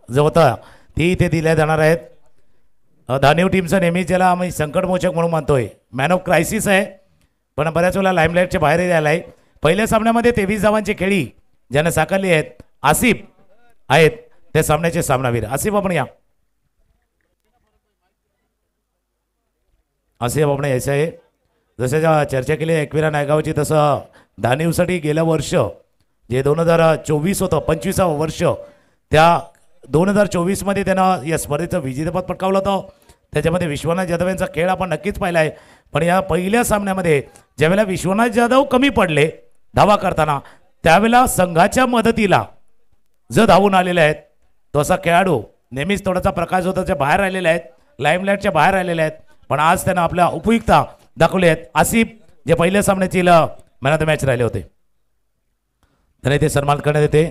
जो होता ती इथे दिल्या जाणार आहेत। धानेव टीमचं नेहमीच ज्याला आम्ही संकटमोचक म्हणून मानतोय, मॅन ऑफ क्रायसिस आहे, पण बऱ्याच वेळेला लाईमलाईटच्या बाहेरही आला आहे। पहिल्या सामन्यामध्ये 23 धावांची खेळी ज्याने साकारली आहेत, आसिफ आहेत त्या सामन्याचे सामनावीर। आसिफ आपण या, आसिफ आपण यायचं आहे। जसं चर्चा केली एकविरा नायगावची, तसं धानेवसाठी गेल्या वर्ष जे 2024 होतं 25वं वर्ष, त्या 2024मध्ये त्यानं या स्पर्धेचं विजेतेपद पटकावलं होतं, त्याच्यामध्ये विश्वनाथ जाधव यांचा खेळ आपण नक्कीच पाहिला आहे। पण या पहिल्या सामन्यामध्ये ज्यावेळेला विश्वनाथ जाधव कमी पडले धावा करताना, त्यावेळेला संघाच्या मदतीला जो धावून आलेले आहेत तो असा खेळाडू नेहमीच थोडासा प्रकाश होताच्या बाहेर आलेले आहेत, लाईमलाईटच्या बाहेर आलेले आहेत, पण आज त्यांना आपल्या उपयुक्ता दाखवले आहेत। आसिफ जे पहिल्या सामन्याची मॅन ऑफ द मॅच राहिले होते, त्याने ते सन्मान करण्यात येते।